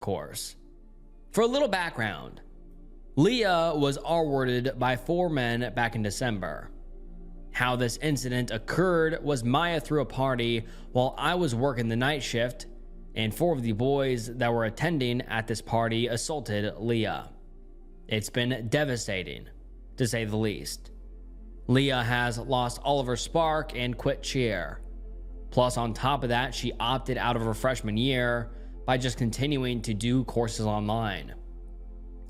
course. For a little background, Leah was R-worded by 4 men back in December. How this incident occurred was Maya threw a party while I was working the night shift, and 4 of the boys that were attending at this party assaulted Leah. It's been devastating, to say the least. Leah has lost all of her spark and quit cheer. Plus, on top of that, she opted out of her freshman year by just continuing to do courses online.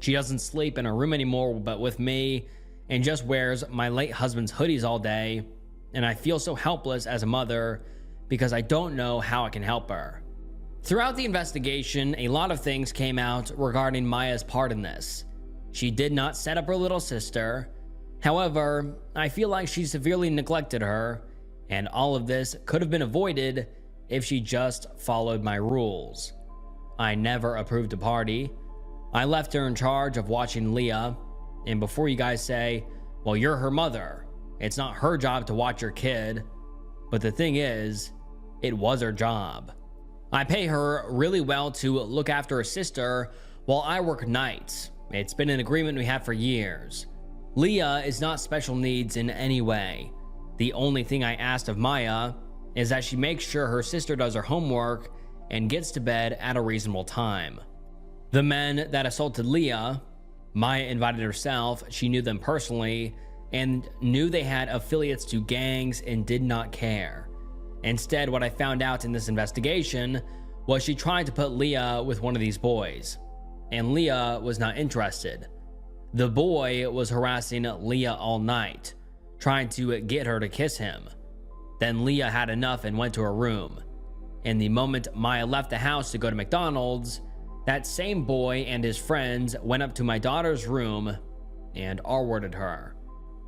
She doesn't sleep in her room anymore but with me, and just wears my late husband's hoodies all day, and I feel so helpless as a mother because I don't know how I can help her. Throughout the investigation, a lot of things came out regarding Maya's part in this. She did not set up her little sister. However, I feel like she severely neglected her, and all of this could have been avoided if she just followed my rules. I never approved a party. I left her in charge of watching Leah, and before you guys say, well, you're her mother, it's not her job to watch your kid. But the thing is, it was her job. I pay her really well to look after her sister while I work nights. It's been an agreement we have for years. Leah is not special needs in any way. The only thing I asked of Maya is that she makes sure her sister does her homework and gets to bed at a reasonable time. The men that assaulted Leah, Maya invited herself, she knew them personally, and knew they had affiliates to gangs and did not care. Instead, what I found out in this investigation was she tried to put Leah with one of these boys, and Leah was not interested. The boy was harassing Leah all night, trying to get her to kiss him. Then Leah had enough and went to her room. And the moment Maya left the house to go to McDonald's, that same boy and his friends went up to my daughter's room and R-worded her.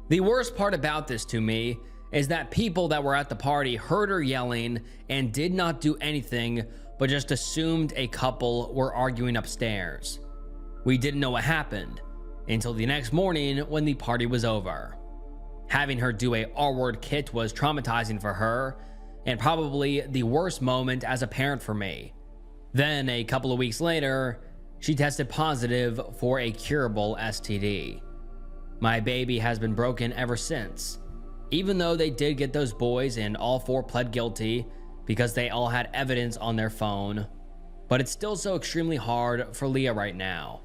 The worst part about this to me is that people that were at the party heard her yelling and did not do anything but just assumed a couple were arguing upstairs. We didn't know what happened until the next morning when the party was over. Having her do a R-word kit was traumatizing for her and probably the worst moment as a parent for me. Then a couple of weeks later, she tested positive for a curable STD. My baby has been broken ever since. Even though they did get those boys and all 4 pled guilty because they all had evidence on their phone, but it's still so extremely hard for Leah right now.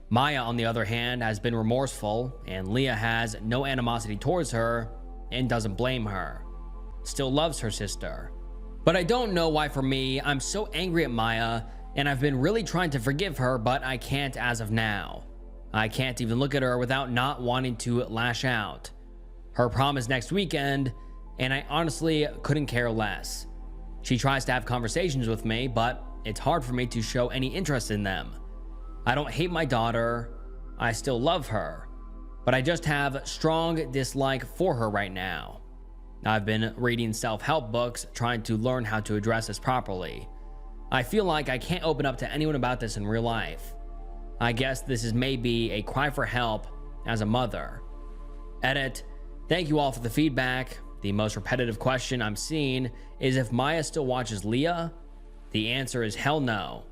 Maya, on the other hand, has been remorseful, and Leah has no animosity towards her and doesn't blame her. Still loves her sister. But I don't know why for me, I'm so angry at Maya, and I've been really trying to forgive her, but I can't as of now. I can't even look at her without not wanting to lash out. Her prom is next weekend, and I honestly couldn't care less. She tries to have conversations with me, but it's hard for me to show any interest in them. I don't hate my daughter, I still love her, but I just have strong dislike for her right now. I've been reading self-help books trying to learn how to address this properly. I feel like I can't open up to anyone about this in real life. I guess this is maybe a cry for help as a mother. Edit. Thank you all for the feedback. The most repetitive question I'm seeing is if Maya still watches Leah. The answer is hell no.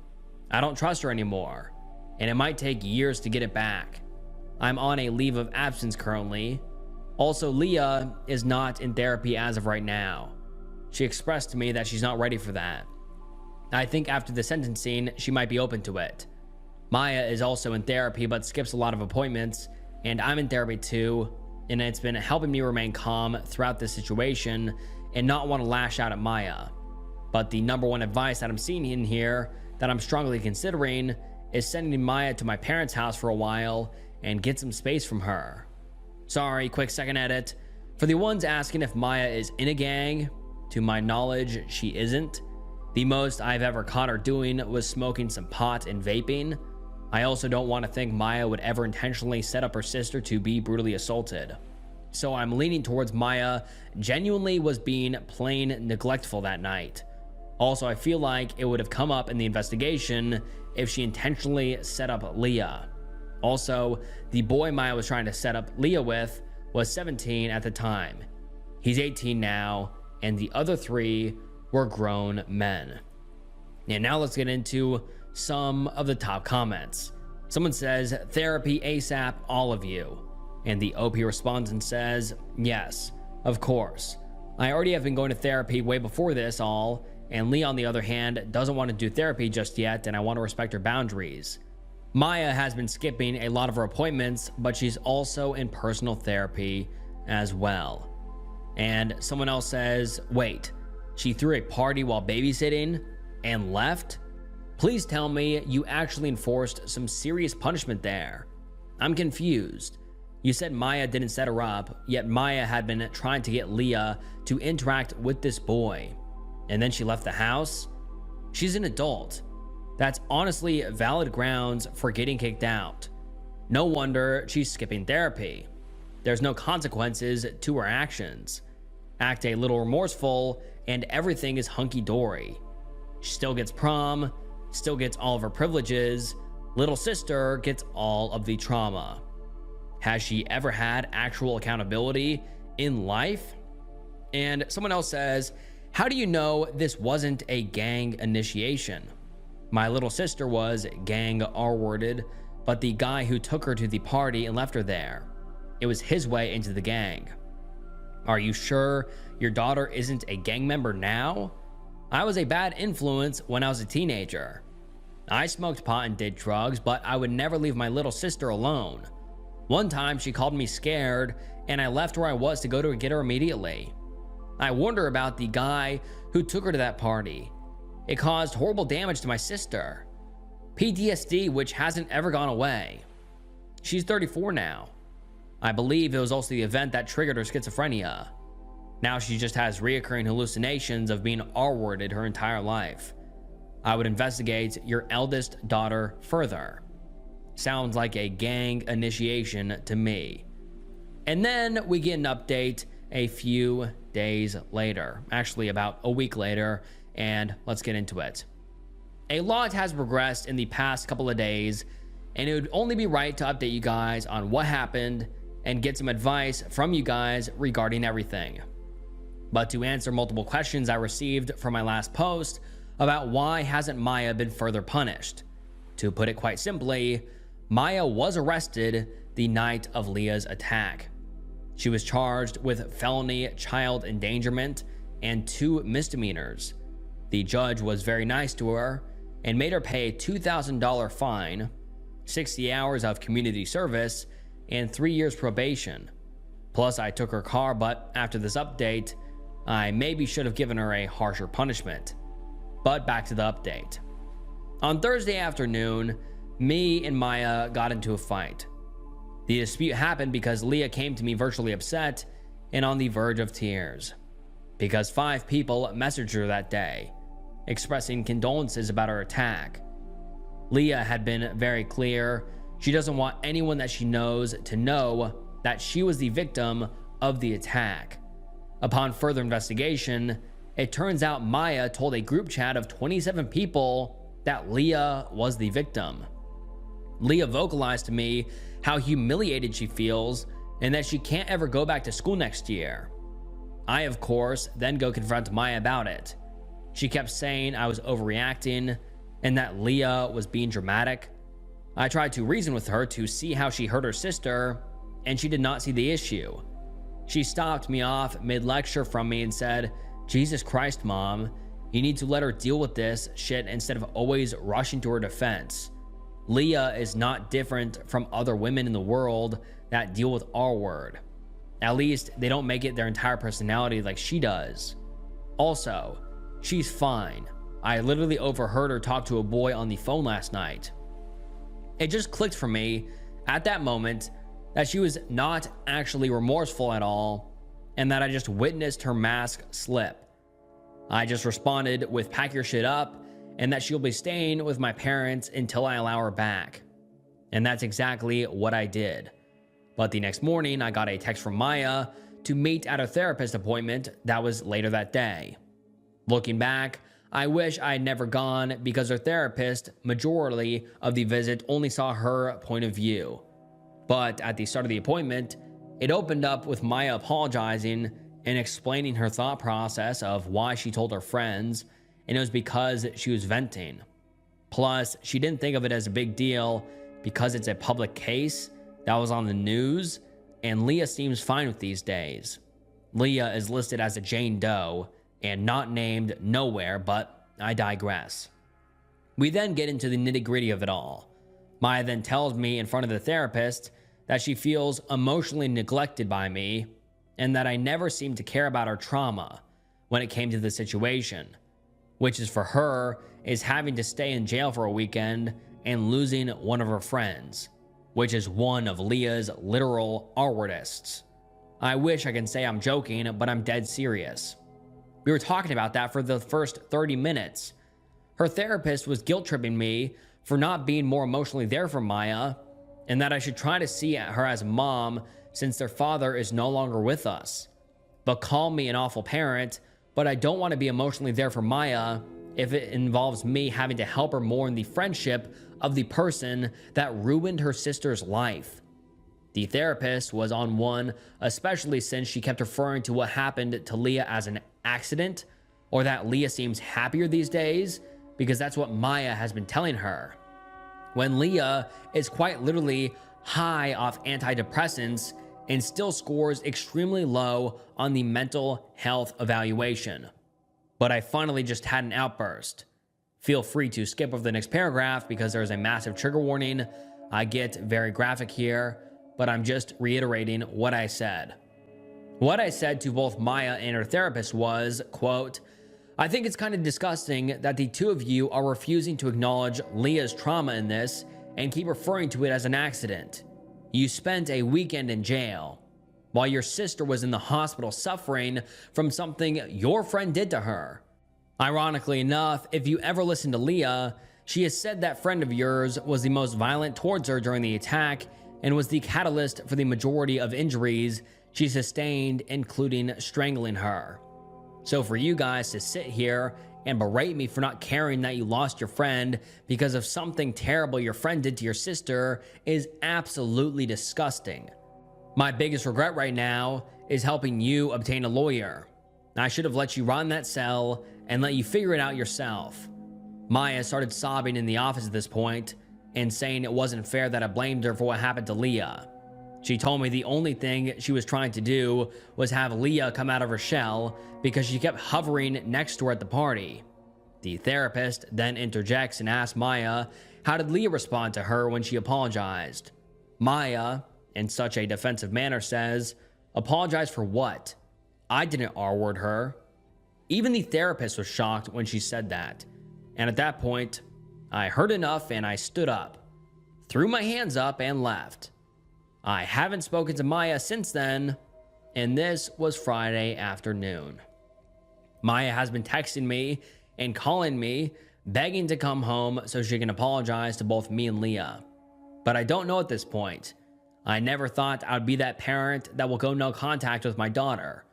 I don't trust her anymore, and it might take years to get it back. I'm on a leave of absence currently. Also, Leah is not in therapy as of right now. She expressed to me that she's not ready for that. I think after the sentencing, she might be open to it. Maya is also in therapy but skips a lot of appointments, and I'm in therapy too, and it's been helping me remain calm throughout this situation and not want to lash out at Maya. But the number one advice that I'm seeing in here that I'm strongly considering is sending Maya to my parents' house for a while and get some space from her. Sorry, quick second edit. For the ones asking if Maya is in a gang, to my knowledge, she isn't. The most I've ever caught her doing was smoking some pot and vaping. I also don't want to think Maya would ever intentionally set up her sister to be brutally assaulted. So I'm leaning towards Maya genuinely was being plain neglectful that night. Also, I feel like it would have come up in the investigation if she intentionally set up Leah. Also, the boy Maya was trying to set up Leah with was 17 at the time. He's 18 now, and the other 3 were grown men. And now let's get into some of the top comments. Someone says, "Therapy ASAP, all of you." And the OP responds and says, "Yes, of course. I already have been going to therapy way before this all, and Lee, on the other hand, doesn't want to do therapy just yet, and I want to respect her boundaries. Maya has been skipping a lot of her appointments, but she's also in personal therapy as well." And someone else says, "Wait, she threw a party while babysitting and left? Please tell me you actually enforced some serious punishment there. I'm confused. You said Maya didn't set her up, yet Maya had been trying to get Leah to interact with this boy, and then she left the house? She's an adult. That's honestly valid grounds for getting kicked out. No wonder she's skipping therapy. There's no consequences to her actions. Act a little remorseful and everything is hunky-dory. She still gets prom, still gets all of her privileges. Little sister gets all of the trauma. Has she ever had actual accountability in life?" And someone else says, "How do you know this wasn't a gang initiation? My little sister was gang R-worded, but the guy who took her to the party and left her there, it was his way into the gang. Are you sure your daughter isn't a gang member now? I was a bad influence when I was a teenager. I smoked pot and did drugs, but I would never leave my little sister alone. One time she called me scared and I left where I was to go to get her immediately. I warned her about the guy who took her to that party. It caused horrible damage to my sister. PTSD, which hasn't ever gone away. She's 34 now. I believe it was also the event that triggered her schizophrenia. Now she just has reoccurring hallucinations of being R-worded her entire life. I would investigate your eldest daughter further. Sounds like a gang initiation to me." And then we get an update a few days later, actually about a week later, and let's get into it. A lot has progressed in the past couple of days, and it would only be right to update you guys on what happened and get some advice from you guys regarding everything. But to answer multiple questions I received from my last post about why hasn't Maya been further punished, to put it quite simply, Maya was arrested the night of Leah's attack. She was charged with felony child endangerment and 2 misdemeanors. The judge was very nice to her and made her pay a $2,000 fine, 60 hours of community service, and 3 years probation. Plus, I took her car, but after this update, I maybe should have given her a harsher punishment. But back to the update. On Thursday afternoon, me and Maya got into a fight. The dispute happened because Leah came to me virtually upset and on the verge of tears, because 5 people messaged her that day, expressing condolences about her attack. Leah had been very clear she doesn't want anyone that she knows to know that she was the victim of the attack. Upon further investigation, it turns out Maya told a group chat of 27 people that Leah was the victim. Leah vocalized to me how humiliated she feels and that she can't ever go back to school next year. I, of course, then go confront Maya about it. She kept saying I was overreacting and that Leah was being dramatic. I tried to reason with her to see how she hurt her sister, and she did not see the issue. She stopped me off mid-lecture from me and said, "Jesus Christ, Mom, you need to let her deal with this shit instead of always rushing to her defense. Leah is not different from other women in the world that deal with R-word. At least they don't make it their entire personality like she does. Also, she's fine. I literally overheard her talk to a boy on the phone last night." It just clicked for me at that moment that she was not actually remorseful at all, and that I just witnessed her mask slip. I just responded with "pack your shit up," and that she'll be staying with my parents until I allow her back. And that's exactly what I did. But the next morning, I got a text from Maya to meet at a therapist appointment that was later that day. Looking back, I wish I had never gone because her therapist, majority of the visit, only saw her point of view. But at the start of the appointment, it opened up with Maya apologizing and explaining her thought process of why she told her friends, and it was because she was venting. Plus, she didn't think of it as a big deal because it's a public case that was on the news, and Leah seems fine with these days. Leah is listed as a Jane Doe and not named nowhere, but I digress. We then get into the nitty-gritty of it all. Maya then tells me in front of the therapist that she feels emotionally neglected by me and that I never seemed to care about her trauma when it came to the situation, which is for her is having to stay in jail for a weekend and losing one of her friends, which is one of Leah's literal R-wordists. I wish I can say I'm joking, but I'm dead serious. We were talking about that for the first 30 minutes. Her therapist was guilt-tripping me for not being more emotionally there for Maya, and that I should try to see her as a mom since their father is no longer with us. But call me an awful parent, but I don't want to be emotionally there for Maya if it involves me having to help her mourn the friendship of the person that ruined her sister's life. The therapist was on one, especially since she kept referring to what happened to Leah as an accident, or that Leah seems happier these days, because that's what Maya has been telling her. When Leah is quite literally high off antidepressants and still scores extremely low on the mental health evaluation. But I finally just had an outburst. Feel free to skip over the next paragraph because there's a massive trigger warning. I get very graphic here, but I'm just reiterating what I said. What I said to both Maya and her therapist was, quote, I think it's kind of disgusting that the two of you are refusing to acknowledge Leah's trauma in this and keep referring to it as an accident. You spent a weekend in jail while your sister was in the hospital suffering from something your friend did to her. Ironically enough, if you ever listen to Leah, she has said that friend of yours was the most violent towards her during the attack and was the catalyst for the majority of injuries she sustained, including strangling her. So for you guys to sit here and berate me for not caring that you lost your friend because of something terrible your friend did to your sister is absolutely disgusting. My biggest regret right now is helping you obtain a lawyer. I should have let you rot in that cell and let you figure it out yourself. Maya started sobbing in the office at this point and saying it wasn't fair that I blamed her for what happened to Leah. She told me the only thing she was trying to do was have Leah come out of her shell because she kept hovering next to her at the party. The therapist then interjects and asks Maya, how did Leah respond to her when she apologized? Maya, in such a defensive manner, says, apologize for what? I didn't R-word her. Even the therapist was shocked when she said that. And at that point, I heard enough and I stood up, threw my hands up and left. I haven't spoken to Maya since then, and this was Friday afternoon. Maya has been texting me and calling me, begging to come home so she can apologize to both me and Leah. But I don't know at this point. I never thought I would be that parent that will go no contact with my daughter.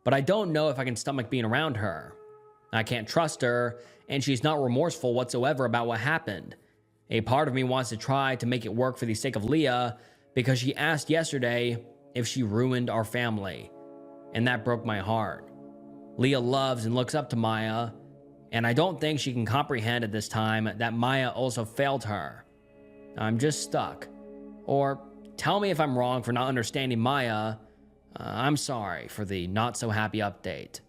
But I don't know if I can stomach being around her. I can't trust her, and she's not remorseful whatsoever about what happened. A part of me wants to try to make it work for the sake of Leah, because she asked yesterday if she ruined our family, and that broke my heart. Leah loves and looks up to Maya, and I don't think she can comprehend at this time that Maya also failed her. I'm just stuck. Or tell me if I'm wrong for not understanding Maya. I'm sorry for the not so happy update.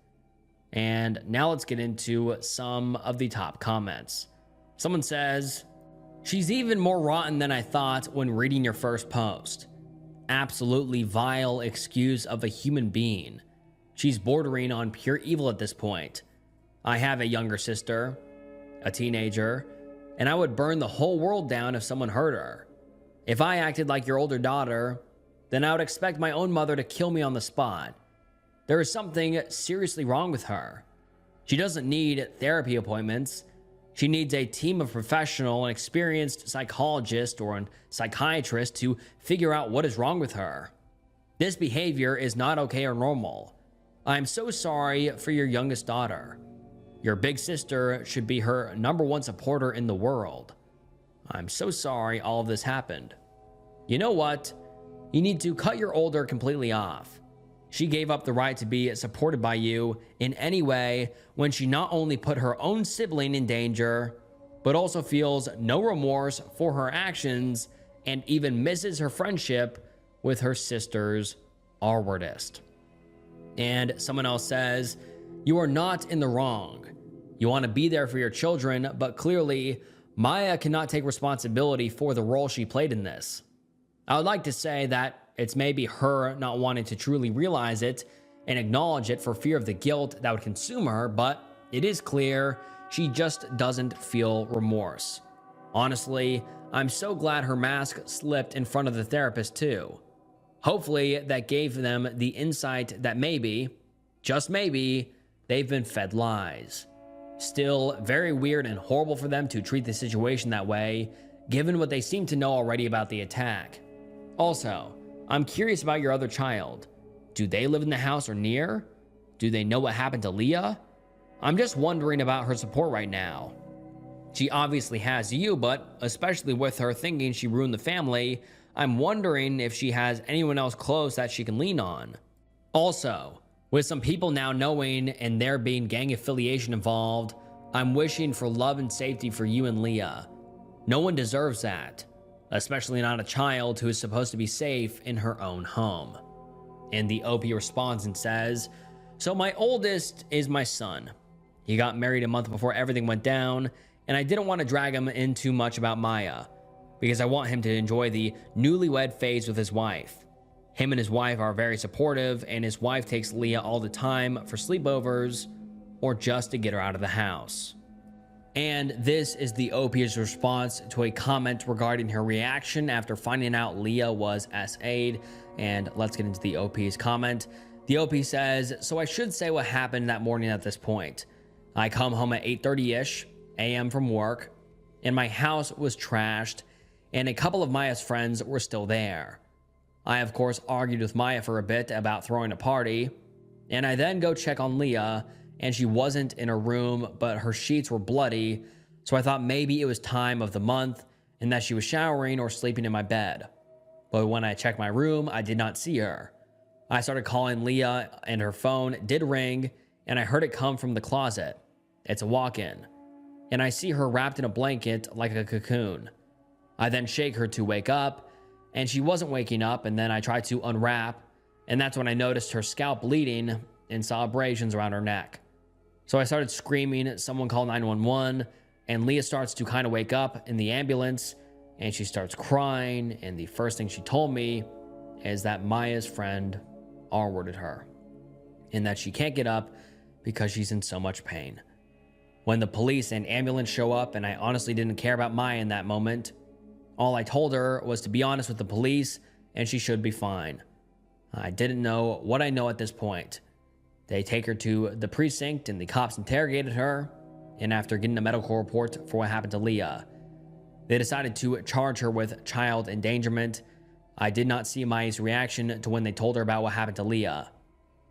And now let's get into some of the top comments. Someone says, she's even more rotten than I thought when reading your first post. Absolutely vile excuse of a human being. She's bordering on pure evil at this point. I have a younger sister, a teenager, and I would burn the whole world down if someone hurt her. If I acted like your older daughter, then I would expect my own mother to kill me on the spot. There is something seriously wrong with her. She doesn't need therapy appointments. She needs a team of professional and experienced psychologists or a psychiatrist to figure out what is wrong with her. This behavior is not okay or normal. I am so sorry for your youngest daughter. Your big sister should be her #1 supporter in the world. I'm so sorry all of this happened. You know what? You need to cut your older completely off. She gave up the right to be supported by you in any way when she not only put her own sibling in danger, but also feels no remorse for her actions and even misses her friendship with her sister's R-wordist. And someone else says, "You are not in the wrong. You want to be there for your children, but clearly Maya cannot take responsibility for the role she played in this. I would like to say that it's maybe her not wanting to truly realize it and acknowledge it for fear of the guilt that would consume her, but it is clear she just doesn't feel remorse. Honestly, I'm so glad her mask slipped in front of the therapist too. Hopefully that gave them the insight that maybe, just maybe, they've been fed lies. Still very weird and horrible for them to treat the situation that way, given what they seem to know already about the attack. Also, I'm curious about your other child. Do they live in the house or near? Do they know what happened to Leah? I'm just wondering about her support right now. She obviously has you, but especially with her thinking she ruined the family, I'm wondering if she has anyone else close that she can lean on. Also, with some people now knowing and there being gang affiliation involved, I'm wishing for love and safety for you and Leah. No one deserves that, especially not a child who is supposed to be safe in her own home." And the OP responds and says, "So my oldest is my son. He got married a month before everything went down, and I didn't want to drag him in too much about Maya, because I want him to enjoy the newlywed phase with his wife. Him and his wife are very supportive, and his wife takes Leah all the time for sleepovers or just to get her out of the house." And this is the OP's response to a comment regarding her reaction after finding out Leah was SA'd. And let's get into the OP's comment. The OP says, "So I should say what happened that morning at this point. I come home at 8:30-ish a.m. from work, and my house was trashed, and a couple of Maya's friends were still there. I, of course, argued with Maya for a bit about throwing a party, and I then go check on Leah, and she wasn't in her room, but her sheets were bloody, so I thought maybe it was time of the month and that she was showering or sleeping in my bed. But when I checked my room, I did not see her. I started calling Leah, and her phone did ring, and I heard it come from the closet. It's a walk-in, and I see her wrapped in a blanket like a cocoon. I then shake her to wake up, and she wasn't waking up, and then I tried to unwrap, and that's when I noticed her scalp bleeding and saw abrasions around her neck. So I started screaming, someone call 911, and Leah starts to kind of wake up in the ambulance, and she starts crying, and the first thing she told me is that Maya's friend R-worded her, and that she can't get up because she's in so much pain. When the police and ambulance show up, and I honestly didn't care about Maya in that moment, all I told her was to be honest with the police, and she should be fine. I didn't know what I know at this point. They take her to the precinct, and the cops interrogated her, and after getting a medical report for what happened to Leah, they decided to charge her with child endangerment. I did not see Maya's reaction to when they told her about what happened to Leah,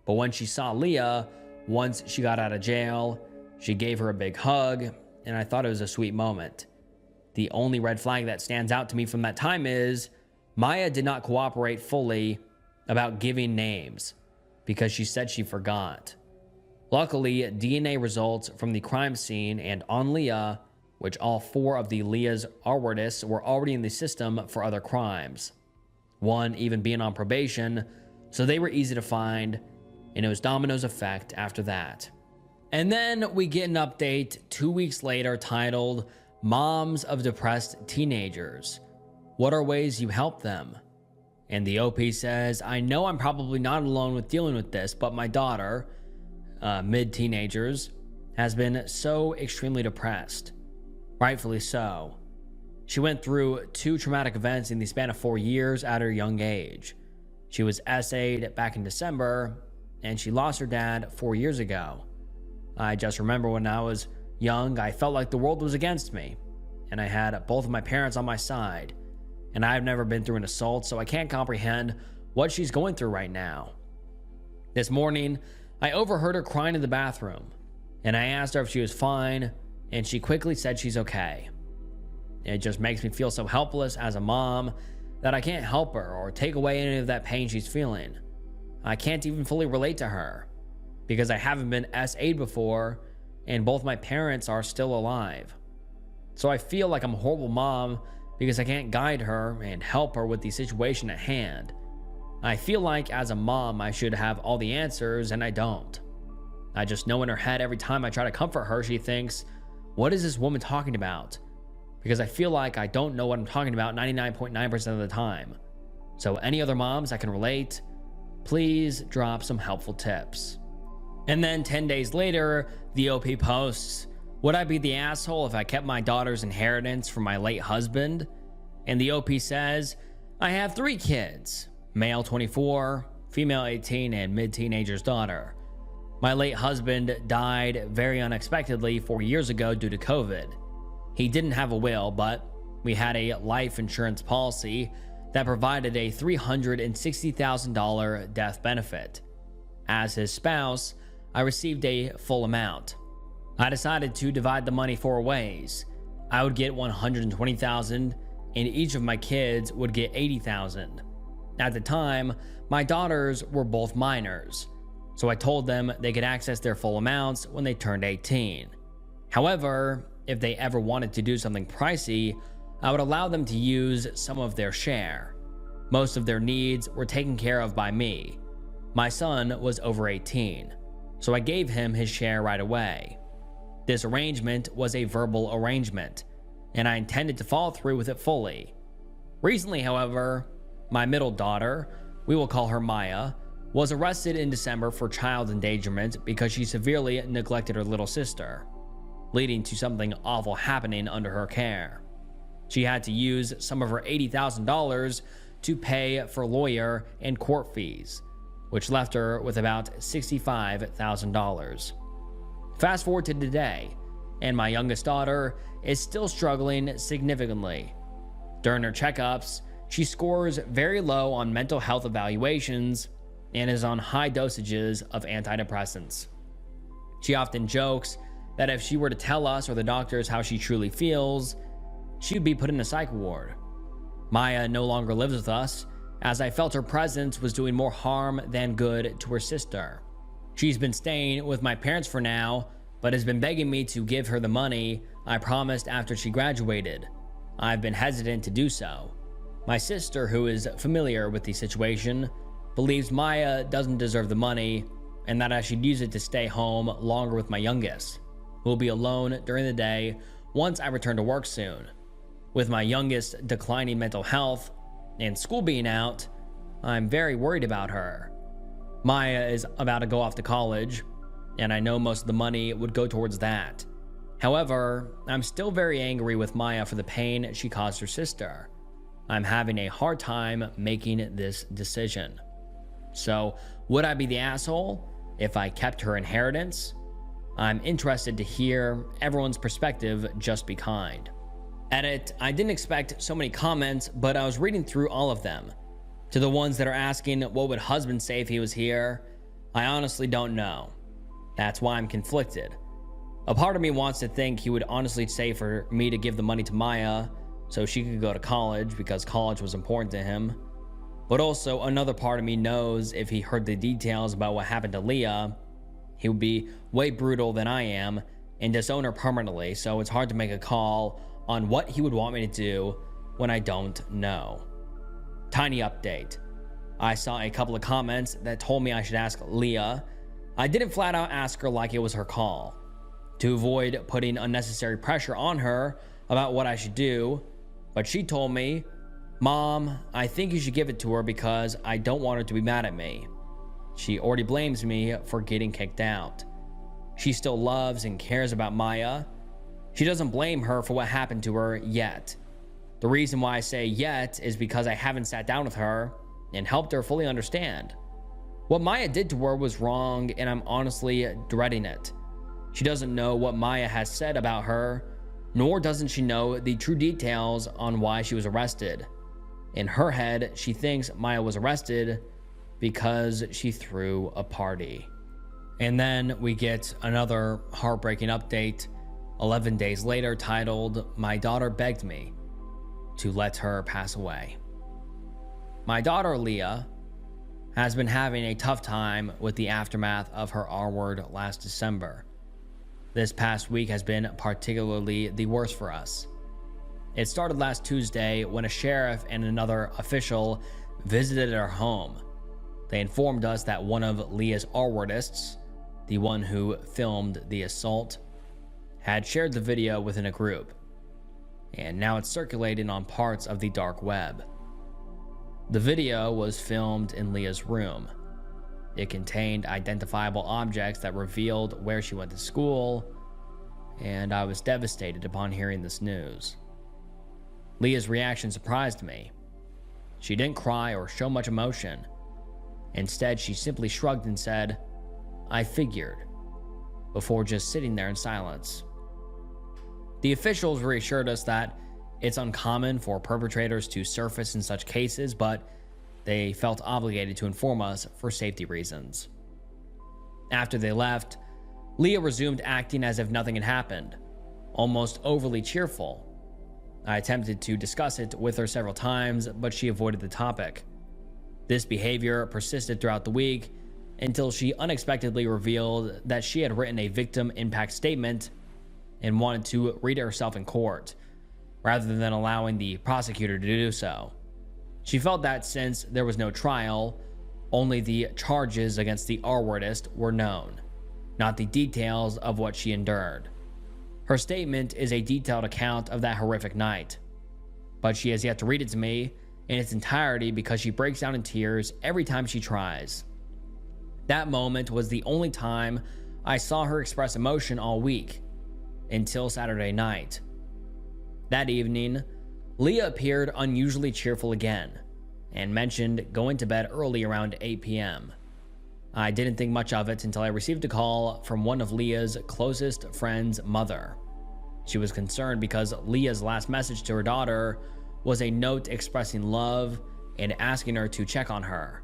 but when she saw Leah, once she got out of jail, she gave her a big hug, and I thought it was a sweet moment. The only red flag that stands out to me from that time is Maya did not cooperate fully about giving names because she said she forgot. Luckily, DNA results from the crime scene and on Leah, which all 4 of the Leah's R-wordists were already in the system for other crimes, one even being on probation, so they were easy to find, and it was dominoes effect after that. And then we get an update 2 weeks later titled, "Moms of Depressed Teenagers. What are ways you help them?" And the OP says, "I know I'm probably not alone with dealing with this, but my daughter, mid-teenagers, has been so extremely depressed. Rightfully so. She went through 2 traumatic events in the span of 4 years at her young age. She was SA'd back in December, and she lost her dad 4 years ago. I just remember when I was young, I felt like the world was against me, and I had both of my parents on my side, and I've never been through an assault, so I can't comprehend what she's going through right now. This morning, I overheard her crying in the bathroom, and I asked her if she was fine, and she quickly said she's okay. It just makes me feel so helpless as a mom that I can't help her or take away any of that pain she's feeling. I can't even fully relate to her because I haven't been SA'd before, and both my parents are still alive. So I feel like I'm a horrible mom because I can't guide her and help her with the situation at hand. I feel like as a mom, I should have all the answers, and I don't. I just know in her head every time I try to comfort her, she thinks, what is this woman talking about? Because I feel like I don't know what I'm talking about 99.9% of the time. So any other moms that can relate, please drop some helpful tips. And then 10 days later, the OP posts, would I be the asshole if I kept my daughter's inheritance from my late husband? And the OP says, I have 3 kids, male 24, female 18, and mid-teenager's daughter. My late husband died very unexpectedly 4 years ago due to COVID. He didn't have a will, but we had a life insurance policy that provided a $360,000 death benefit. As his spouse, I received a full amount. I decided to divide the money 4 ways. I would get $120,000 and each of my kids would get $80,000. At the time, my daughters were both minors, so I told them they could access their full amounts when they turned 18. However, if they ever wanted to do something pricey, I would allow them to use some of their share. Most of their needs were taken care of by me. My son was over 18, so I gave him his share right away. This arrangement was a verbal arrangement, and I intended to follow through with it fully. Recently, however, my middle daughter, we will call her Maya, was arrested in December for child endangerment because she severely neglected her little sister, leading to something awful happening under her care. She had to use some of her $80,000 to pay for lawyer and court fees, which left her with about $65,000. Fast forward to today, and my youngest daughter is still struggling significantly. During her checkups, she scores very low on mental health evaluations and is on high dosages of antidepressants. She often jokes that if she were to tell us or the doctors how she truly feels, she would be put in a psych ward. Maya no longer lives with us, as I felt her presence was doing more harm than good to her sister. She's been staying with my parents for now, but has been begging me to give her the money I promised after she graduated. I've been hesitant to do so. My sister, who is familiar with the situation, believes Maya doesn't deserve the money and that I should use it to stay home longer with my youngest, who will be alone during the day once I return to work soon. With my youngest declining mental health and school being out, I'm very worried about her. Maya is about to go off to college, and I know most of the money would go towards that. However, I'm still very angry with Maya for the pain she caused her sister. I'm having a hard time making this decision. So, would I be the asshole if I kept her inheritance? I'm interested to hear everyone's perspective. Just be kind. Edit, I didn't expect so many comments, but I was reading through all of them. To the ones that are asking, what would husband say if he was here? I honestly don't know. That's why I'm conflicted. A part of me wants to think he would honestly say for me to give the money to Maya so she could go to college because college was important to him. But also another part of me knows if he heard the details about what happened to Leah, he would be way brutal than I am and disown her permanently, so it's hard to make a call on what he would want me to do when I don't know. Tiny update. I saw a couple of comments that told me I should ask Leah. I didn't flat out ask her like it was her call. To avoid putting unnecessary pressure on her about what I should do, but she told me, Mom, I think you should give it to her because I don't want her to be mad at me. She already blames me for getting kicked out. She still loves and cares about Maya. She doesn't blame her for what happened to her yet. The reason why I say yet is because I haven't sat down with her and helped her fully understand. What Maya did to her was wrong, and I'm honestly dreading it. She doesn't know what Maya has said about her, nor doesn't she know the true details on why she was arrested. In her head, she thinks Maya was arrested because she threw a party. And then we get another heartbreaking update 11 days later titled, My daughter begged me to let her pass away. My daughter Leah has been having a tough time with the aftermath of her R word last December. This past week has been particularly the worst for us. It started last Tuesday when a sheriff and another official visited our home. They informed us that one of Leah's R-wordists, the one who filmed the assault, had shared the video within a group, and now it's circulating on parts of the dark web. The video was filmed in Leah's room. It contained identifiable objects that revealed where she went to school, and I was devastated upon hearing this news. Leah's reaction surprised me. She didn't cry or show much emotion. Instead, she simply shrugged and said, "I figured," before just sitting there in silence. The officials reassured us that it's uncommon for perpetrators to surface in such cases, but they felt obligated to inform us for safety reasons. After they left, Leah resumed acting as if nothing had happened, almost overly cheerful. I attempted to discuss it with her several times, but she avoided the topic. This behavior persisted throughout the week until she unexpectedly revealed that she had written a victim impact statement and wanted to read it herself in court, rather than allowing the prosecutor to do so. She felt that since there was no trial, only the charges against the R-wordist were known, not the details of what she endured. Her statement is a detailed account of that horrific night, but she has yet to read it to me in its entirety because she breaks down in tears every time she tries. That moment was the only time I saw her express emotion all week, until Saturday night. That evening, Leah appeared unusually cheerful again and mentioned going to bed early around 8 p.m. I didn't think much of it until I received a call from one of Leah's closest friends' mother. She was concerned because Leah's last message to her daughter was a note expressing love and asking her to check on her.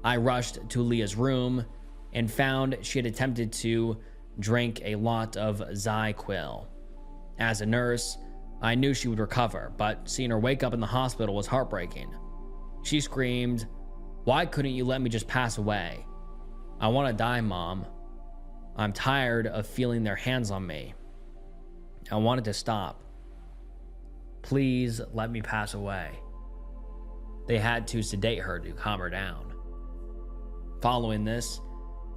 I rushed to Leah's room and found she had attempted to drink a lot of ZyQuil. As a nurse, I knew she would recover, but seeing her wake up in the hospital was heartbreaking. She screamed, "Why couldn't you let me just pass away? I want to die, Mom. I'm tired of feeling their hands on me. I wanted to stop. Please let me pass away." They had to sedate her to calm her down. Following this,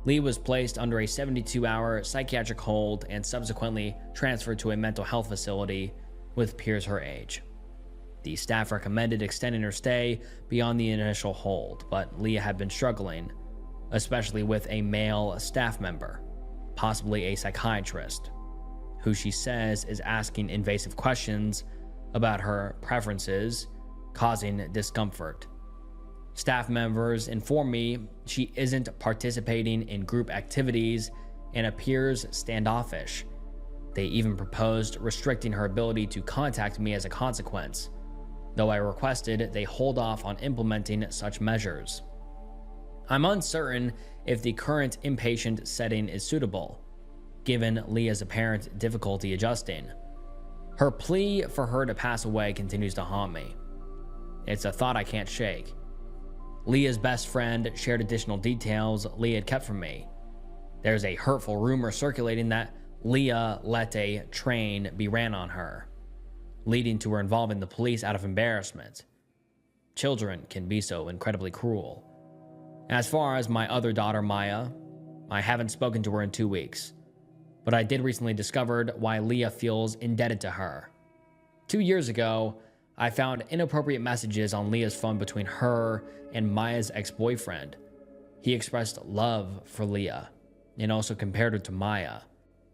Lee was placed under a 72-hour psychiatric hold and subsequently transferred to a mental health facility with peers her age. The staff recommended extending her stay beyond the initial hold, but Leah had been struggling, especially with a male staff member, possibly a psychiatrist, who she says is asking invasive questions about her preferences, causing discomfort. Staff members inform me she isn't participating in group activities and appears standoffish. They even proposed restricting her ability to contact me as a consequence, though I requested they hold off on implementing such measures. I'm uncertain if the current inpatient setting is suitable, given Leah's apparent difficulty adjusting. Her plea for her to pass away continues to haunt me. It's a thought I can't shake. Leah's best friend shared additional details Leah had kept from me. There's a hurtful rumor circulating that Leah let a train be ran on her, leading to her involving the police out of embarrassment. Children can be so incredibly cruel. As far as my other daughter, Maya, I haven't spoken to her in 2 weeks, but I did recently discover why Leah feels indebted to her. 2 years ago, I found inappropriate messages on Leah's phone between her and Maya's ex-boyfriend. He expressed love for Leah and also compared her to Maya.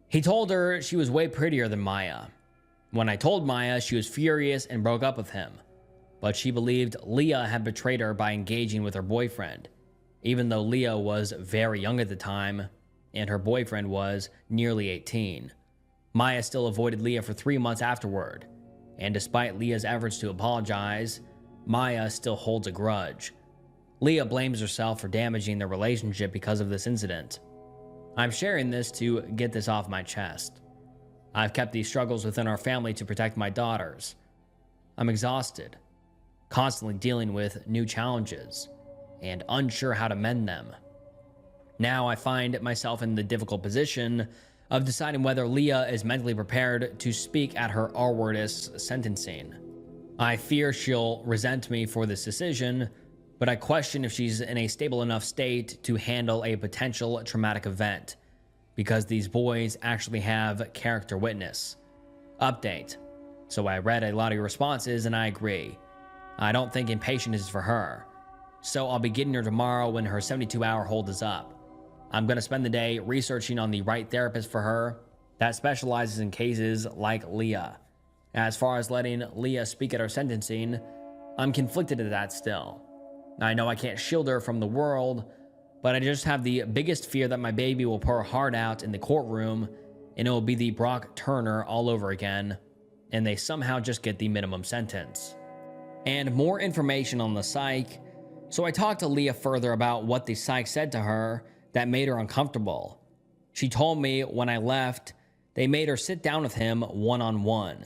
He told her she was way prettier than Maya. When I told Maya, she was furious and broke up with him, but she believed Leah had betrayed her by engaging with her boyfriend, even though Leah was very young at the time and her boyfriend was nearly 18. Maya still avoided Leah for 3 months afterward, and despite Leah's efforts to apologize, Maya still holds a grudge. Leah blames herself for damaging their relationship because of this incident. I'm sharing this to get this off my chest. I've kept these struggles within our family to protect my daughters. I'm exhausted, constantly dealing with new challenges, and unsure how to mend them. Now I find myself in the difficult position of deciding whether Leah is mentally prepared to speak at her R-wordist sentencing. I fear she'll resent me for this decision, but I question if she's in a stable enough state to handle a potential traumatic event, because these boys actually have character witness. Update. So I read a lot of your responses and I agree. I don't think inpatient is for her. So I'll be getting her tomorrow when her 72-hour hold is up. I'm going to spend the day researching on the right therapist for her that specializes in cases like Leah. As far as letting Leah speak at her sentencing, I'm conflicted at that still. I know I can't shield her from the world, but I just have the biggest fear that my baby will pour her heart out in the courtroom and it will be the Brock Turner all over again, and they somehow just get the minimum sentence. And more information on the psych. So I talked to Leah further about what the psych said to her that made her uncomfortable. She told me when I left, they made her sit down with him one-on-one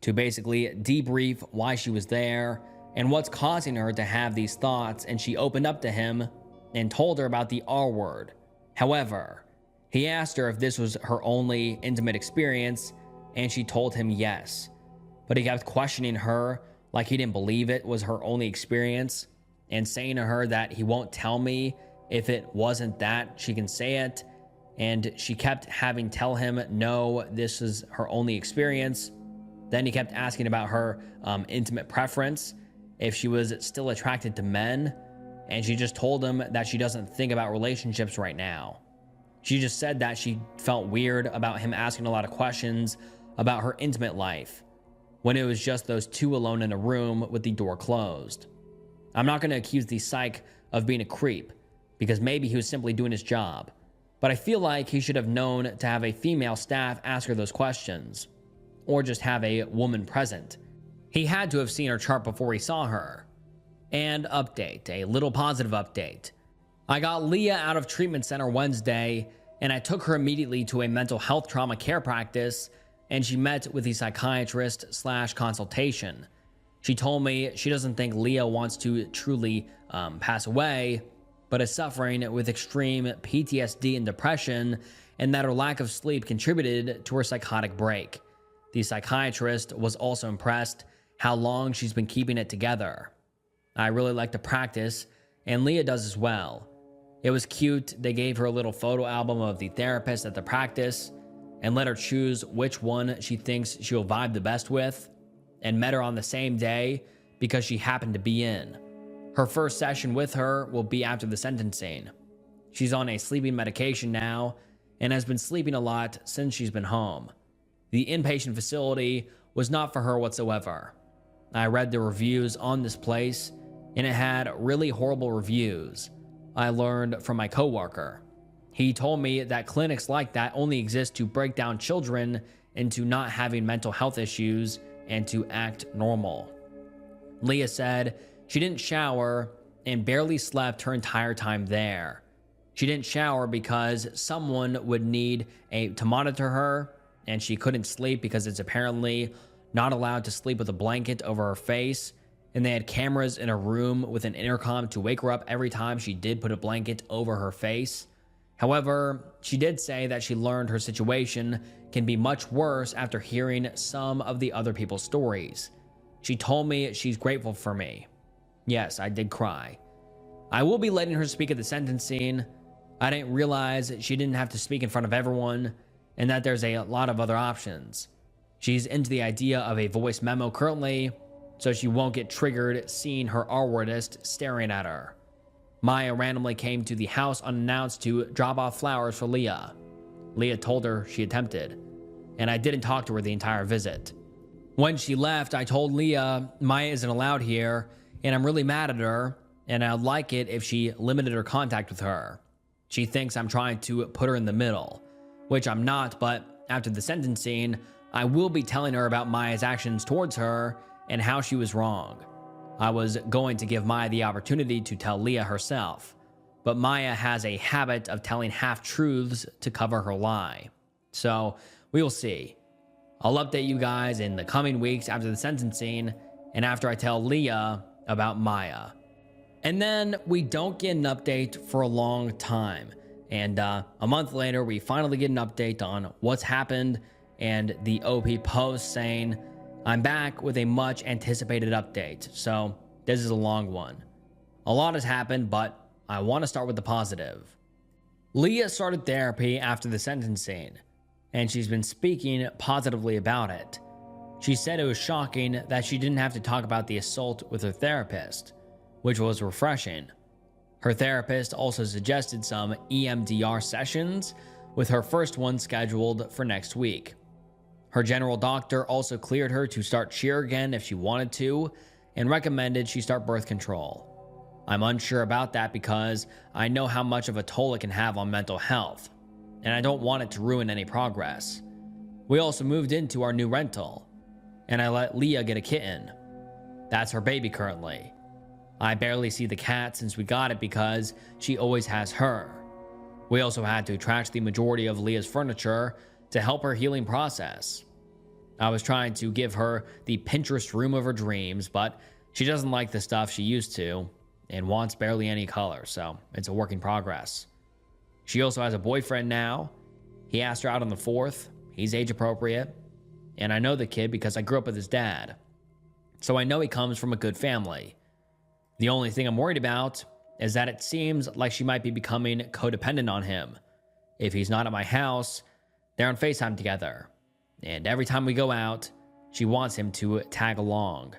to basically debrief why she was there and what's causing her to have these thoughts, and she opened up to him and told her about the R word. However, he asked her if this was her only intimate experience, and she told him yes. But he kept questioning her like he didn't believe it was her only experience, and saying to her that he won't tell me if it wasn't that she can say it, and she kept having tell him no, this is her only experience. Then he kept asking about her intimate preference, if she was still attracted to men, and she just told him that she doesn't think about relationships right now. She just said that she felt weird about him asking a lot of questions about her intimate life when it was just those two alone in a room with the door closed. I'm not going to accuse the psych of being a creep, because maybe he was simply doing his job, but I feel like he should have known to have a female staff ask her those questions, or just have a woman present. He had to have seen her chart before he saw her. And update, a little positive update. I got Leah out of treatment center Wednesday, and I took her immediately to a mental health trauma care practice, and she met with the psychiatrist/consultation. She told me she doesn't think Leah wants to truly pass away, but is suffering with extreme PTSD and depression, and that her lack of sleep contributed to her psychotic break. The psychiatrist was also impressed how long she's been keeping it together. I really like the practice, and Leah does as well. It was cute. They gave her a little photo album of the therapist at the practice and let her choose which one she thinks she'll vibe the best with, and met her on the same day because she happened to be in. Her first session with her will be after the sentencing. She's on a sleeping medication now and has been sleeping a lot since she's been home. The inpatient facility was not for her whatsoever. I read the reviews on this place, and it had really horrible reviews. I learned from my coworker. He told me that clinics like that only exist to break down children into not having mental health issues and to act normal. Leah said she didn't shower and barely slept her entire time there. She didn't shower because someone would need to monitor her, and she couldn't sleep because it's apparently not allowed to sleep with a blanket over her face, and they had cameras in her room with an intercom to wake her up every time she did put a blanket over her face. However, she did say that she learned her situation can be much worse after hearing some of the other people's stories. She told me she's grateful for me. Yes, I did cry. I will be letting her speak at the sentencing. I didn't realize she didn't have to speak in front of everyone, and that there's a lot of other options. She's into the idea of a voice memo currently, so she won't get triggered seeing her R-wordist staring at her. Maya randomly came to the house unannounced to drop off flowers for Leah. Leah told her she attempted, and I didn't talk to her the entire visit. When she left, I told Leah Maya isn't allowed here, and I'm really mad at her, and I'd like it if she limited her contact with her. She thinks I'm trying to put her in the middle, which I'm not, but after the sentencing, I will be telling her about Maya's actions towards her and how she was wrong. I was going to give Maya the opportunity to tell Leah herself, but Maya has a habit of telling half-truths to cover her lie. So we will see. I'll update you guys in the coming weeks after the sentencing and after I tell Leah about Maya. And then we don't get an update for a long time, And a month later, we finally get an update on what's happened, and the OP post saying, "I'm back with a much anticipated update." So this is a long one. A lot has happened, but I want to start with the positive. Leah started therapy after the sentencing, and she's been speaking positively about it. She said it was shocking that she didn't have to talk about the assault with her therapist, which was refreshing. Her therapist also suggested some EMDR sessions, with her first one scheduled for next week. Her general doctor also cleared her to start cheer again if she wanted to, and recommended she start birth control. I'm unsure about that because I know how much of a toll it can have on mental health, and I don't want it to ruin any progress. We also moved into our new rental, and I let Leah get a kitten. That's her baby currently. I barely see the cat since we got it because she always has her. We also had to trash the majority of Leah's furniture to help her healing process. I was trying to give her the Pinterest room of her dreams, but she doesn't like the stuff she used to and wants barely any color, so it's a work in progress. She also has a boyfriend now. He asked her out on the 4th. He's age appropriate. And I know the kid because I grew up with his dad. So I know he comes from a good family. The only thing I'm worried about is that it seems like she might be becoming codependent on him. If he's not at my house, they're on FaceTime together. And every time we go out, she wants him to tag along.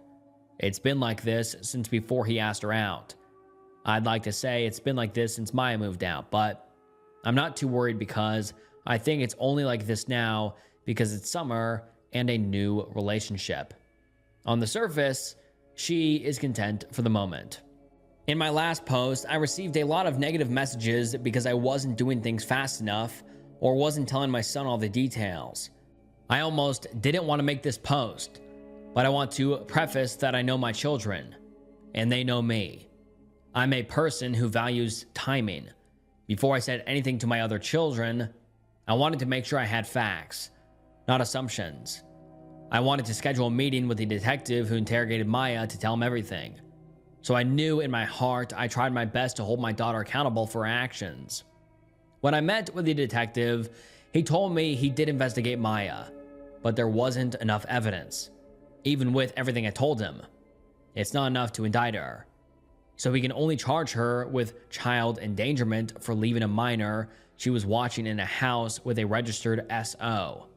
It's been like this since before he asked her out. I'd like to say it's been like this since Maya moved out, but I'm not too worried because I think it's only like this now because it's summer and a new relationship. On the surface, she is content for the moment. In my last post, I received a lot of negative messages because I wasn't doing things fast enough or wasn't telling my son all the details. I almost didn't want to make this post, but I want to preface that I know my children, and they know me. I'm a person who values timing. Before I said anything to my other children, I wanted to make sure I had facts, not assumptions. I wanted to schedule a meeting with the detective who interrogated Maya to tell him everything. So I knew in my heart I tried my best to hold my daughter accountable for her actions. When I met with the detective, he told me he did investigate Maya, but there wasn't enough evidence. Even with everything I told him, it's not enough to indict her. So he can only charge her with child endangerment for leaving a minor she was watching in a house with a registered SO.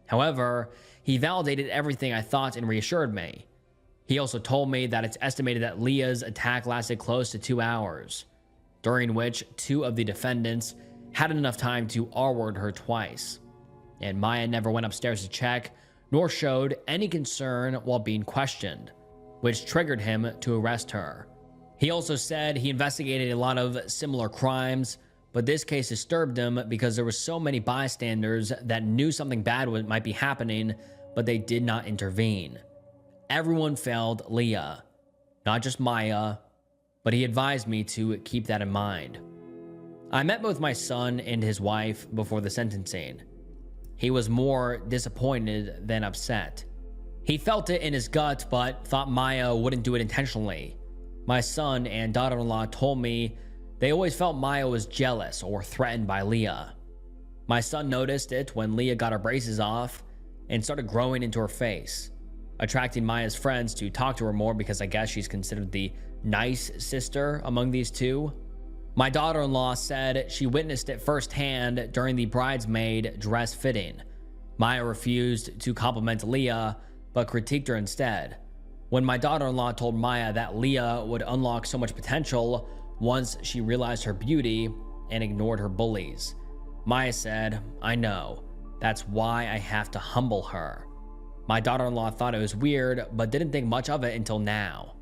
However, he validated everything I thought and reassured me. He also told me that it's estimated that Leah's attack lasted close to 2 hours, during which 2 of the defendants had enough time to R-word her twice. And Maya never went upstairs to check, nor showed any concern while being questioned, which triggered him to arrest her. He also said he investigated a lot of similar crimes, but this case disturbed him because there were so many bystanders that knew something bad might be happening, but they did not intervene. Everyone failed Leah, not just Maya, but he advised me to keep that in mind. I met both my son and his wife before the sentencing. He was more disappointed than upset. He felt it in his gut, but thought Maya wouldn't do it intentionally. My son and daughter-in-law told me they always felt Maya was jealous or threatened by Leah. My son noticed it when Leah got her braces off and started growing into her face, attracting Maya's friends to talk to her more because I guess she's considered the nice sister among these two. My daughter-in-law said she witnessed it firsthand during the bridesmaid dress fitting. Maya refused to compliment Leah, but critiqued her instead. When my daughter-in-law told Maya that Leah would unlock so much potential once she realized her beauty and ignored her bullies, Maya said, "I know. That's why I have to humble her." My daughter-in-law thought it was weird, but didn't think much of it until now.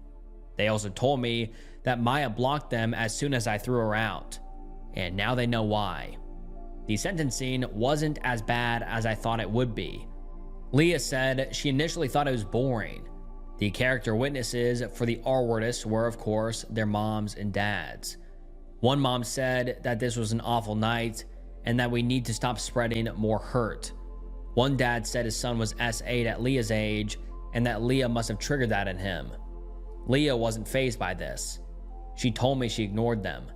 They also told me that Maya blocked them as soon as I threw her out, and now they know why. The sentencing wasn't as bad as I thought it would be. Leah said she initially thought it was boring. The character witnesses for the R-wordists were, of course, their moms and dads. One mom said that this was an awful night and that we need to stop spreading more hurt. One dad said his son was S8 at Leah's age and that Leah must have triggered that in him. Leah wasn't fazed by this. She told me she ignored them,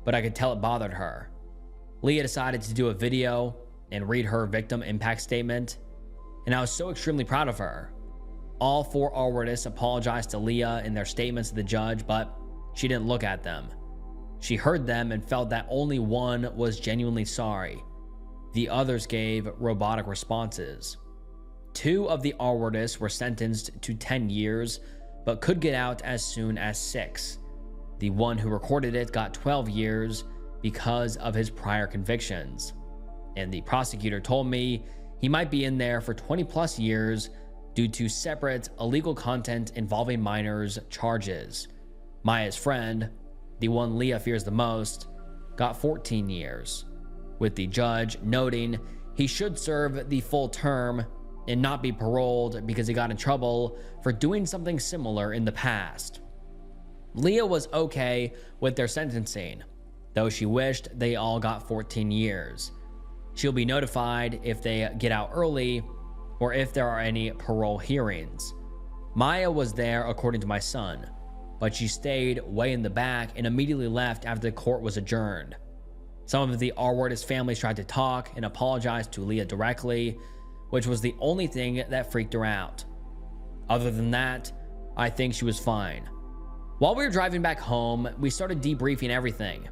but I could tell it bothered her. Leah decided to do a video and read her victim impact statement, and I was so extremely proud of her. All 4 R-wordists apologized to Leah in their statements to the judge, but she didn't look at them. She heard them and felt that only one was genuinely sorry. The others gave robotic responses. 2 of the R-wordists were sentenced to 10 years, but could get out as soon as 6. The one who recorded it got 12 years because of his prior convictions. And the prosecutor told me he might be in there for 20 plus years due to separate illegal content involving minors charges. Maya's friend, the one Leah fears the most, got 14 years, with the judge noting he should serve the full term and not be paroled because he got in trouble for doing something similar in the past. Leah was okay with their sentencing, though she wished they all got 14 years. She'll be notified if they get out early or if there are any parole hearings. Maya was there according to my son, but she stayed way in the back and immediately left after the court was adjourned. Some of the R-wordist families tried to talk and apologize to Leah directly, which was the only thing that freaked her out. Other than that, I think she was fine. While we were driving back home, we started debriefing everything,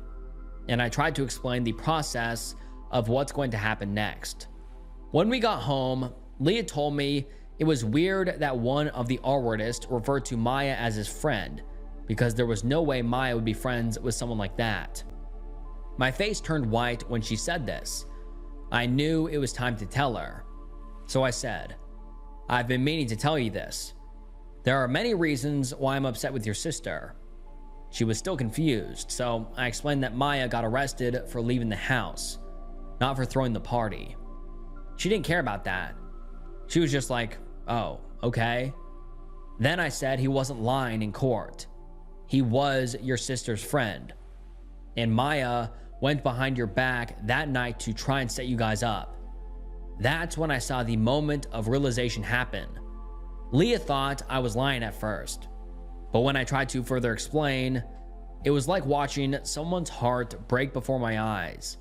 and I tried to explain the process of what's going to happen next. When we got home, Leah told me it was weird that one of the R-wordists referred to Maya as his friend, because there was no way Maya would be friends with someone like that. My face turned white when she said this. I knew it was time to tell her. So I said, "I've been meaning to tell you this. There are many reasons why I'm upset with your sister." She was still confused, so I explained that Maya got arrested for leaving the house, not for throwing the party. She didn't care about that. She was just like, "Oh, okay." Then I said he wasn't lying in court. He was your sister's friend. And Maya went behind your back that night to try and set you guys up. That's when I saw the moment of realization happen. Leah thought I was lying at first, but when I tried to further explain, it was like watching someone's heart break before my eyes.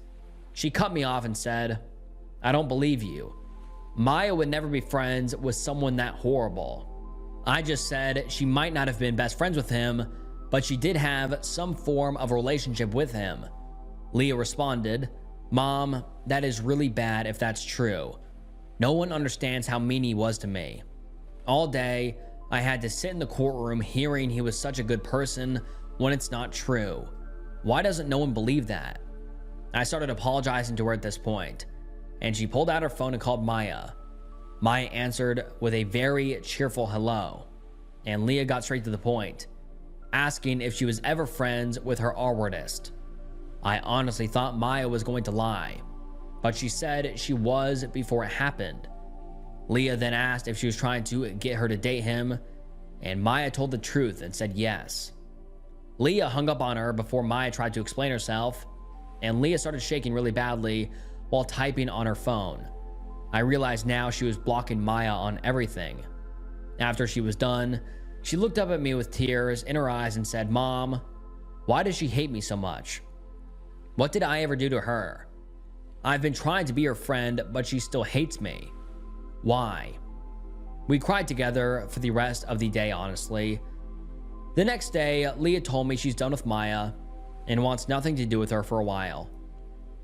She cut me off and said, "I don't believe you. Maya would never be friends with someone that horrible." I just said she might not have been best friends with him, but she did have some form of relationship with him. Leah responded, "Mom, that is really bad if that's true. No one understands how mean he was to me. All day, I had to sit in the courtroom hearing he was such a good person when it's not true. Why doesn't no one believe that?" I started apologizing to her at this point, and she pulled out her phone and called Maya. Maya answered with a very cheerful hello, and Leah got straight to the point, asking if she was ever friends with her R-wordist. I honestly thought Maya was going to lie, but she said she was before it happened. Leah then asked if she was trying to get her to date him, and Maya told the truth and said yes. Leah hung up on her before Maya tried to explain herself, and Leah started shaking really badly while typing on her phone. I realized now she was blocking Maya on everything. After she was done, she looked up at me with tears in her eyes and said, "Mom, why does she hate me so much? What did I ever do to her? I've been trying to be her friend, but she still hates me. Why?" We cried together for the rest of the day, honestly. The next day, Leah told me she's done with Maya and wants nothing to do with her for a while.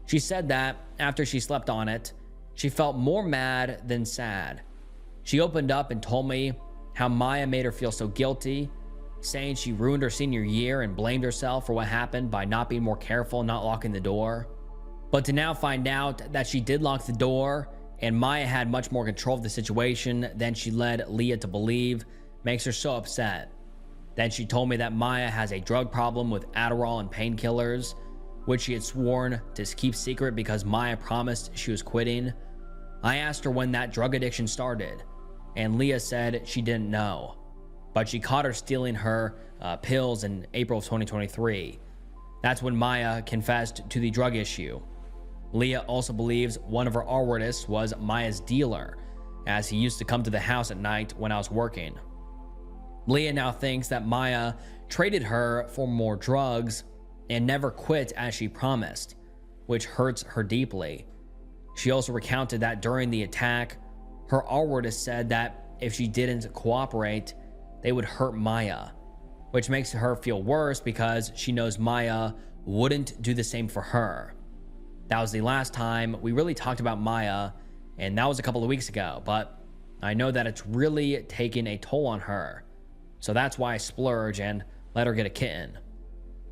She said that after she slept on it, she felt more mad than sad. She opened up and told me how Maya made her feel so guilty, saying she ruined her senior year and blamed herself for what happened by not being more careful, not locking the door. But to now find out that she did lock the door and Maya had much more control of the situation than she led Leah to believe makes her so upset. Then she told me that Maya has a drug problem with Adderall and painkillers, which she had sworn to keep secret because Maya promised she was quitting. I asked her when that drug addiction started, and Leah said she didn't know, but she caught her stealing her pills in April of 2023. That's when Maya confessed to the drug issue. Leah also believes one of her R-wordists was Maya's dealer, as he used to come to the house at night when I was working. Leah now thinks that Maya traded her for more drugs and never quit as she promised, which hurts her deeply. She also recounted that during the attack, her R-word has said that if she didn't cooperate, they would hurt Maya, which makes her feel worse because she knows Maya wouldn't do the same for her. That was the last time we really talked about Maya, and that was a couple of weeks ago, but I know that it's really taken a toll on her. So that's why I splurge and let her get a kitten.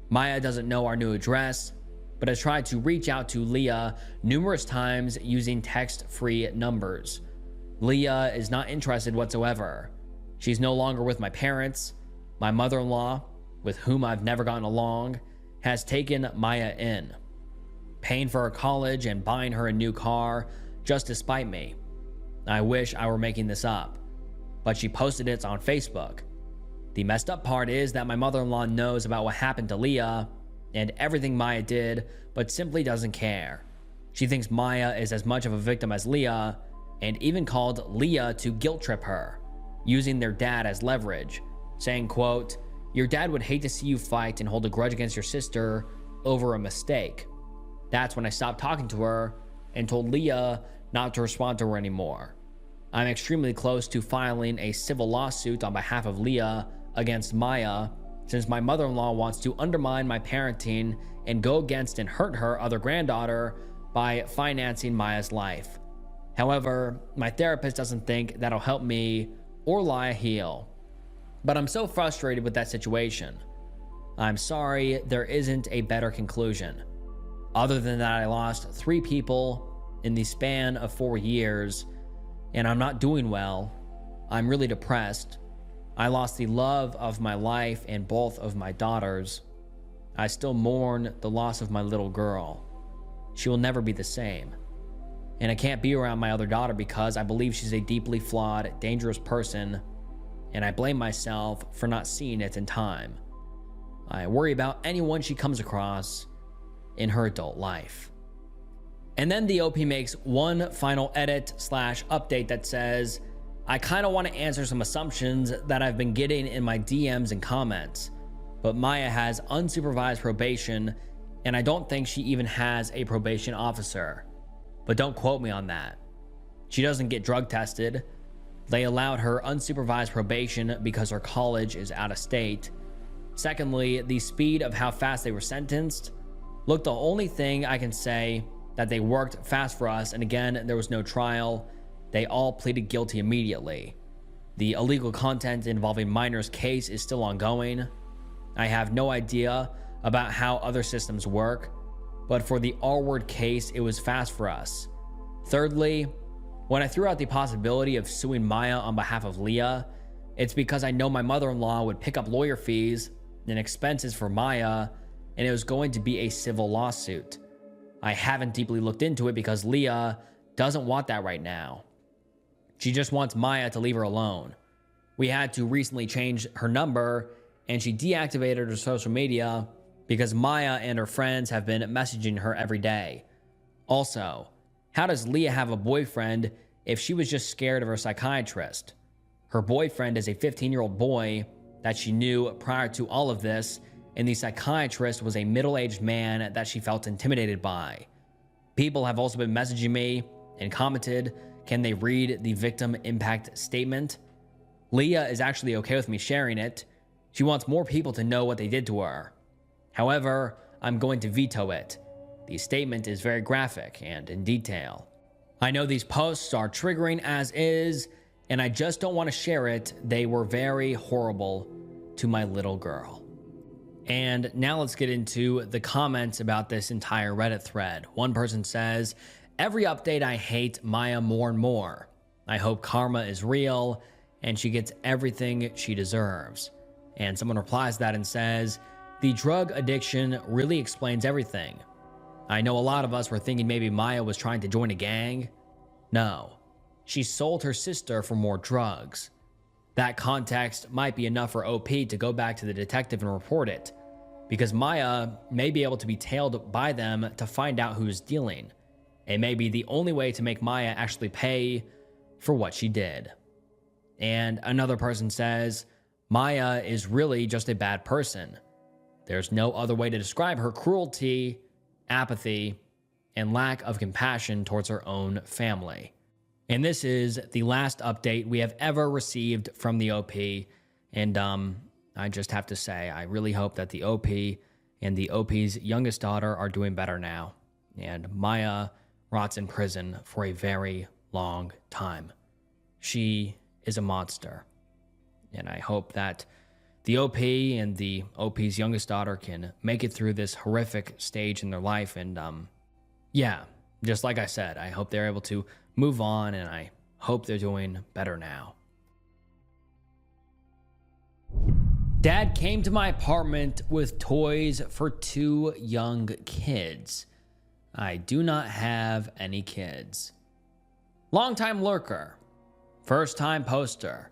Maya doesn't know our new address, but has tried to reach out to Leah numerous times using text-free numbers. Leah is not interested whatsoever. She's no longer with my parents. My mother-in-law, with whom I've never gotten along, has taken Maya in, paying for her college and buying her a new car just to spite me. I wish I were making this up, but she posted it on Facebook. The messed up part is that my mother-in-law knows about what happened to Leah and everything Maya did, but simply doesn't care. She thinks Maya is as much of a victim as Leah, and even called Leah to guilt trip her, using their dad as leverage, saying, quote, "Your dad would hate to see you fight and hold a grudge against your sister over a mistake." That's when I stopped talking to her and told Leah not to respond to her anymore. I'm extremely close to filing a civil lawsuit on behalf of Leah against Maya, since my mother-in-law wants to undermine my parenting and go against and hurt her other granddaughter by financing Maya's life. However, my therapist doesn't think that'll help me or Leah heal. But I'm so frustrated with that situation. I'm sorry there isn't a better conclusion. Other than that, I lost 3 people in the span of 4 years, and I'm not doing well. I'm really depressed. I lost the love of my life and both of my daughters. I still mourn the loss of my little girl. She will never be the same. And I can't be around my other daughter because I believe she's a deeply flawed, dangerous person, and I blame myself for not seeing it in time. I worry about anyone she comes across in her adult life. And then the OP makes one final edit/update that says, "I kind of want to answer some assumptions that I've been getting in my DMs and comments, but Maya has unsupervised probation, and I don't think she even has a probation officer. But don't quote me on that. She doesn't get drug tested. They allowed her unsupervised probation because her college is out of state. Secondly, the speed of how fast they were sentenced. Look, the only thing I can say that they worked fast for us, and again, there was no trial. They all pleaded guilty immediately. The illegal content involving minors case is still ongoing. I have no idea about how other systems work, but for the R-word case, it was fast for us. Thirdly, when I threw out the possibility of suing Maya on behalf of Leah, it's because I know my mother-in-law would pick up lawyer fees and expenses for Maya, and it was going to be a civil lawsuit. I haven't deeply looked into it because Leah doesn't want that right now. She just wants Maya to leave her alone. We had to recently change her number, and she deactivated her social media because Maya and her friends have been messaging her every day. Also, how does Leah have a boyfriend if she was just scared of her psychiatrist? Her boyfriend is a 15-year-old boy that she knew prior to all of this, and the psychiatrist was a middle-aged man that she felt intimidated by. People have also been messaging me and commented, can they read the victim impact statement? Leah is actually okay with me sharing it. She wants more people to know what they did to her. However, I'm going to veto it. The statement is very graphic and in detail. I know these posts are triggering as is, and I just don't want to share it. They were very horrible to my little girl. And now let's get into the comments about this entire Reddit thread. One person says, every update I hate Maya more and more. I hope karma is real and she gets everything she deserves. And someone replies to that and says, the drug addiction really explains everything. I know a lot of us were thinking maybe Maya was trying to join a gang. No, she sold her sister for more drugs. That context might be enough for OP to go back to the detective and report it, because Maya may be able to be tailed by them to find out who's dealing. It may be the only way to make Maya actually pay for what she did. And another person says, Maya is really just a bad person. There's no other way to describe her cruelty, apathy, and lack of compassion towards her own family. And this is the last update we have ever received from the OP. And I just have to say, I really hope that the OP and the OP's youngest daughter are doing better now. And Maya rots in prison for a very long time. She is a monster. And I hope that the OP and the OP's youngest daughter can make it through this horrific stage in their life. And yeah, just like I said, I hope they're able to move on, and I hope they're doing better now. Dad came to my apartment with toys for 2 young kids. I do not have any kids. Longtime lurker. First time poster.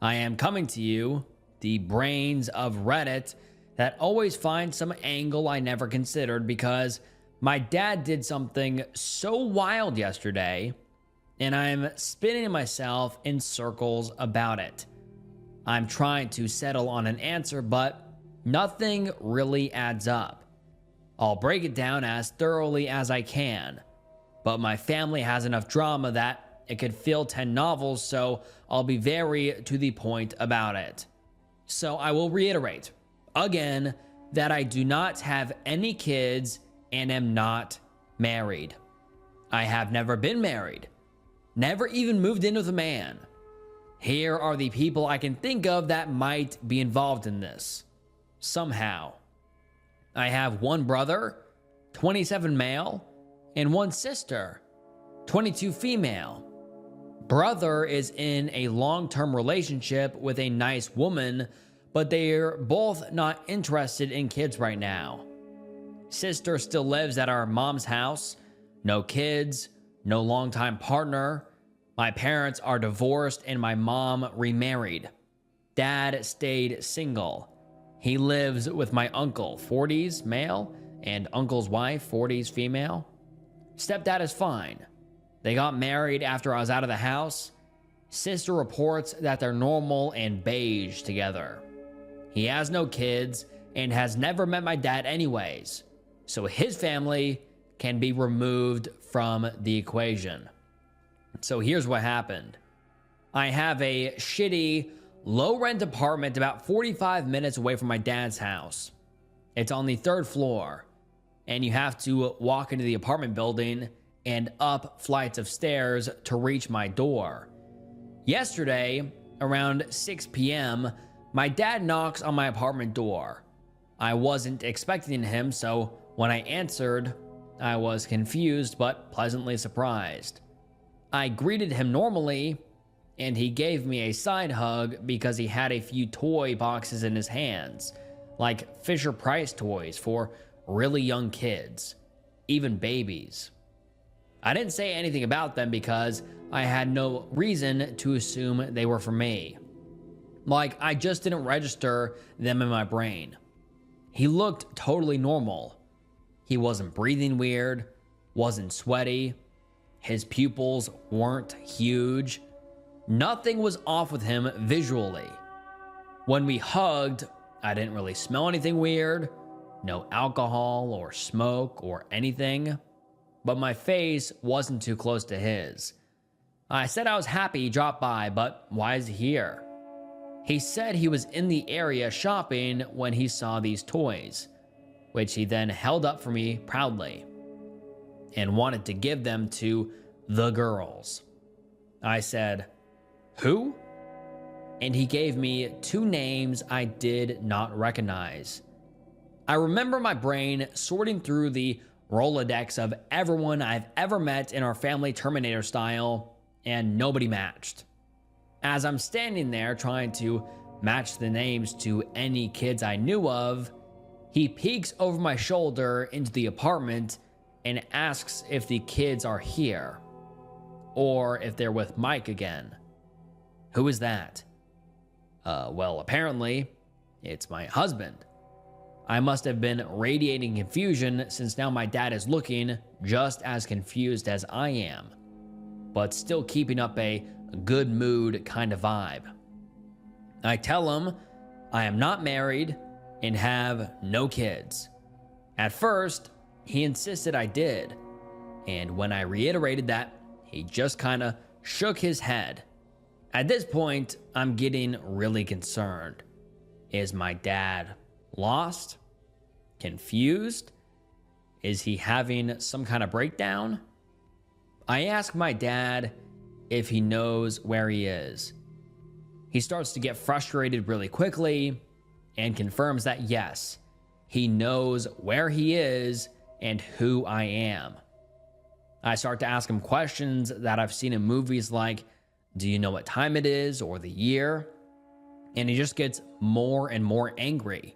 I am coming to you, the brains of Reddit that always find some angle I never considered because my dad did something so wild yesterday, and I'm spinning myself in circles about it. I'm trying to settle on an answer, but nothing really adds up. I'll break it down as thoroughly as I can, but my family has enough drama that it could fill 10 novels, so I'll be very to the point about it. So I will reiterate again that I do not have any kids and am not married. I have never been married, never even moved in with a man. Here are the people I can think of that might be involved in this somehow. I have 1 brother, 27 male, and 1 sister, 22 female. Brother is in a long-term relationship with a nice woman, but they're both not interested in kids right now. Sister still lives at our mom's house. No kids, no longtime partner. My parents are divorced and my mom remarried. Dad stayed single. He lives with my uncle, 40s male, and uncle's wife, 40s female. Stepdad is fine. They got married after I was out of the house. Sister reports that they're normal and beige together. He has no kids and has never met my dad anyways, so his family can be removed from the equation. So here's what happened. I have a shitty, low-rent apartment about 45 minutes away from my dad's house. It's on the 3rd floor, and you have to walk into the apartment building and up flights of stairs to reach my door. Yesterday, around 6 p.m., my dad knocks on my apartment door. I wasn't expecting him, so when I answered, I was confused but pleasantly surprised. I greeted him normally, and he gave me a side hug because he had a few toy boxes in his hands, like Fisher-Price toys for really young kids, even babies. I didn't say anything about them because I had no reason to assume they were for me. Like, I just didn't register them in my brain. He looked totally normal. He wasn't breathing weird, wasn't sweaty. His pupils weren't huge. Nothing was off with him visually. When we hugged, I didn't really smell anything weird. No alcohol or smoke or anything. But my face wasn't too close to his. I said I was happy he dropped by, but why is he here? He said he was in the area shopping when he saw these toys, which he then held up for me proudly and wanted to give them to the girls. I said, "Who?" And he gave me 2 names I did not recognize. I remember my brain sorting through the Rolodex of everyone I've ever met in our family Terminator style, and nobody matched. As I'm standing there trying to match the names to any kids I knew of, he peeks over my shoulder into the apartment and asks if the kids are here, or if they're with Mike again. Who is that? Well, apparently, it's my husband. I must have been radiating confusion since now my dad is looking just as confused as I am, but still keeping up a good mood kind of vibe. I tell him I am not married and have no kids. At first, he insisted I did, And when I reiterated that, he just kind of shook his head. At this point, I'm getting really concerned. Is my dad lost? Confused? Is he having some kind of breakdown? I ask my dad if he knows where he is. He starts to get frustrated really quickly and confirms that yes, he knows where he is and who I am. I start to ask him questions that I've seen in movies like, do you know what time it is or the year? And he just gets more and more angry.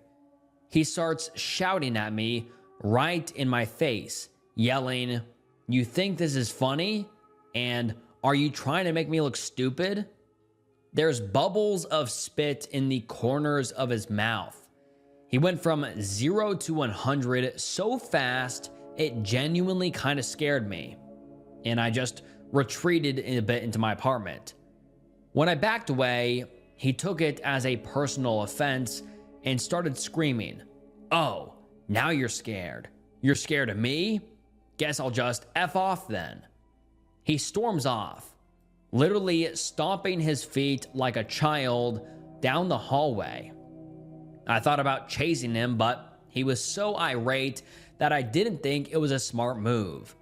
He starts shouting at me right in my face, yelling, "You think this is funny? And are you trying to make me look stupid?" There's bubbles of spit in the corners of his mouth. He went from 0 to 100 so fast, it genuinely kind of scared me. And I just retreated a bit into my apartment. When I backed away, he took it as a personal offense and started screaming, "Oh, now you're scared. You're scared of me? Guess I'll just F off then." He storms off, literally stomping his feet like a child down the hallway. I thought about chasing him, but he was so irate that I didn't think it was a smart move.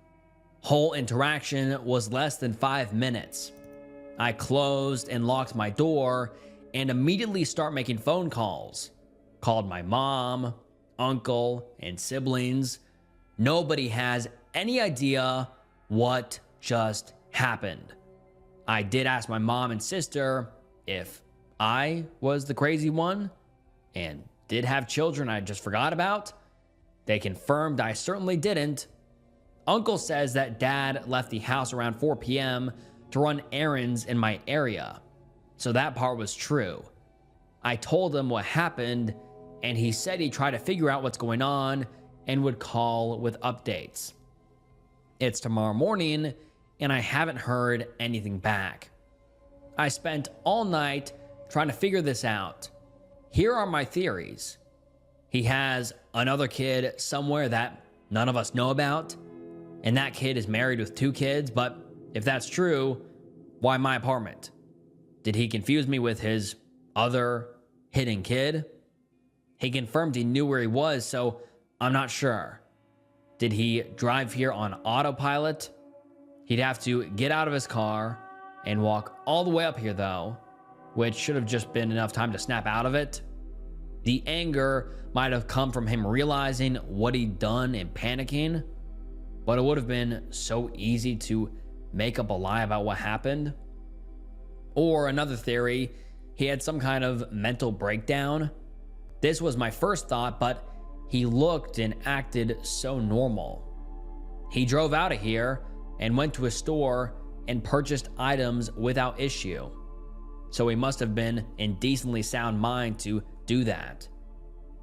Whole interaction was less than 5 minutes. I closed and locked my door and immediately start making phone calls. Called my mom, uncle, and siblings. Nobody has any idea what just happened. I did ask my mom and sister if I was the crazy one and did have children I just forgot about. They confirmed I certainly didn't. Uncle says that dad left the house around 4 p.m. to run errands in my area. So that part was true. I told him what happened, and he said he'd try to figure out what's going on and would call with updates. It's tomorrow morning, and I haven't heard anything back. I spent all night trying to figure this out. Here are my theories. He has another kid somewhere that none of us know about, and that kid is married with 2 kids, but if that's true, why my apartment? Did he confuse me with his other hidden kid? He confirmed he knew where he was, so I'm not sure. Did he drive here on autopilot? He'd have to get out of his car and walk all the way up here though, which should have just been enough time to snap out of it. The anger might have come from him realizing what he'd done and panicking, but it would have been so easy to make up a lie about what happened. Or another theory, he had some kind of mental breakdown. This was my first thought, but he looked and acted so normal. He drove out of here and went to a store and purchased items without issue. So he must have been in decently sound mind to do that.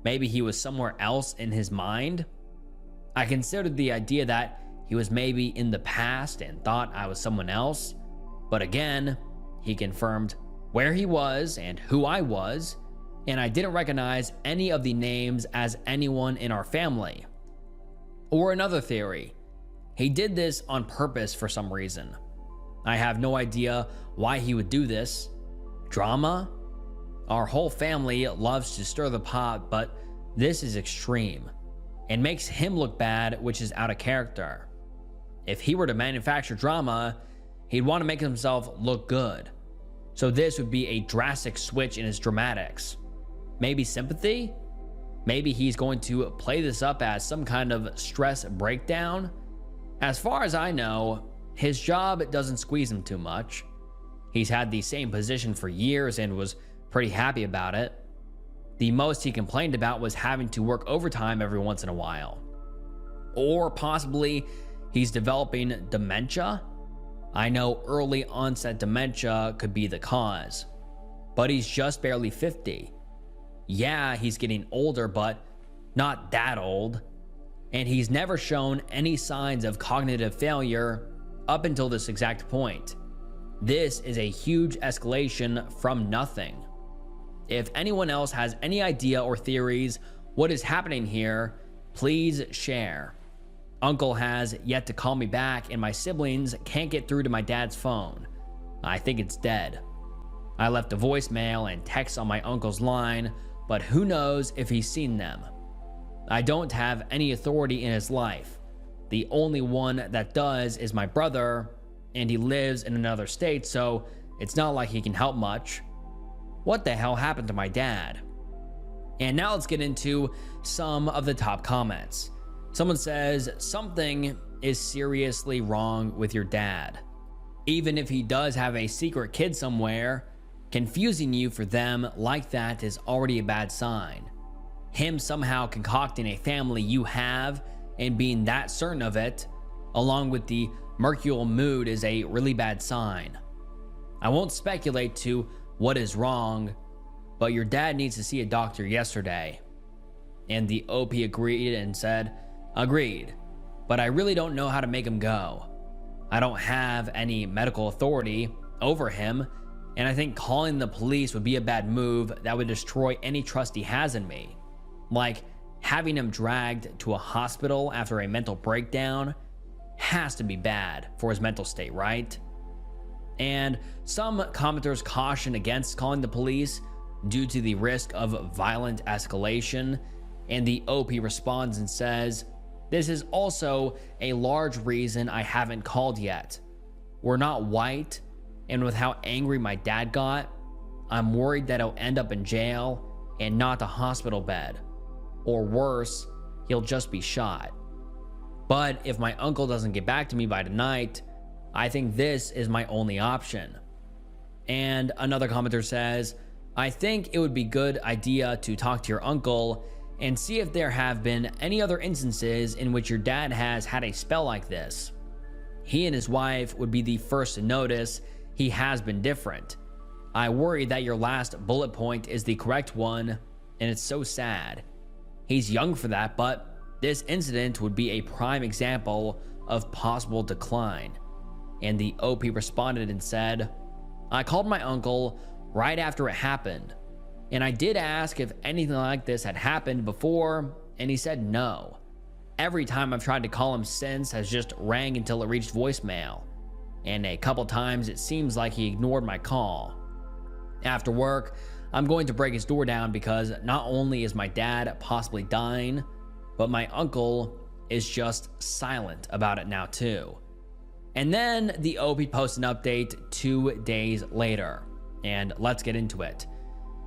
Maybe he was somewhere else in his mind. I considered the idea that he was maybe in the past and thought I was someone else, but again, he confirmed where he was and who I was, and I didn't recognize any of the names as anyone in our family. Or another theory, he did this on purpose for some reason. I have no idea why he would do this. Drama? Our whole family loves to stir the pot, but this is extreme and makes him look bad, which is out of character. If he were to manufacture drama, he'd want to make himself look good. So this would be a drastic switch in his dramatics. Maybe sympathy? Maybe he's going to play this up as some kind of stress breakdown. As far as I know, his job doesn't squeeze him too much. He's had the same position for years and was pretty happy about it. The most he complained about was having to work overtime every once in a while. Or possibly he's developing dementia. I know early onset dementia could be the cause, but he's just barely 50. Yeah, he's getting older, but not that old. And he's never shown any signs of cognitive failure up until this exact point. This is a huge escalation from nothing. If anyone else has any idea or theories what is happening here, please share. Uncle has yet to call me back, and my siblings can't get through to my dad's phone. I think it's dead. I left a voicemail and text on my uncle's line, but who knows if he's seen them. I don't have any authority in his life. The only one that does is my brother, and he lives in another state, so it's not like he can help much. What the hell happened to my dad? And now let's get into some of the top comments. Someone says, something is seriously wrong with your dad. Even if he does have a secret kid somewhere, confusing you for them like that is already a bad sign. Him somehow concocting a family you have and being that certain of it, along with the mercurial mood, is a really bad sign. I won't speculate to what is wrong, but your dad needs to see a doctor yesterday. And the OP agreed and said, agreed, but I really don't know how to make him go. I don't have any medical authority over him, and I think calling the police would be a bad move that would destroy any trust he has in me. Like, having him dragged to a hospital after a mental breakdown has to be bad for his mental state, right? And some commenters caution against calling the police due to the risk of violent escalation, and the OP responds and says, this is also a large reason I haven't called yet. We're not white, and with how angry my dad got, I'm worried that he'll end up in jail and not a hospital bed. Or worse, he'll just be shot. But if my uncle doesn't get back to me by tonight, I think this is my only option. And another commenter says, I think it would be a good idea to talk to your uncle and see if there have been any other instances in which your dad has had a spell like this. He and his wife would be the first to notice he has been different. I worry that your last bullet point is the correct one, and it's so sad. He's young for that, but this incident would be a prime example of possible decline. And the OP responded and said, I called my uncle right after it happened, and I did ask if anything like this had happened before, and he said no. Every time I've tried to call him since has just rang until it reached voicemail, and a couple times it seems like he ignored my call. After work, I'm going to break his door down because not only is my dad possibly dying, but my uncle is just silent about it now too. And then the OP posts an update 2 days later, and let's get into it.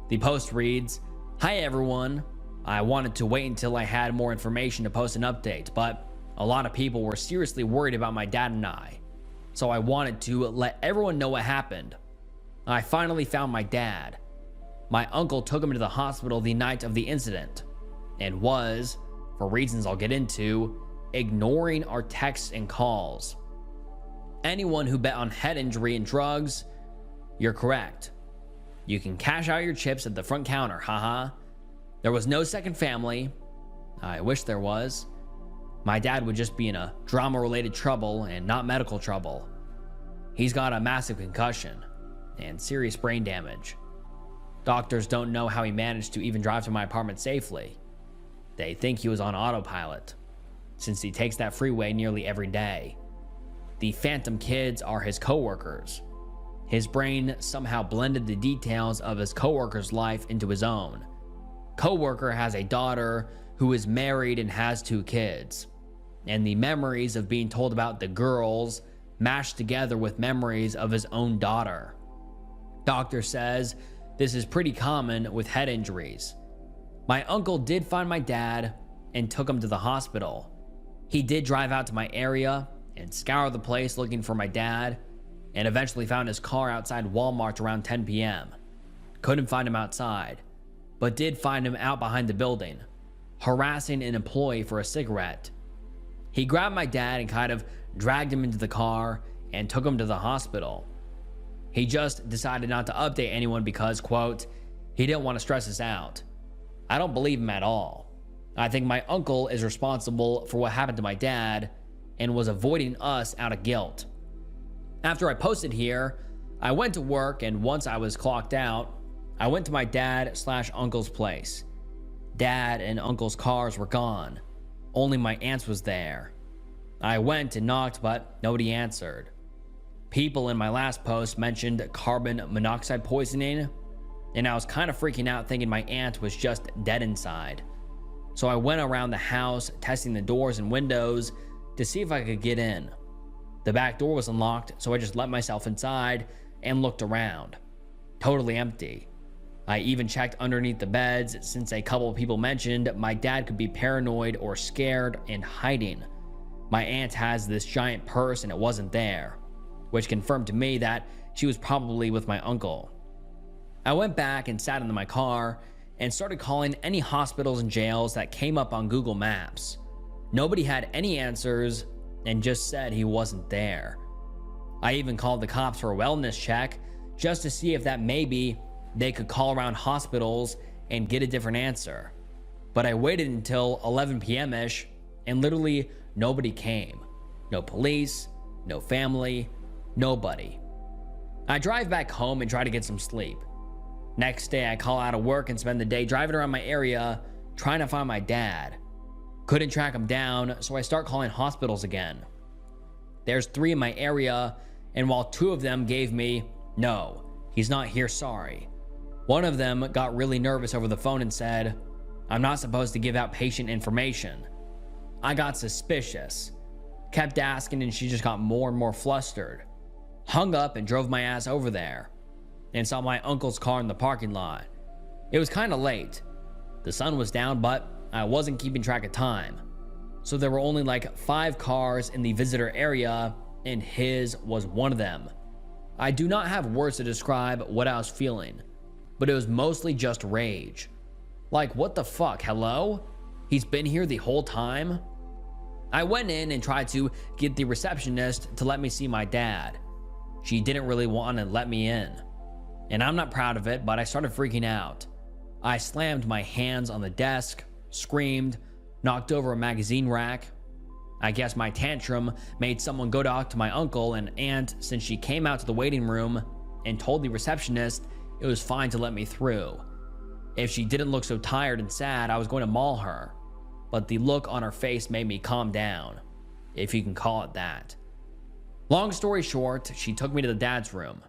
The post reads, hi everyone, I wanted to wait until I had more information to post an update, but a lot of people were seriously worried about my dad and I, so I wanted to let everyone know what happened. I finally found my dad. My uncle took him to the hospital the night of the incident and was, for reasons I'll get into, ignoring our texts and calls. Anyone who bet on head injury and drugs, you're correct. You can cash out your chips at the front counter, haha. There was no second family. I wish there was. My dad would just be in a drama-related trouble and not medical trouble. He's got a massive concussion and serious brain damage. Doctors don't know how he managed to even drive to my apartment safely. They think he was on autopilot, since he takes that freeway nearly every day. The phantom kids are his coworkers. His brain somehow blended the details of his coworker's life into his own. Coworker has a daughter who is married and has 2 kids, and the memories of being told about the girls mashed together with memories of his own daughter. Doctor says this is pretty common with head injuries. My uncle did find my dad and took him to the hospital. He did drive out to my area and scour the place looking for my dad, and eventually found his car outside Walmart around 10 p.m. Couldn't find him outside, but did find him out behind the building, harassing an employee for a cigarette. He grabbed my dad and kind of dragged him into the car and took him to the hospital. He just decided not to update anyone because, quote, he didn't want to stress us out. I don't believe him at all. I think my uncle is responsible for what happened to my dad and was avoiding us out of guilt. After I posted here, I went to work, and once I was clocked out, I went to my dad/uncle's place. Dad and uncle's cars were gone. Only my aunt's was there. I went and knocked, but nobody answered. People in my last post mentioned carbon monoxide poisoning, and I was kind of freaking out thinking my aunt was just dead inside. So I went around the house testing the doors and windows to see if I could get in. The back door was unlocked, so I just let myself inside and looked around. Totally empty. I even checked underneath the beds since a couple of people mentioned my dad could be paranoid or scared and hiding. My aunt has this giant purse and it wasn't there, which confirmed to me that she was probably with my uncle. I went back and sat in my car and started calling any hospitals and jails that came up on Google Maps. Nobody had any answers and just said he wasn't there. I even called the cops for a wellness check just to see if that maybe they could call around hospitals and get a different answer. But I waited until 11 p.m.-ish and literally nobody came. No police, no family, nobody. I drive back home and try to get some sleep. Next day, I call out of work and spend the day driving around my area trying to find my dad. Couldn't track him down, so I start calling hospitals again. There's 3 in my area, and while 2 of them gave me, "No, he's not here, sorry," one of them got really nervous over the phone and said, "I'm not supposed to give out patient information." I got suspicious, kept asking, and she just got more and more flustered. Hung up and drove my ass over there and saw my uncle's car in the parking lot. It was kind of late. The sun was down, but I wasn't keeping track of time. So there were only like 5 cars in the visitor area, and his was one of them. I do not have words to describe what I was feeling, but it was mostly just rage. Like, what the fuck, hello? He's been here the whole time? I went in and tried to get the receptionist to let me see my dad. She didn't really want to let me in. And I'm not proud of it, but I started freaking out. I slammed my hands on the desk, screamed, knocked over a magazine rack. I guess my tantrum made someone go talk to my uncle and aunt since she came out to the waiting room and told the receptionist it was fine to let me through. If she didn't look so tired and sad, I was going to maul her. But the look on her face made me calm down, if you can call it that. Long story short, she took me to the dad's room.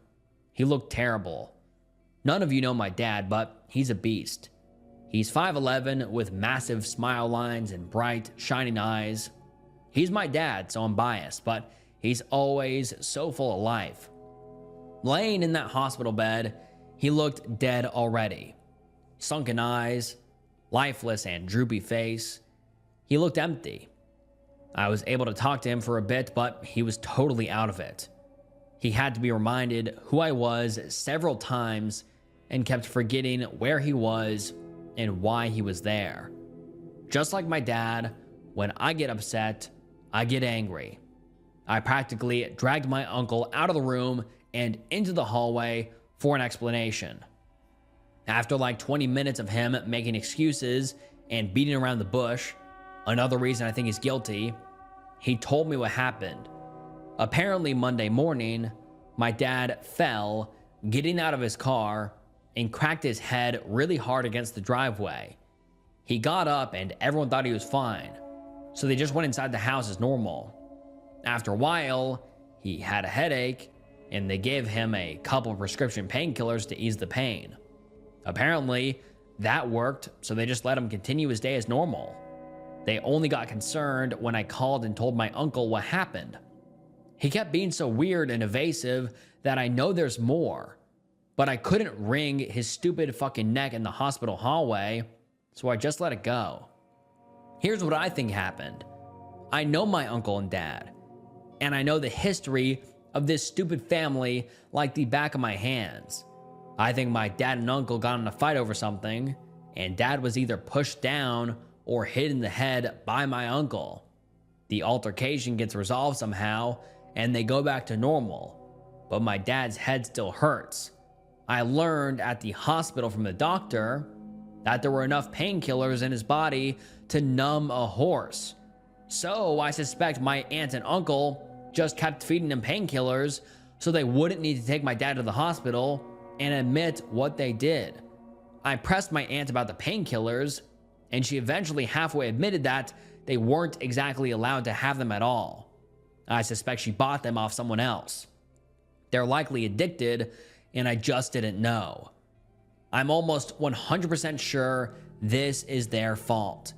He looked terrible. None of you know my dad, but he's a beast. He's 5'11" with massive smile lines and bright, shining eyes. He's my dad, so I'm biased, but he's always so full of life. Laying in that hospital bed, he looked dead already. Sunken eyes, lifeless and droopy face. He looked empty. I was able to talk to him for a bit, but he was totally out of it. He had to be reminded who I was several times and kept forgetting where he was and why he was there. Just like my dad, when I get upset, I get angry. I practically dragged my uncle out of the room and into the hallway for an explanation. After like 20 minutes of him making excuses and beating around the bush, another reason I think he's guilty, he told me what happened. Apparently Monday morning, my dad fell getting out of his car and cracked his head really hard against the driveway. He got up and everyone thought he was fine, so they just went inside the house as normal. After a while, he had a headache and they gave him a couple of prescription painkillers to ease the pain. Apparently, that worked, so they just let him continue his day as normal. They only got concerned when I called and told my uncle what happened. He kept being so weird and evasive that I know there's more, but I couldn't wring his stupid fucking neck in the hospital hallway, so I just let it go. Here's what I think happened. I know my uncle and dad, and I know the history of this stupid family like the back of my hands. I think my dad and uncle got in a fight over something, and dad was either pushed down or hit in the head by my uncle. The altercation gets resolved somehow, and they go back to normal, but my dad's head still hurts. I learned at the hospital from the doctor that there were enough painkillers in his body to numb a horse. So I suspect my aunt and uncle just kept feeding him painkillers so they wouldn't need to take my dad to the hospital and admit what they did. I pressed my aunt about the painkillers, and she eventually halfway admitted that they weren't exactly allowed to have them at all. I suspect she bought them off someone else. They're likely addicted, and I just didn't know. I'm almost 100% sure this is their fault.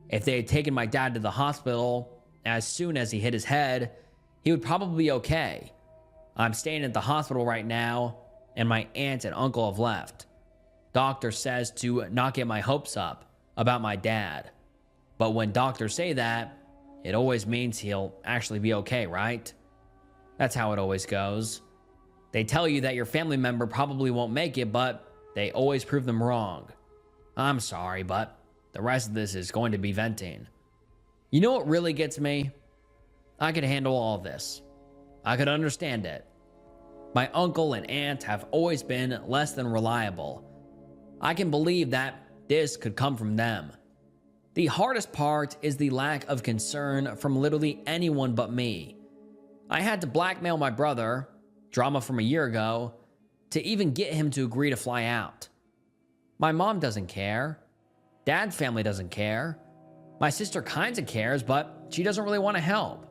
If they had taken my dad to the hospital as soon as he hit his head, he would probably be okay. I'm staying at the hospital right now, and my aunt and uncle have left. Doctor says to not get my hopes up about my dad. But when doctors say that, it always means he'll actually be okay, right? That's how it always goes. They tell you that your family member probably won't make it, but they always prove them wrong. I'm sorry, but the rest of this is going to be venting. You know what really gets me? I could handle all this. I could understand it. My uncle and aunt have always been less than reliable. I can believe that this could come from them. The hardest part is the lack of concern from literally anyone but me. I had to blackmail my brother, drama from a year ago, to even get him to agree to fly out. My mom doesn't care. Dad's family doesn't care. My sister kinda cares, but she doesn't really want to help,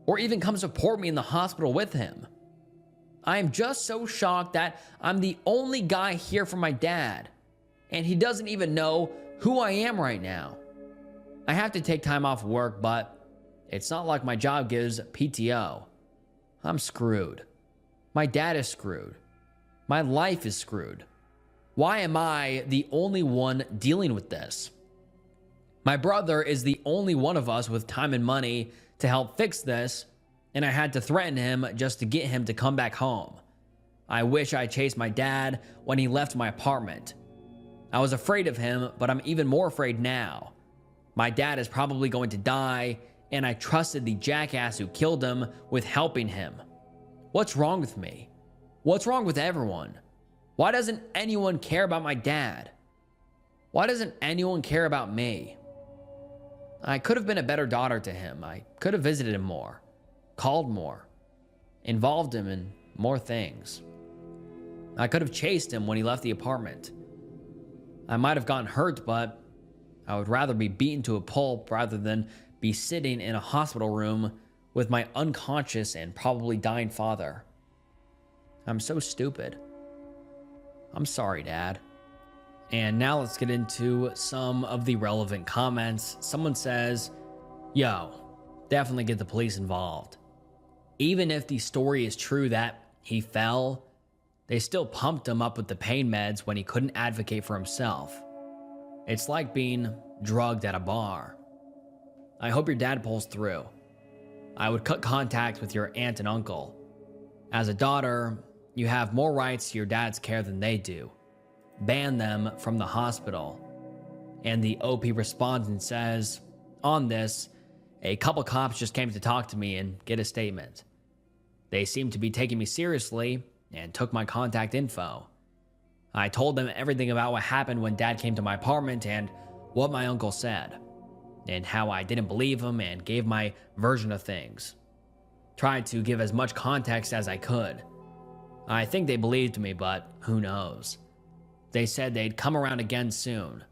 or even come support me in the hospital with him. I am just so shocked that I'm the only guy here for my dad, and he doesn't even know who I am right now. I have to take time off work, but it's not like my job gives PTO. I'm screwed. My dad is screwed. My life is screwed. Why am I the only one dealing with this? My brother is the only one of us with time and money to help fix this, and I had to threaten him just to get him to come back home. I wish I chased my dad when he left my apartment. I was afraid of him, but I'm even more afraid now. My dad is probably going to die, and I trusted the jackass who killed him with helping him. What's wrong with me? What's wrong with everyone? Why doesn't anyone care about my dad? Why doesn't anyone care about me? I could have been a better daughter to him. I could have visited him more, called more, involved him in more things. I could have chased him when he left the apartment. I might have gotten hurt, but I would rather be beaten to a pulp rather than be sitting in a hospital room with my unconscious and probably dying father. I'm so stupid. I'm sorry, Dad. And now let's get into some of the relevant comments. Someone says, yo, definitely get the police involved. Even if the story is true that he fell, they still pumped him up with the pain meds when he couldn't advocate for himself. It's like being drugged at a bar. I hope your dad pulls through. I would cut contact with your aunt and uncle. As a daughter, you have more rights to your dad's care than they do. Ban them from the hospital. And the OP responds and says, on this, a couple cops just came to talk to me and get a statement. They seemed to be taking me seriously and took my contact info. I told them everything about what happened when Dad came to my apartment and what my uncle said, and how I didn't believe him and gave my version of things. Tried to give as much context as I could. I think they believed me, but who knows? They said they'd come around again soon.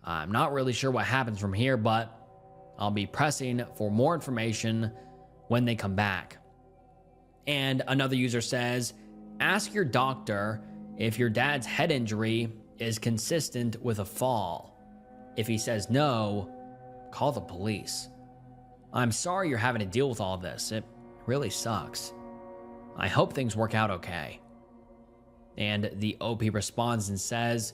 I'm not really sure what happens from here, but I'll be pressing for more information when they come back. And another user says, ask your doctor if your dad's head injury is consistent with a fall. If he says no, call the police. I'm sorry you're having to deal with all this. It really sucks. I hope things work out okay. And the OP responds and says,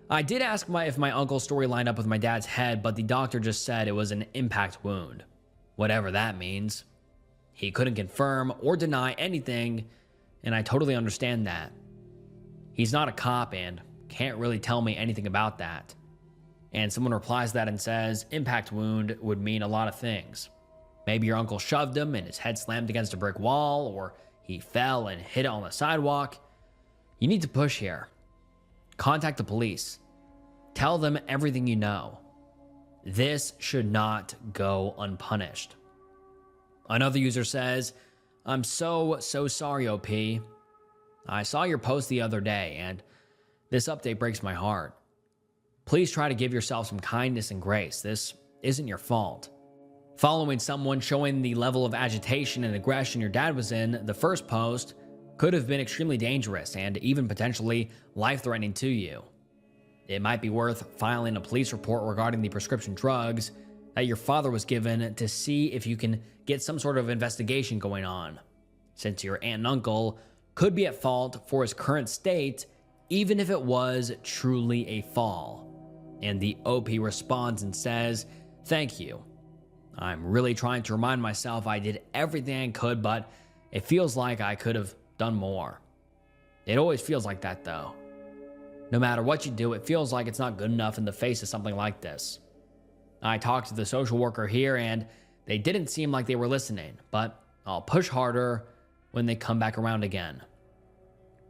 I did ask if my uncle's story lined up with my dad's head, but the doctor just said it was an impact wound. Whatever that means. He couldn't confirm or deny anything, and I totally understand that. He's not a cop and can't really tell me anything about that. And someone replies that and says, impact wound would mean a lot of things. Maybe your uncle shoved him and his head slammed against a brick wall, or he fell and hit it on the sidewalk. You need to push here. Contact the police. Tell them everything you know. This should not go unpunished. Another user says, I'm so sorry, OP. I saw your post the other day, and this update breaks my heart. Please try to give yourself some kindness and grace. This isn't your fault. Following someone showing the level of agitation and aggression your dad was in, the first post could have been extremely dangerous and even potentially life-threatening to you. It might be worth filing a police report regarding the prescription drugs that your father was given to see if you can get some sort of investigation going on, since your aunt and uncle could be at fault for his current state, even if it was truly a fall. And the OP responds and says, "Thank you. I'm really trying to remind myself I did everything I could, but it feels like I could have done more." It always feels like that, though. No matter what you do, it feels like it's not good enough in the face of something like this. I talked to the social worker here and they didn't seem like they were listening, but I'll push harder when they come back around again.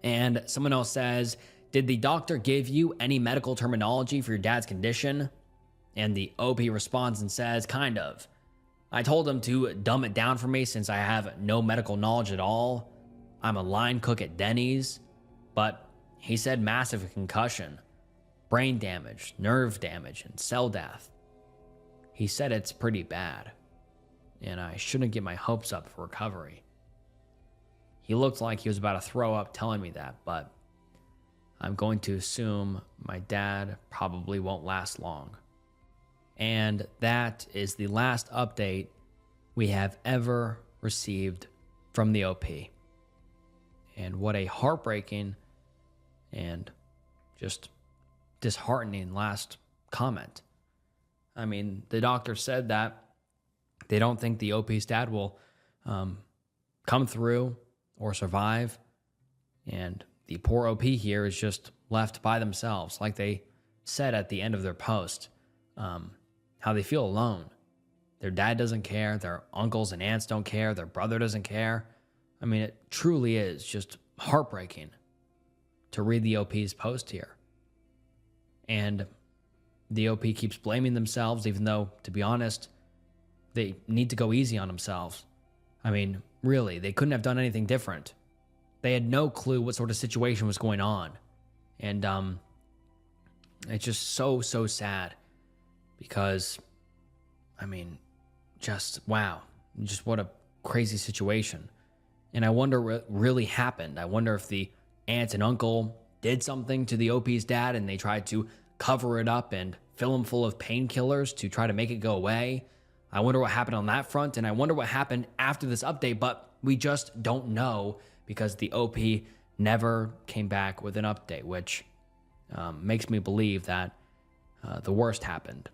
And someone else says, "Did the doctor give you any medical terminology for your dad's condition?" And the OP responds and says, "Kind of. I told him to dumb it down for me since I have no medical knowledge at all. I'm a line cook at Denny's, but he said massive concussion, brain damage, nerve damage, and cell death. He said it's pretty bad, and I shouldn't get my hopes up for recovery. He looked like he was about to throw up telling me that, but I'm going to assume my dad probably won't last long." And that is the last update we have ever received from the OP. And what a heartbreaking and just disheartening last comment. I mean, the doctor said that they don't think the OP's dad will come through or survive. And the poor OP here is just left by themselves, like they said at the end of their post, how they feel alone. Their dad doesn't care. Their uncles and aunts don't care. Their brother doesn't care. I mean, it truly is just heartbreaking to read the OP's post here. And the OP keeps blaming themselves, even though, to be honest, they need to go easy on themselves. I mean, really, they couldn't have done anything different. They had no clue what sort of situation was going on. And it's just so sad because, I mean, just wow, just what a crazy situation. And I wonder what really happened. I wonder if the aunt and uncle did something to the OP's dad and they tried to cover it up and fill him full of painkillers to try to make it go away. I wonder what happened on that front, and I wonder what happened after this update, but we just don't know because the OP never came back with an update, which makes me believe that the worst happened.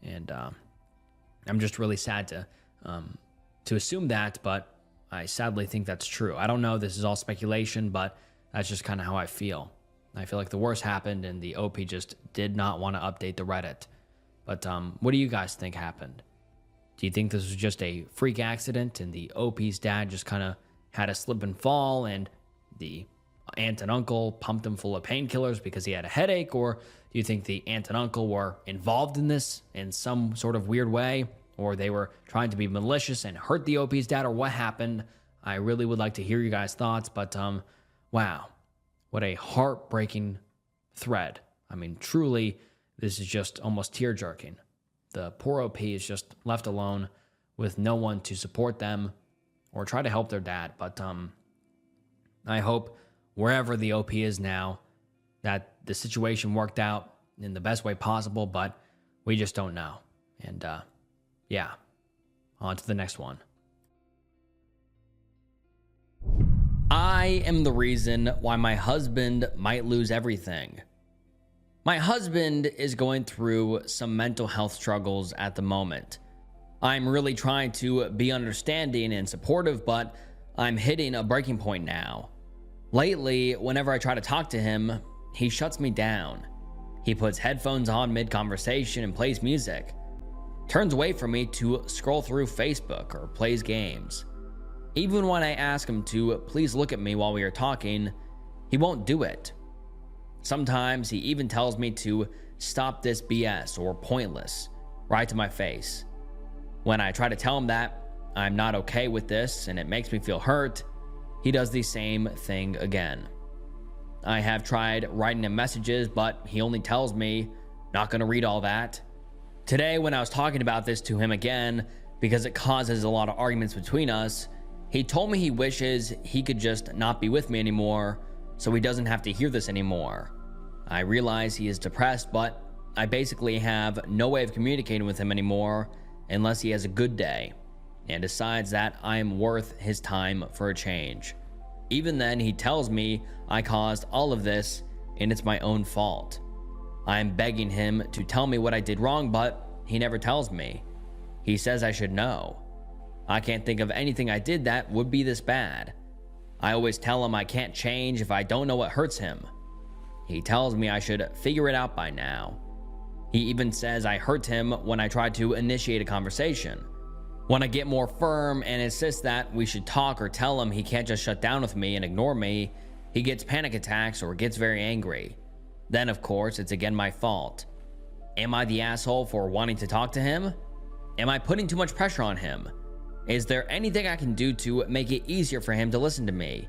And I'm just really sad to assume that, but I sadly think that's true. I don't know. This is all speculation, but that's just kind of how I feel. I feel like the worst happened and the OP just did not want to update the Reddit. But what do you guys think happened? Do you think this was just a freak accident and the OP's dad just kind of had a slip and fall and the aunt and uncle pumped him full of painkillers because he had a headache? Or do you think the aunt and uncle were involved in this in some sort of weird way? Or they were trying to be malicious and hurt the OP's dad? Or what happened? I really would like to hear you guys' thoughts. But wow, what a heartbreaking thread. I mean, truly, this is just almost tear-jerking. The poor OP is just left alone with no one to support them or try to help their dad. But I hope wherever the OP is now that the situation worked out in the best way possible, but we just don't know. And yeah, on to the next one. I am the reason why my husband might lose everything. My husband is going through some mental health struggles at the moment. I'm really trying to be understanding and supportive, but I'm hitting a breaking point now. Lately, whenever I try to talk to him, he shuts me down. He puts headphones on mid-conversation and plays music. Turns away from me to scroll through Facebook or plays games. Even when I ask him to please look at me while we are talking, he won't do it. Sometimes he even tells me to stop this BS or pointless, right to my face. When I try to tell him that I'm not okay with this and it makes me feel hurt, he does the same thing again. I have tried writing him messages, but he only tells me, not gonna read all that. Today, when I was talking about this to him again, because it causes a lot of arguments between us. He told me he wishes he could just not be with me anymore so he doesn't have to hear this anymore. I realize he is depressed, but I basically have no way of communicating with him anymore unless he has a good day and decides that I am worth his time for a change. Even then, he tells me I caused all of this and it's my own fault. I am begging him to tell me what I did wrong, but he never tells me. He says I should know. I can't think of anything I did that would be this bad. I always tell him I can't change if I don't know what hurts him. He tells me I should figure it out by now. He even says I hurt him when I try to initiate a conversation. When I get more firm and insist that we should talk or tell him he can't just shut down with me and ignore me, he gets panic attacks or gets very angry. Then, of course, it's again my fault. Am I the asshole for wanting to talk to him? Am I putting too much pressure on him? Is there anything I can do to make it easier for him to listen to me?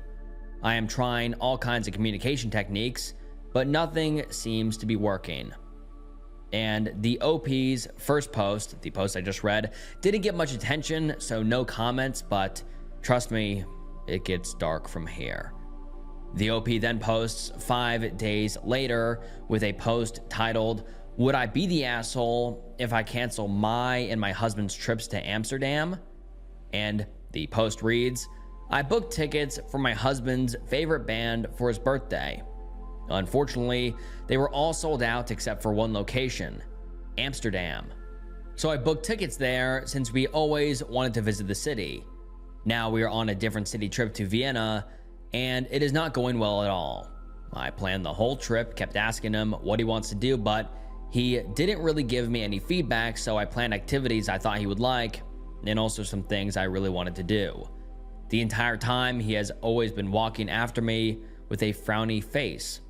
I am trying all kinds of communication techniques, but nothing seems to be working. And the OP's first post, the post I just read, didn't get much attention, so no comments, but trust me, it gets dark from here. The OP then posts 5 days later with a post titled, "Would I be the asshole if I cancel my and my husband's trips to Amsterdam?" And the post reads, "I booked tickets for my husband's favorite band for his birthday. Unfortunately, they were all sold out except for one location, Amsterdam. So I booked tickets there since we always wanted to visit the city. Now we are on a different city trip to Vienna, and it is not going well at all. I planned the whole trip, kept asking him what he wants to do, but he didn't really give me any feedback, so I planned activities I thought he would like, and also some things I really wanted to do. The entire time, he has always been walking after me with a frowny face.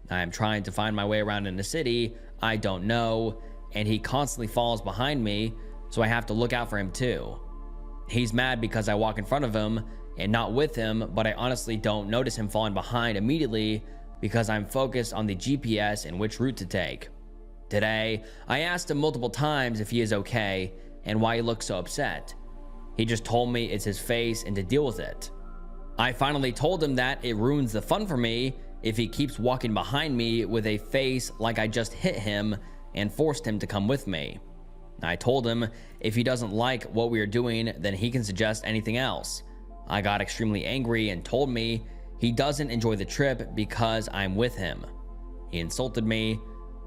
I am trying to find my way around in the city I don't know, and he constantly falls behind me, so I have to look out for him too. He's mad because I walk in front of him and not with him, but I honestly don't notice him falling behind immediately because I'm focused on the GPS and which route to take. Today, I asked him multiple times if he is okay and why he looks so upset. He just told me it's his face and to deal with it. I finally told him that it ruins the fun for me if he keeps walking behind me with a face like I just hit him and forced him to come with me. I told him if he doesn't like what we are doing, then he can suggest anything else. I got extremely angry and told me he doesn't enjoy the trip because I'm with him. He insulted me,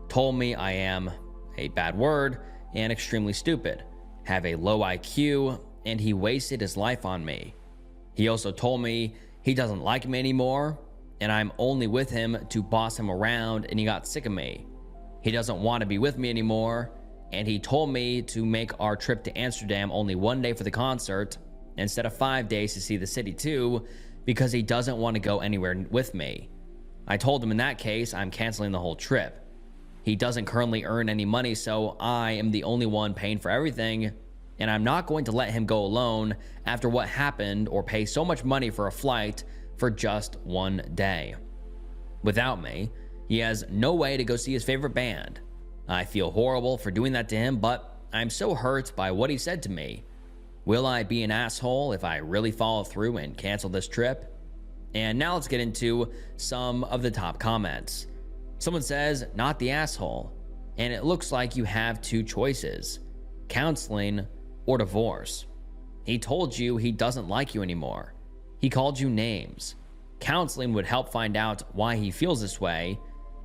told me I am a bad word and extremely stupid, have a low IQ, and he wasted his life on me. He also told me he doesn't like me anymore, and I'm only with him to boss him around, and he got sick of me. He doesn't want to be with me anymore, and he told me to make our trip to Amsterdam only 1 day for the concert instead of 5 days to see the city too, because he doesn't want to go anywhere with me. I told him in that case I'm canceling the whole trip. He doesn't currently earn any money, so I am the only one paying for everything, and I'm not going to let him go alone after what happened or pay so much money for a flight for just 1 day. Without me, he has no way to go see his favorite band. I feel horrible for doing that to him, but I'm so hurt by what he said to me. Will I be an asshole if I really follow through and cancel this trip? And now let's get into some of the top comments. Someone says, "Not the asshole," and it looks like you have 2 choices, counseling or divorce. He told you he doesn't like you anymore. He called you names. Counseling would help find out why he feels this way.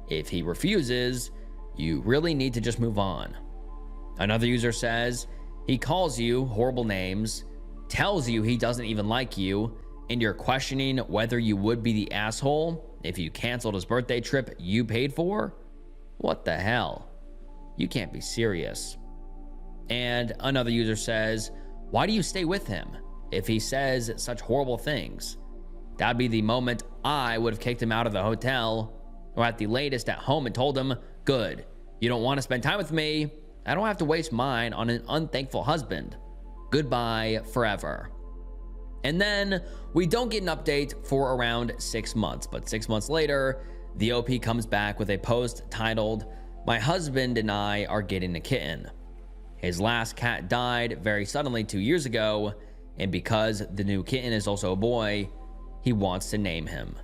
If he refuses, you really need to just move on. Another user says, he calls you horrible names, tells you he doesn't even like you, and you're questioning whether you would be the asshole if you canceled his birthday trip you paid for? What the hell? You can't be serious. And another user says, why do you stay with him if he says such horrible things? That'd be the moment I would have kicked him out of the hotel, or at the latest at home, and told him, good, you don't want to spend time with me. I don't have to waste mine on an unthankful husband. Goodbye forever. And then we don't get an update for around 6 months, but 6 months later, the OP comes back with a post titled, "My husband and I are getting a kitten." His last cat died very suddenly 2 years ago, and because the new kitten is also a boy, he wants to name him.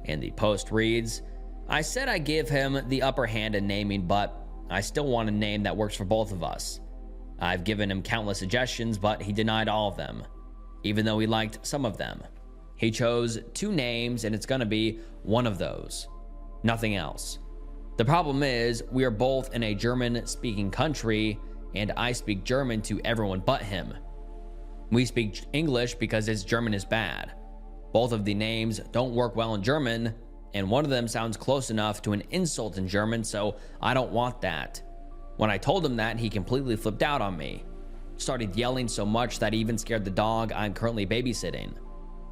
And the post reads, I said I give him the upper hand in naming, but I still want a name that works for both of us. I've given him countless suggestions, but he denied all of them, even though he liked some of them. He chose 2 names, and it's gonna be one of those. Nothing else. The problem is, we are both in a German-speaking country, and I speak German to everyone but him. We speak English because his German is bad. Both of the names don't work well in German, and one of them sounds close enough to an insult in German, so I don't want that. When I told him that, he completely flipped out on me. Started yelling so much that he even scared the dog I'm currently babysitting.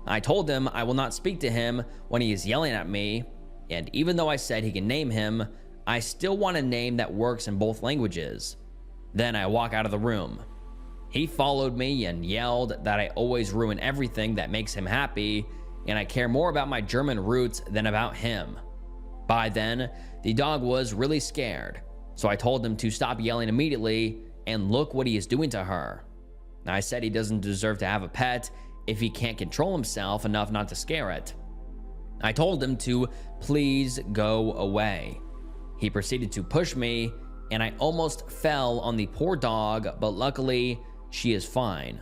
I told him I will not speak to him when he is yelling at me, and even though I said he can name him, I still want a name that works in both languages. Then I walk out of the room. He followed me and yelled that I always ruin everything that makes him happy, and I care more about my German roots than about him. By then, the dog was really scared, so I told him to stop yelling immediately, and look what he is doing to her. I said he doesn't deserve to have a pet if he can't control himself enough not to scare it. I told him to please go away. He proceeded to push me, and I almost fell on the poor dog, but luckily, she is fine.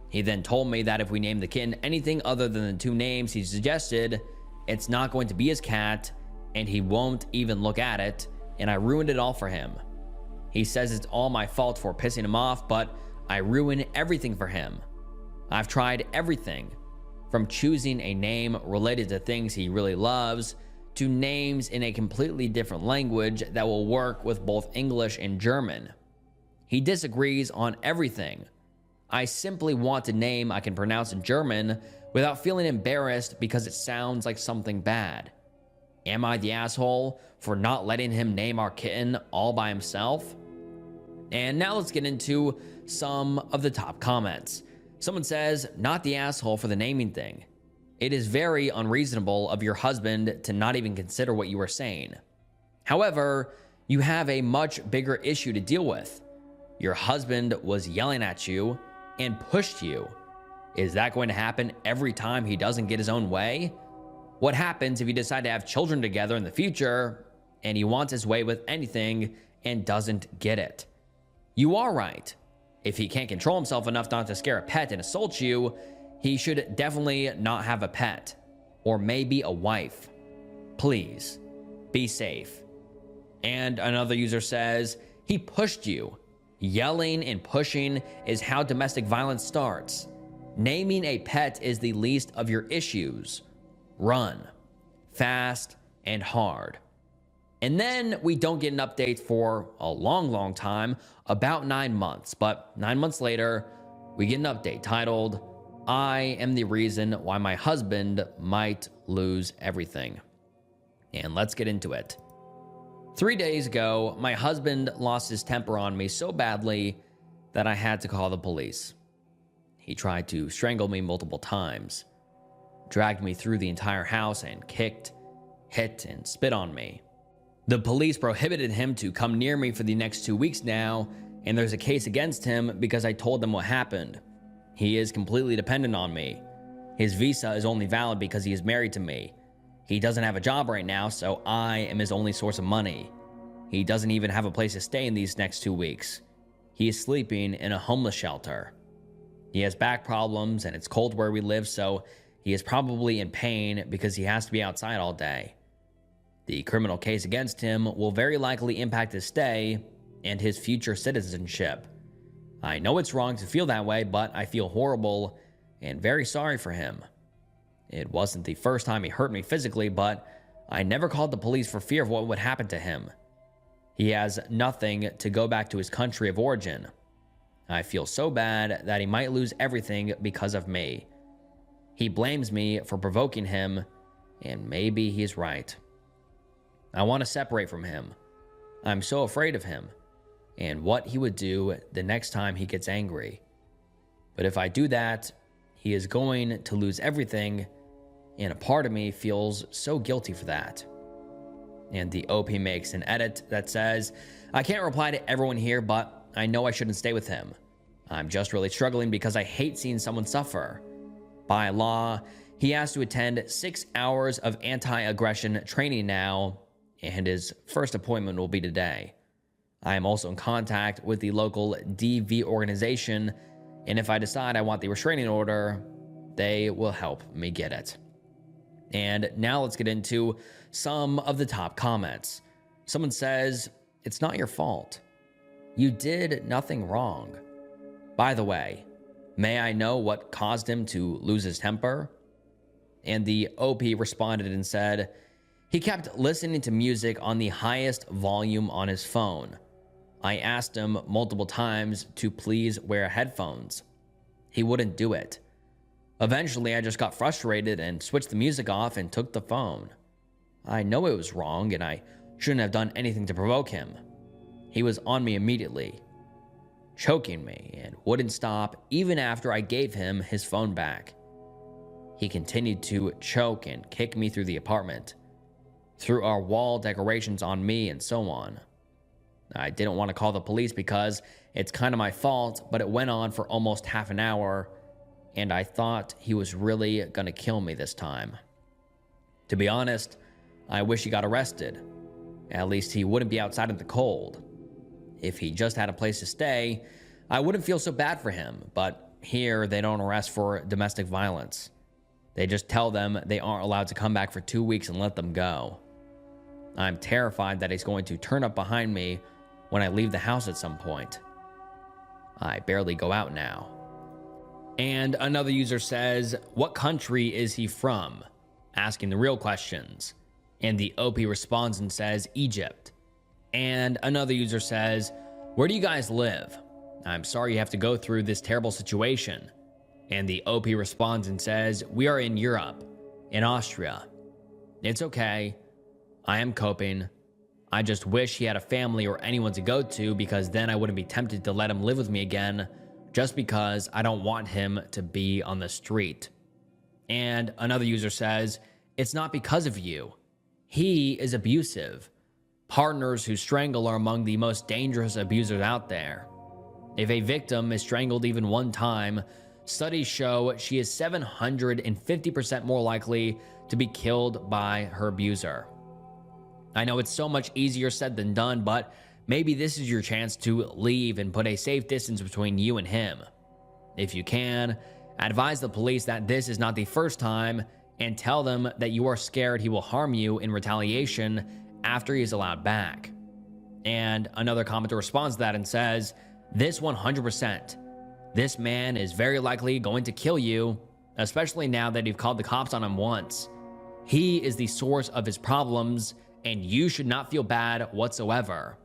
He then told me that if we named the kitten anything other than the 2 names he suggested, it's not going to be his cat, and he won't even look at it, and I ruined it all for him. He says it's all my fault for pissing him off, but I ruin everything for him. I've tried everything, from choosing a name related to things he really loves, to names in a completely different language that will work with both English and German. He disagrees on everything. I simply want a name I can pronounce in German without feeling embarrassed because it sounds like something bad. Am I the asshole for not letting him name our kitten all by himself? And now let's get into some of the top comments. Someone says, not the asshole for the naming thing. It is very unreasonable of your husband to not even consider what you are saying. However, you have a much bigger issue to deal with. Your husband was yelling at you and pushed you. Is that going to happen every time he doesn't get his own way? What happens if you decide to have children together in the future and he wants his way with anything and doesn't get it? You are right. If he can't control himself enough not to scare a pet and assault you, he should definitely not have a pet, or maybe a wife. Please, be safe. And another user says, he pushed you. Yelling and pushing is how domestic violence starts. Naming a pet is the least of your issues. Run, fast, and hard. And then we don't get an update for a long time, about 9 months. But 9 months later, we get an update titled, I am the reason why my husband might lose everything. And let's get into it. 3 days ago, my husband lost his temper on me so badly that I had to call the police. He tried to strangle me multiple times, dragged me through the entire house and kicked, hit, and spit on me. The police prohibited him to come near me for the next 2 weeks now, and there's a case against him because I told them what happened. He is completely dependent on me. His visa is only valid because he is married to me. He doesn't have a job right now, so I am his only source of money. He doesn't even have a place to stay in these next 2 weeks. He is sleeping in a homeless shelter. He has back problems and it's cold where we live, so he is probably in pain because he has to be outside all day. The criminal case against him will very likely impact his stay and his future citizenship. I know it's wrong to feel that way, but I feel horrible and very sorry for him. It wasn't the first time he hurt me physically, but I never called the police for fear of what would happen to him. He has nothing to go back to his country of origin. I feel so bad that he might lose everything because of me. He blames me for provoking him, and maybe he's right. I want to separate from him. I'm so afraid of him and what he would do the next time he gets angry. But if I do that, he is going to lose everything, and a part of me feels so guilty for that. And the OP makes an edit that says, I can't reply to everyone here, but I know I shouldn't stay with him. I'm just really struggling because I hate seeing someone suffer. By law, he has to attend 6 hours of anti-aggression training now, and his first appointment will be today. I am also in contact with the local DV organization, and if I decide I want the restraining order, they will help me get it. And now let's get into some of the top comments. Someone says, "It's not your fault. You did nothing wrong. By the way, may I know what caused him to lose his temper?" And the OP responded and said, "He kept listening to music on the highest volume on his phone. I asked him multiple times to please wear headphones. He wouldn't do it. Eventually, I just got frustrated and switched the music off and took the phone. I know it was wrong and I shouldn't have done anything to provoke him. He was on me immediately, choking me, and wouldn't stop even after I gave him his phone back. He continued to choke and kick me through the apartment, threw our wall decorations on me, and so on. I didn't want to call the police because it's kind of my fault, but it went on for almost half an hour, and I thought he was really gonna kill me this time. To be honest, I wish he got arrested. At least he wouldn't be outside in the cold. If he just had a place to stay, I wouldn't feel so bad for him, but here they don't arrest for domestic violence. They just tell them they aren't allowed to come back for 2 weeks and let them go. I'm terrified that he's going to turn up behind me when I leave the house at some point. I barely go out now." And another user says, "What country is he from?" asking the real questions. And the OP responds and says, "Egypt." And another user says, "Where do you guys live? I'm sorry you have to go through this terrible situation." And the OP responds and says, "We are in Europe, in Austria. It's okay. I am coping. I just wish he had a family or anyone to go to, because then I wouldn't be tempted to let him live with me again, just because I don't want him to be on the street." And another user says, "It's not because of you. He is abusive. Partners who strangle are among the most dangerous abusers out there. If a victim is strangled even one time, studies show she is 750% more likely to be killed by her abuser. I know it's so much easier said than done, but maybe this is your chance to leave and put a safe distance between you and him. If you can, advise the police that this is not the first time, and tell them that you are scared he will harm you in retaliation after he is allowed back." And another commenter responds to that and says, "This 100%. This man is very likely going to kill you, especially now that you've called the cops on him once. He is the source of his problems, and you should not feel bad whatsoever.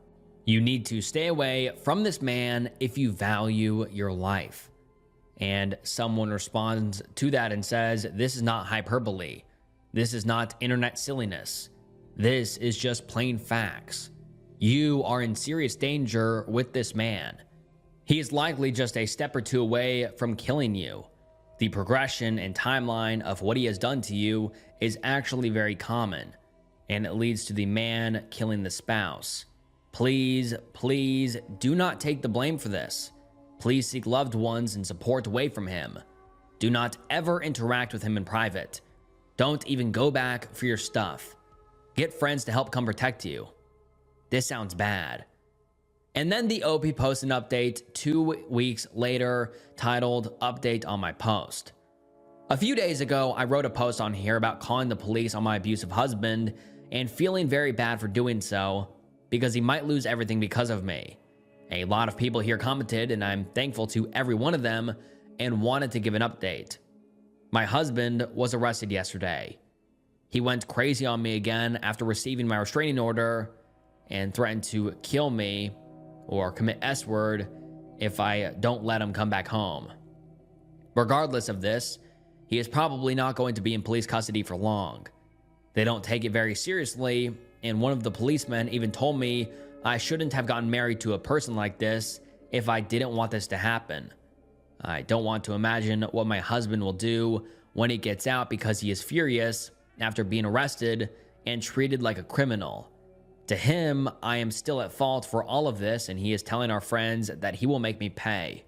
You need to stay away from this man if you value your life." And someone responds to that and says, "This is not hyperbole. This is not internet silliness. This is just plain facts. You are in serious danger with this man. He is likely just a step or two away from killing you. The progression and timeline of what he has done to you is actually very common, and it leads to the man killing the spouse. Please, please do not take the blame for this. Please seek loved ones and support away from him. Do not ever interact with him in private. Don't even go back for your stuff. Get friends to help come protect you. This sounds bad." And then the OP posts an update 2 weeks later titled "Update on my post." A few days ago, I wrote a post on here about calling the police on my abusive husband and feeling very bad for doing so because he might lose everything because of me. A lot of people here commented, and I'm thankful to every one of them, and wanted to give an update. My husband was arrested yesterday. He went crazy on me again after receiving my restraining order and threatened to kill me or commit S-word if I don't let him come back home. Regardless of this, he is probably not going to be in police custody for long. They don't take it very seriously, and one of the policemen even told me I shouldn't have gotten married to a person like this if I didn't want this to happen. I don't want to imagine what my husband will do when he gets out, because he is furious after being arrested and treated like a criminal. To him, I am still at fault for all of this, and he is telling our friends that he will make me pay.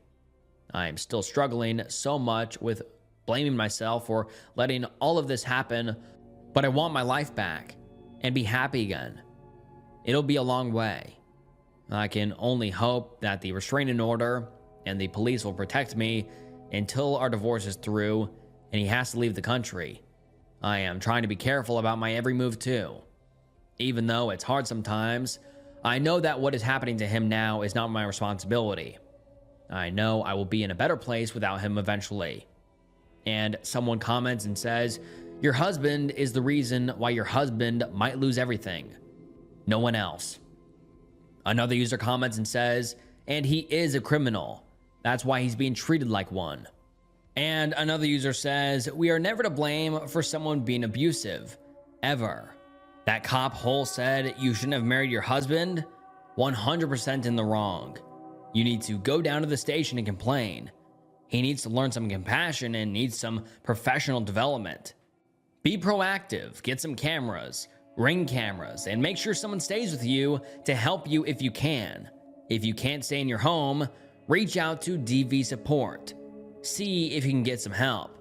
I am still struggling so much with blaming myself for letting all of this happen, but I want my life back and be happy again. It'll be a long way. I can only hope that the restraining order and the police will protect me until our divorce is through and he has to leave the country. I am trying to be careful about my every move too. Even though it's hard sometimes, I know that what is happening to him now is not my responsibility. I know I will be in a better place without him eventually. And someone comments and says, your husband is the reason why your husband might lose everything. No one else. Another user comments and says, and he is a criminal. That's why he's being treated like one. And another user says, we are never to blame for someone being abusive, ever. That cop Hole said you shouldn't have married your husband, 100% in the wrong. You need to go down to the station and complain. He needs to learn some compassion and needs some professional development. Be proactive, get some cameras, Ring cameras, and make sure someone stays with you to help you if you can. If you can't stay in your home, reach out to DV support. See if you can get some help.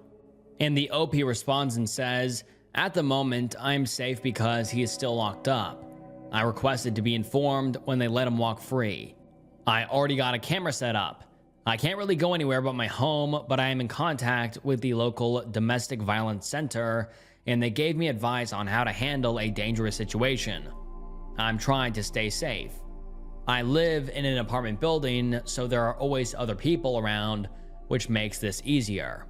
And the OP responds and says, at the moment, I'm safe because he is still locked up. I requested to be informed when they let him walk free. I already got a camera set up. I can't really go anywhere but my home, but I am in contact with the local domestic violence center, and they gave me advice on how to handle a dangerous situation. I'm trying to stay safe. I live in an apartment building, so there are always other people around, which makes this easier.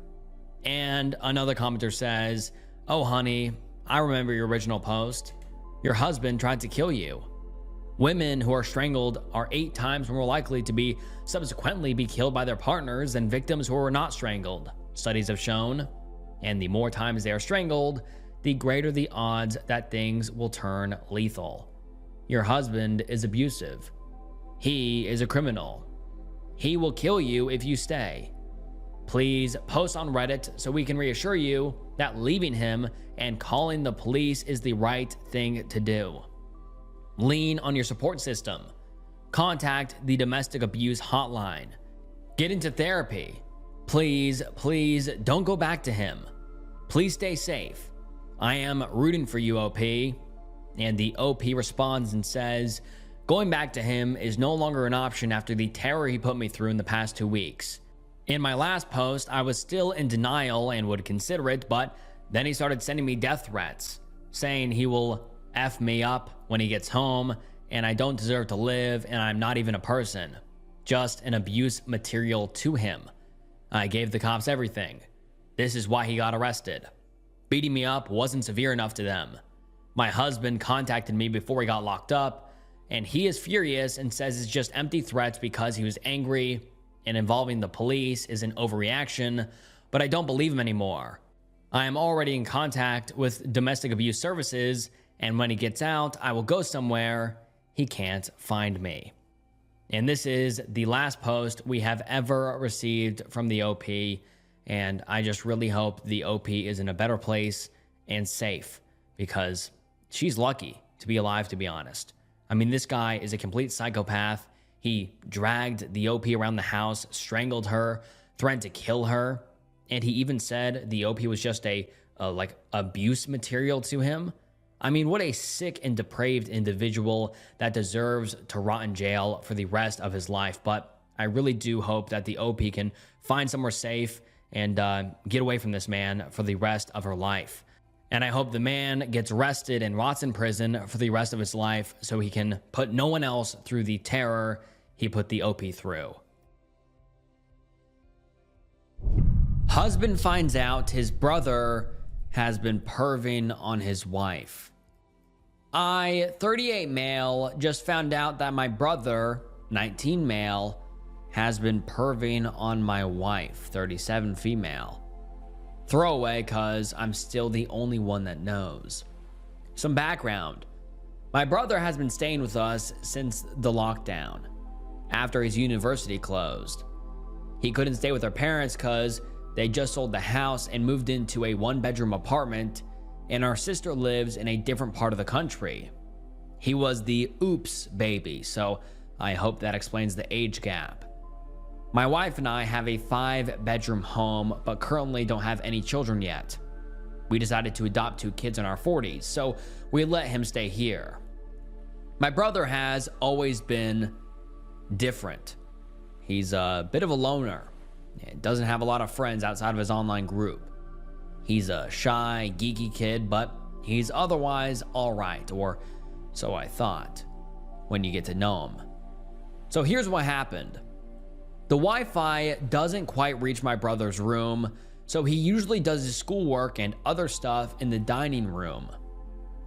And another commenter says, oh honey, I remember your original post. Your husband tried to kill you. Women who are strangled are 8 times more likely to be subsequently be killed by their partners than victims who are not strangled, studies have shown. And the more times they are strangled, the greater the odds that things will turn lethal. Your husband is abusive. He is a criminal. He will kill you if you stay. Please post on Reddit so we can reassure you that leaving him and calling the police is the right thing to do. Lean on your support system. Contact the domestic abuse hotline. Get into therapy. Please don't go back to him. Please stay safe. I am rooting for you, OP. And the OP responds and says, going back to him is no longer an option after the terror he put me through in the past 2 weeks. In my last post, I was still in denial and would consider it, but then he started sending me death threats, saying he will F me up when he gets home, and I don't deserve to live, and I'm not even a person, just an abuse material to him. I gave the cops everything. This is why he got arrested. Beating me up wasn't severe enough to them. My husband contacted me before he got locked up, and he is furious and says it's just empty threats because he was angry, and involving the police is an overreaction, but I don't believe him anymore. I am already in contact with domestic abuse services, and when he gets out, I will go somewhere he can't find me. And this is the last post we have ever received from the OP, and I just really hope the OP is in a better place and safe, because she's lucky to be alive, to be honest. I mean, this guy is a complete psychopath. He dragged the OP around the house, strangled her, threatened to kill her, and he even said the OP was just a abuse material to him. I mean, what a sick and depraved individual that deserves to rot in jail for the rest of his life. But I really do hope that the OP can find somewhere safe and get away from this man for the rest of her life. And I hope the man gets arrested and rots in prison for the rest of his life so he can put no one else through the terror he put the OP through. Husband finds out his brother has been perving on his wife. I, 38 male, just found out that my brother, 19 male, has been perving on my wife, 37 female. Throwaway, cause I'm still the only one that knows. Some background. My brother has been staying with us since the lockdown, after his university closed. He couldn't stay with our parents cause they just sold the house and moved into a 1-bedroom apartment, and our sister lives in a different part of the country. He was the oops baby, so I hope that explains the age gap. My wife and I have a 5-bedroom home, but currently don't have any children yet. We decided to adopt 2 kids in our 40s, so we let him stay here. My brother has always been different. He's a bit of a loner and doesn't have a lot of friends outside of his online group. He's a shy, geeky kid, but he's otherwise all right, or so I thought, when you get to know him. So here's what happened. The Wi-Fi doesn't quite reach my brother's room, so he usually does his schoolwork and other stuff in the dining room.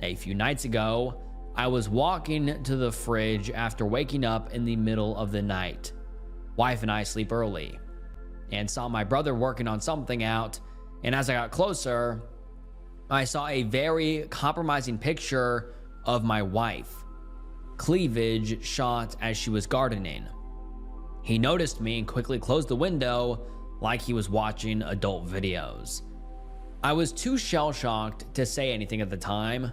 A few nights ago, I was walking to the fridge after waking up in the middle of the night. Wife and I sleep early, and saw my brother working on something out, and as I got closer, I saw a very compromising picture of my wife. Cleavage shot as she was gardening. He noticed me and quickly closed the window like he was watching adult videos. I was too shell-shocked to say anything at the time,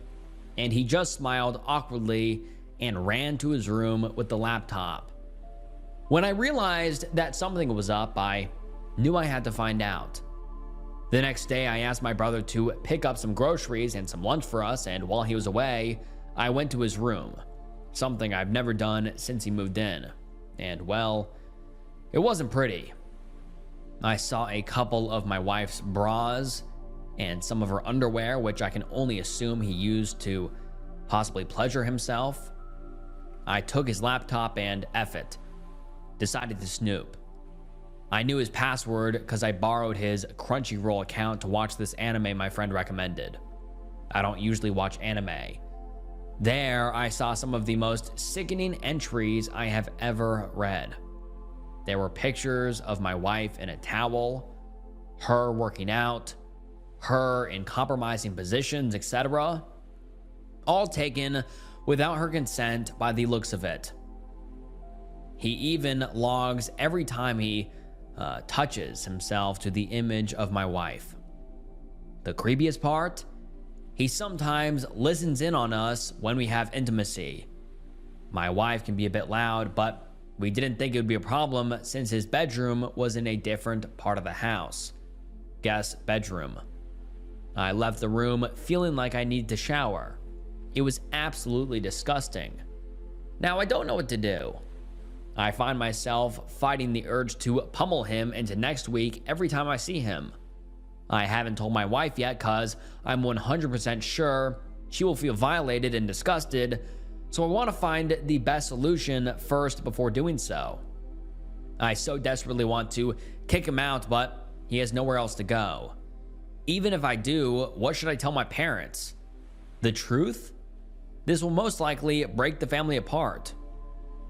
and he just smiled awkwardly and ran to his room with the laptop. When I realized that something was up, I knew I had to find out. The next day, I asked my brother to pick up some groceries and some lunch for us, and while he was away, I went to his room, something I've never done since he moved in. And well, it wasn't pretty. I saw a couple of my wife's bras and some of her underwear, which I can only assume he used to possibly pleasure himself. I took his laptop and F it, decided to snoop. I knew his password because I borrowed his Crunchyroll account to watch this anime my friend recommended. I don't usually watch anime. There, I saw some of the most sickening entries I have ever read. There were pictures of my wife in a towel, her working out, her in compromising positions, etc. All taken without her consent by the looks of it. He even logs every time he touches himself to the image of my wife. The creepiest part? He sometimes listens in on us when we have intimacy. My wife can be a bit loud, but we didn't think it would be a problem since his bedroom was in a different part of the house. Guess bedroom. I left the room feeling like I needed to shower. It was absolutely disgusting. Now I don't know what to do. I find myself fighting the urge to pummel him into next week every time I see him. I haven't told my wife yet cause I'm 100% sure she will feel violated and disgusted, so I want to find the best solution first before doing so. I so desperately want to kick him out, but he has nowhere else to go. Even if I do, what should I tell my parents? The truth? This will most likely break the family apart.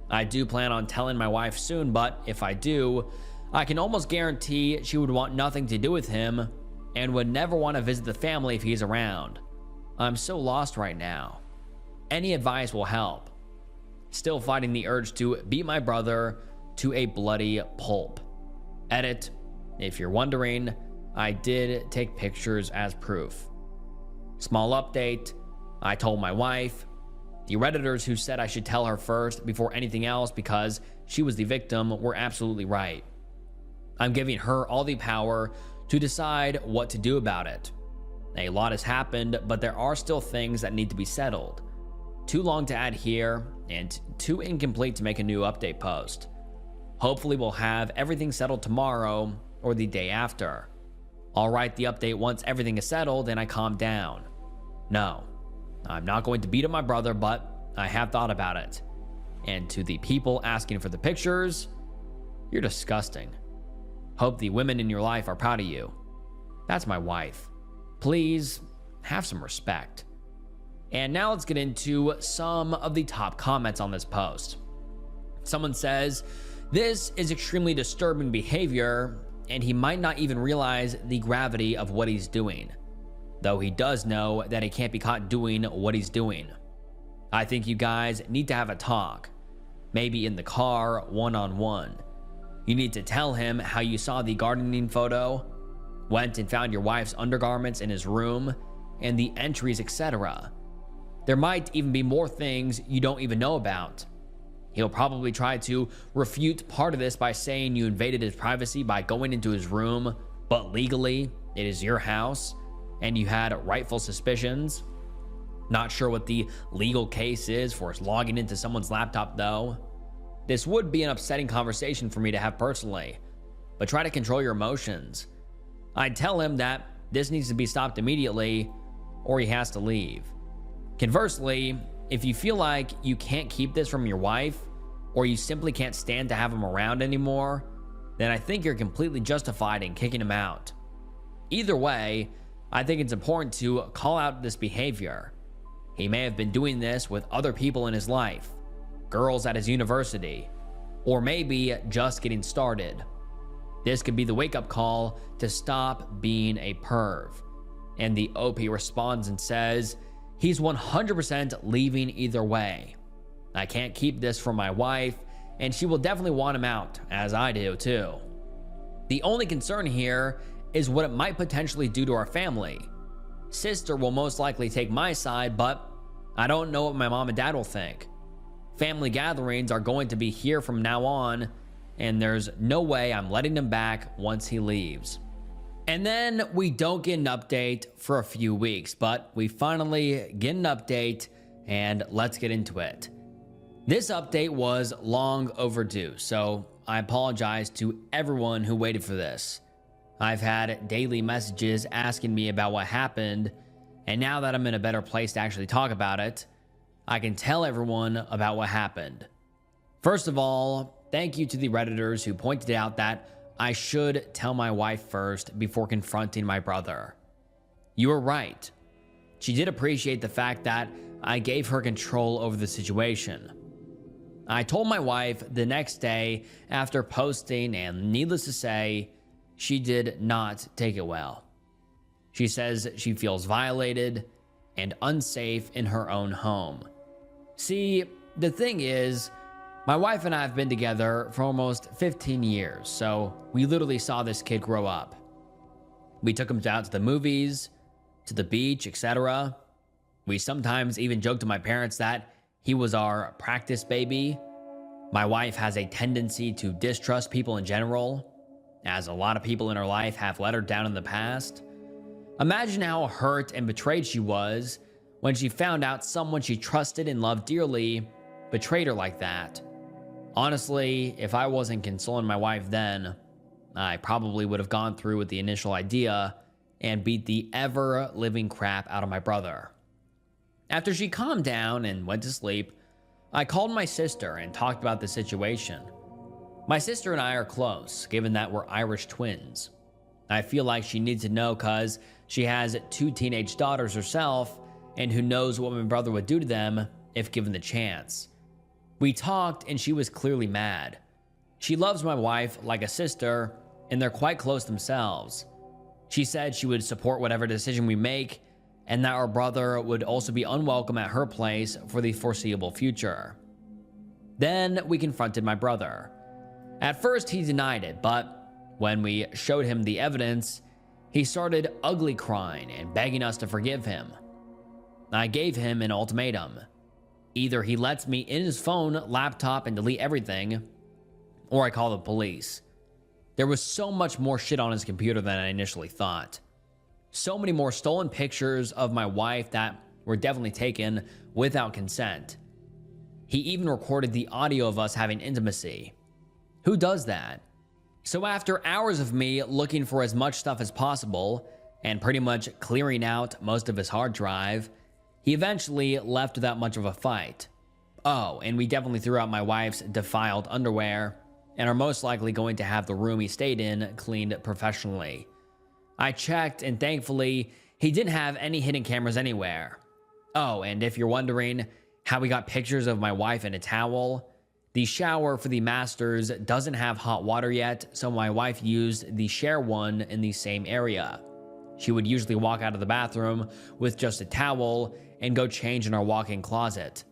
I do plan on telling my wife soon, but if I do, I can almost guarantee she would want nothing to do with him and would never want to visit the family if he's around. I'm so lost right now. Any advice will help. Still fighting the urge to beat my brother to a bloody pulp. Edit, if you're wondering, I did take pictures as proof. Small update, I told my wife. The Redditors who said I should tell her first before anything else because she was the victim were absolutely right. I'm giving her all the power to decide what to do about it. A lot has happened, but there are still things that need to be settled. Too long to add here, and too incomplete to make a new update post. Hopefully we'll have everything settled tomorrow or the day after. I'll write the update once everything is settled and I calm down. No, I'm not going to beat up my brother, but I have thought about it. And to the people asking for the pictures, you're disgusting. Hope the women in your life are proud of you. That's my wife. Please have some respect. And now let's get into some of the top comments on this post. Someone says, this is extremely disturbing behavior, and he might not even realize the gravity of what he's doing, though he does know that he can't be caught doing what he's doing. I think you guys need to have a talk, maybe in the car, one-on-one. You need to tell him how you saw the gardening photo, went and found your wife's undergarments in his room, and the entries, etc. There might even be more things you don't even know about. He'll probably try to refute part of this by saying you invaded his privacy by going into his room, but legally, it is your house, and you had rightful suspicions. Not sure what the legal case is for logging into someone's laptop, though. This would be an upsetting conversation for me to have personally, but try to control your emotions. I'd tell him that this needs to be stopped immediately, or he has to leave. Conversely, if you feel like you can't keep this from your wife, or you simply can't stand to have him around anymore, then I think you're completely justified in kicking him out. Either way, I think it's important to call out this behavior. He may have been doing this with other people in his life, girls at his university, or maybe just getting started. This could be the wake-up call to stop being a perv. And the OP responds and says, he's 100% leaving either way. I can't keep this from my wife, and she will definitely want him out, as I do too. The only concern here is what it might potentially do to our family. Sister will most likely take my side, but I don't know what my mom and dad will think. Family gatherings are going to be here from now on, and there's no way I'm letting him back once he leaves. And then we don't get an update for a few weeks, but we finally get an update, and let's get into it. This update was long overdue, so I apologize to everyone who waited for this. I've had daily messages asking me about what happened, and now that I'm in a better place to actually talk about it, I can tell everyone about what happened. First of all, thank you to the Redditors who pointed out that I should tell my wife first before confronting my brother. You were right. She did appreciate the fact that I gave her control over the situation. I told my wife the next day after posting, and needless to say, she did not take it well. She says she feels violated and unsafe in her own home. See, the thing is, my wife and I have been together for almost 15 years, so we literally saw this kid grow up. We took him out to the movies, to the beach, etc. We sometimes even joked to my parents that he was our practice baby. My wife has a tendency to distrust people in general, as a lot of people in her life have let her down in the past. Imagine how hurt and betrayed she was when she found out someone she trusted and loved dearly betrayed her like that. Honestly, if I wasn't consoling my wife then, I probably would have gone through with the initial idea and beat the ever-living crap out of my brother. After she calmed down and went to sleep, I called my sister and talked about the situation. My sister and I are close, given that we're Irish twins. I feel like she needs to know because she has 2 teenage daughters herself, and who knows what my brother would do to them if given the chance. We talked, and she was clearly mad. She loves my wife like a sister, and they're quite close themselves. She said she would support whatever decision we make, and that our brother would also be unwelcome at her place for the foreseeable future. Then we confronted my brother. At first, he denied it, but when we showed him the evidence, he started ugly crying and begging us to forgive him. I gave him an ultimatum. Either he lets me in his phone, laptop, and delete everything, or I call the police. There was so much more shit on his computer than I initially thought. So many more stolen pictures of my wife that were definitely taken without consent. He even recorded the audio of us having intimacy. Who does that? So after hours of me looking for as much stuff as possible and pretty much clearing out most of his hard drive, he eventually left without much of a fight. Oh, and we definitely threw out my wife's defiled underwear and are most likely going to have the room he stayed in cleaned professionally. I checked, and thankfully, he didn't have any hidden cameras anywhere. Oh, and if you're wondering how we got pictures of my wife in a towel, the shower for the masters doesn't have hot water yet, so my wife used the share one in the same area. She would usually walk out of the bathroom with just a towel and go change in our walk-in closet.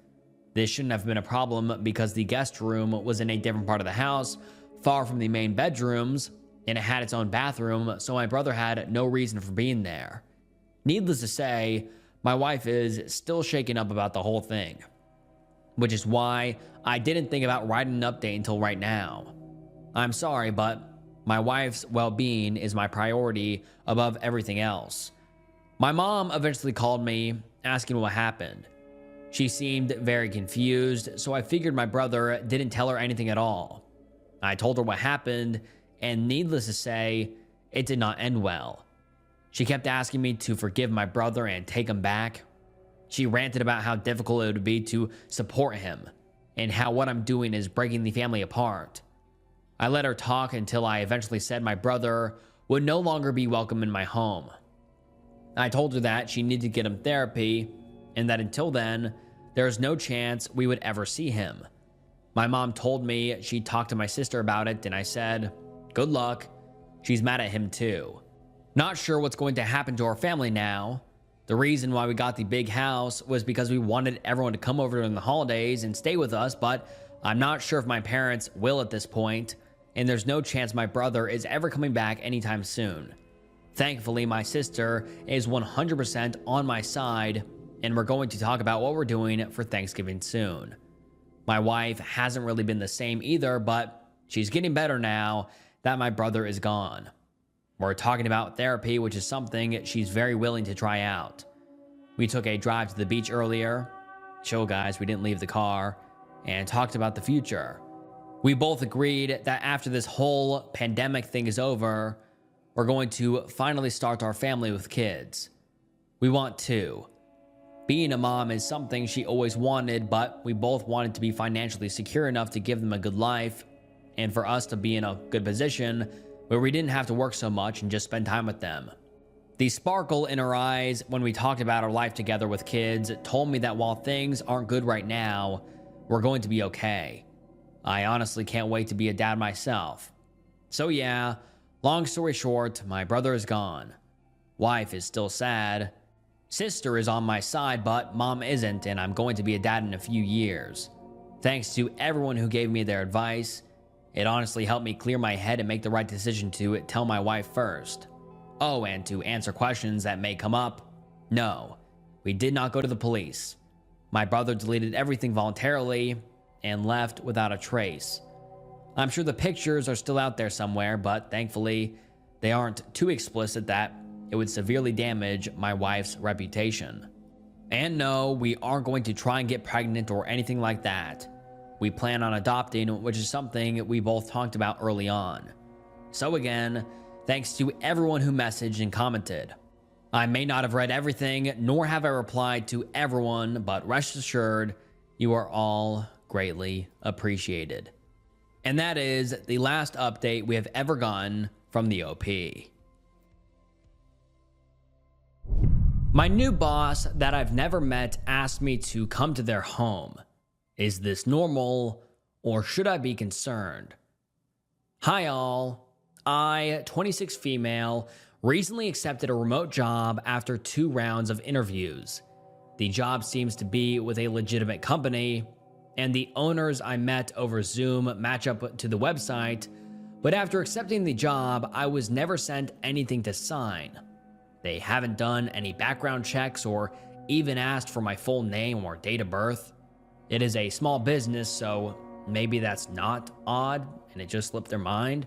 This shouldn't have been a problem because the guest room was in a different part of the house, far from the main bedrooms, and it had its own bathroom, so my brother had no reason for being there. Needless to say, My wife is still shaken up about the whole thing, which is why I didn't think about writing an update until right now. I'm sorry, but my wife's well-being is my priority above everything else. My mom eventually called me asking what happened. She seemed very confused, so I figured my brother didn't tell her anything at all. I told her what happened, and needless to say, it did not end well. She kept asking me to forgive my brother and take him back. She ranted about how difficult it would be to support him, and how what I'm doing is breaking the family apart. I let her talk until I eventually said my brother would no longer be welcome in my home. I told her that she needed to get him therapy, and that until then, there is no chance we would ever see him. My mom told me she talked to my sister about it, and I said, good luck. She's mad at him too. Not sure what's going to happen to our family now. The reason why we got the big house was because we wanted everyone to come over during the holidays and stay with us, but I'm not sure if my parents will at this point, and there's no chance my brother is ever coming back anytime soon. Thankfully, my sister is 100% on my side, and we're going to talk about what we're doing for Thanksgiving soon. My wife hasn't really been the same either, but she's getting better now that my brother is gone. We're talking about therapy, which is something she's very willing to try out. We took a drive to the beach earlier. Chill guys, we didn't leave the car, and talked about the future. We both agreed that after this whole pandemic thing is over, we're going to finally start our family with kids. We want two. Being a mom is something she always wanted, but we both wanted to be financially secure enough to give them a good life, and for us to be in a good position where we didn't have to work so much and just spend time with them. The sparkle in her eyes when we talked about our life together with kids told me that while things aren't good right now, we're going to be okay. I honestly can't wait to be a dad myself. So yeah, long story short, my brother is gone. Wife is still sad. Sister is on my side, but mom isn't, and I'm going to be a dad in a few years. Thanks to everyone who gave me their advice. It honestly helped me clear my head and make the right decision to tell my wife first. Oh, and to answer questions that may come up, no, we did not go to the police. My brother deleted everything voluntarily and left without a trace. I'm sure the pictures are still out there somewhere, but thankfully, they aren't too explicit that it would severely damage my wife's reputation. And no, we aren't going to try and get pregnant or anything like that. We plan on adopting, which is something we both talked about early on. So again, thanks to everyone who messaged and commented. I may not have read everything, nor have I replied to everyone, but rest assured, you are all greatly appreciated. And that is the last update we have ever gotten from the OP. My new boss that I've never met asked me to come to their home. Is this normal, or should I be concerned? Hi all, I, 26 female, recently accepted a remote job after 2 rounds of interviews. The job seems to be with a legitimate company, and the owners I met over Zoom match up to the website, but after accepting the job, I was never sent anything to sign. They haven't done any background checks or even asked for my full name or date of birth. It is a small business, so maybe that's not odd and it just slipped their mind.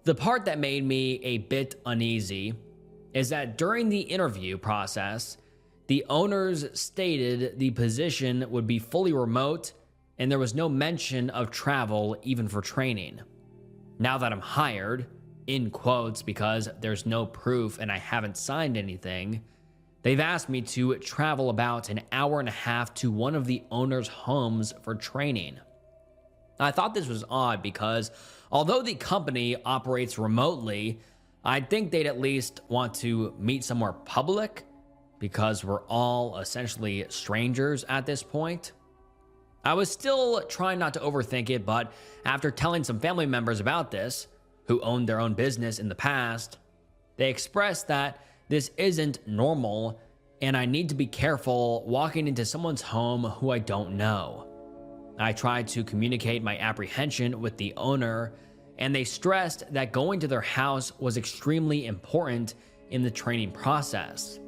The part that made me a bit uneasy is that during the interview process, the owners stated the position would be fully remote and there was no mention of travel even for training. Now that I'm hired, in quotes because there's no proof and I haven't signed anything, they've asked me to travel about an hour and a half to one of the owner's homes for training. I thought this was odd because although the company operates remotely, I'd think they'd at least want to meet somewhere public because we're all essentially strangers at this point. I was still trying not to overthink it, but after telling some family members about this, who owned their own business in the past, they expressed that this isn't normal and I need to be careful walking into someone's home who I don't know. I tried to communicate my apprehension with the owner, and they stressed that going to their house was extremely important in the training process.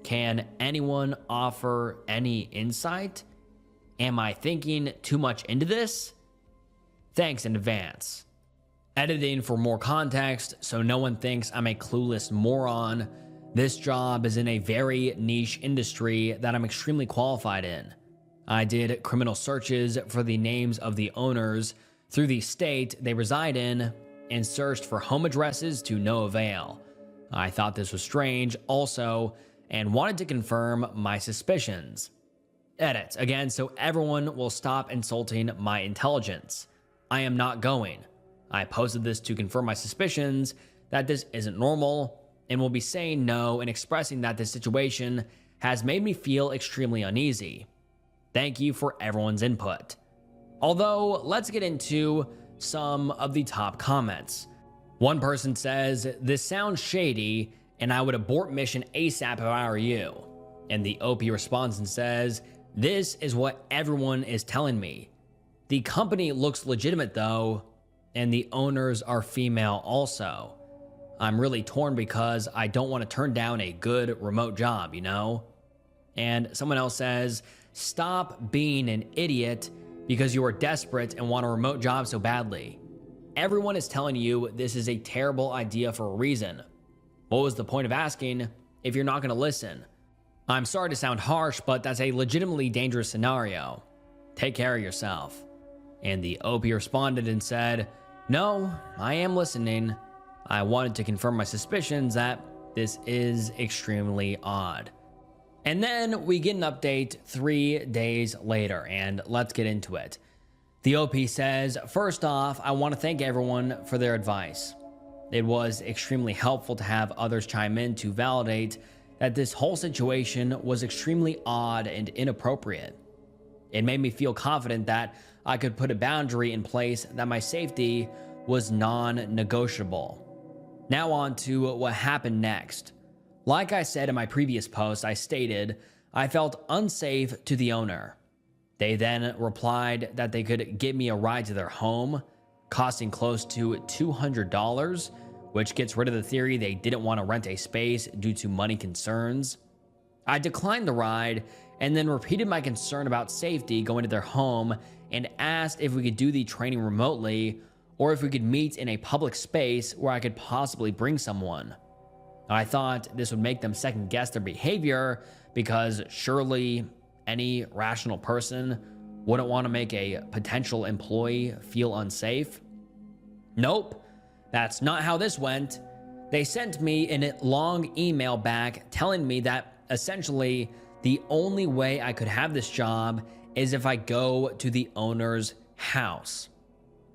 Can anyone offer any insight? Am I thinking too much into this? Thanks in advance. Editing for more context so no one thinks I'm a clueless moron. This job is in a very niche industry that I'm extremely qualified in. I did criminal searches for the names of the owners through the state they reside in and searched for home addresses to no avail. I thought this was strange also and wanted to confirm my suspicions. Edit again so everyone will stop insulting my intelligence. I am not going. I posted this to confirm my suspicions that this isn't normal and will be saying no and expressing that this situation has made me feel extremely uneasy. Thank you for everyone's input. Although, let's get into some of the top comments. One person says, "This sounds shady and I would abort mission ASAP if I were you." And the OP responds and says, "This is what everyone is telling me. The company looks legitimate though, and the owners are female also. I'm really torn because I don't want to turn down a good remote job, you know?" And someone else says, "Stop being an idiot because you are desperate and want a remote job so badly. Everyone is telling you this is a terrible idea for a reason. What was the point of asking if you're not going to listen? I'm sorry to sound harsh, but that's a legitimately dangerous scenario. Take care of yourself." And the OP responded and said, "No, I am listening. I wanted to confirm my suspicions that this is extremely odd." And then we get an update 3 days later, and let's get into it. The OP says, "First off, I want to thank everyone for their advice. It was extremely helpful to have others chime in to validate that this whole situation was extremely odd and inappropriate. It made me feel confident that I could put a boundary in place that my safety was non-negotiable." Now on to what happened next. Like I said in my previous post, I stated I felt unsafe to the owner. They then replied that they could get me a ride to their home, costing close to $200, which gets rid of the theory they didn't want to rent a space due to money concerns. I declined the ride and then repeated my concern about safety going to their home and asked if we could do the training remotely or if we could meet in a public space where I could possibly bring someone. I thought this would make them second guess their behavior because surely any rational person wouldn't want to make a potential employee feel unsafe. Nope, that's not how this went. They sent me a long email back telling me that essentially the only way I could have this job is if I go to the owner's house.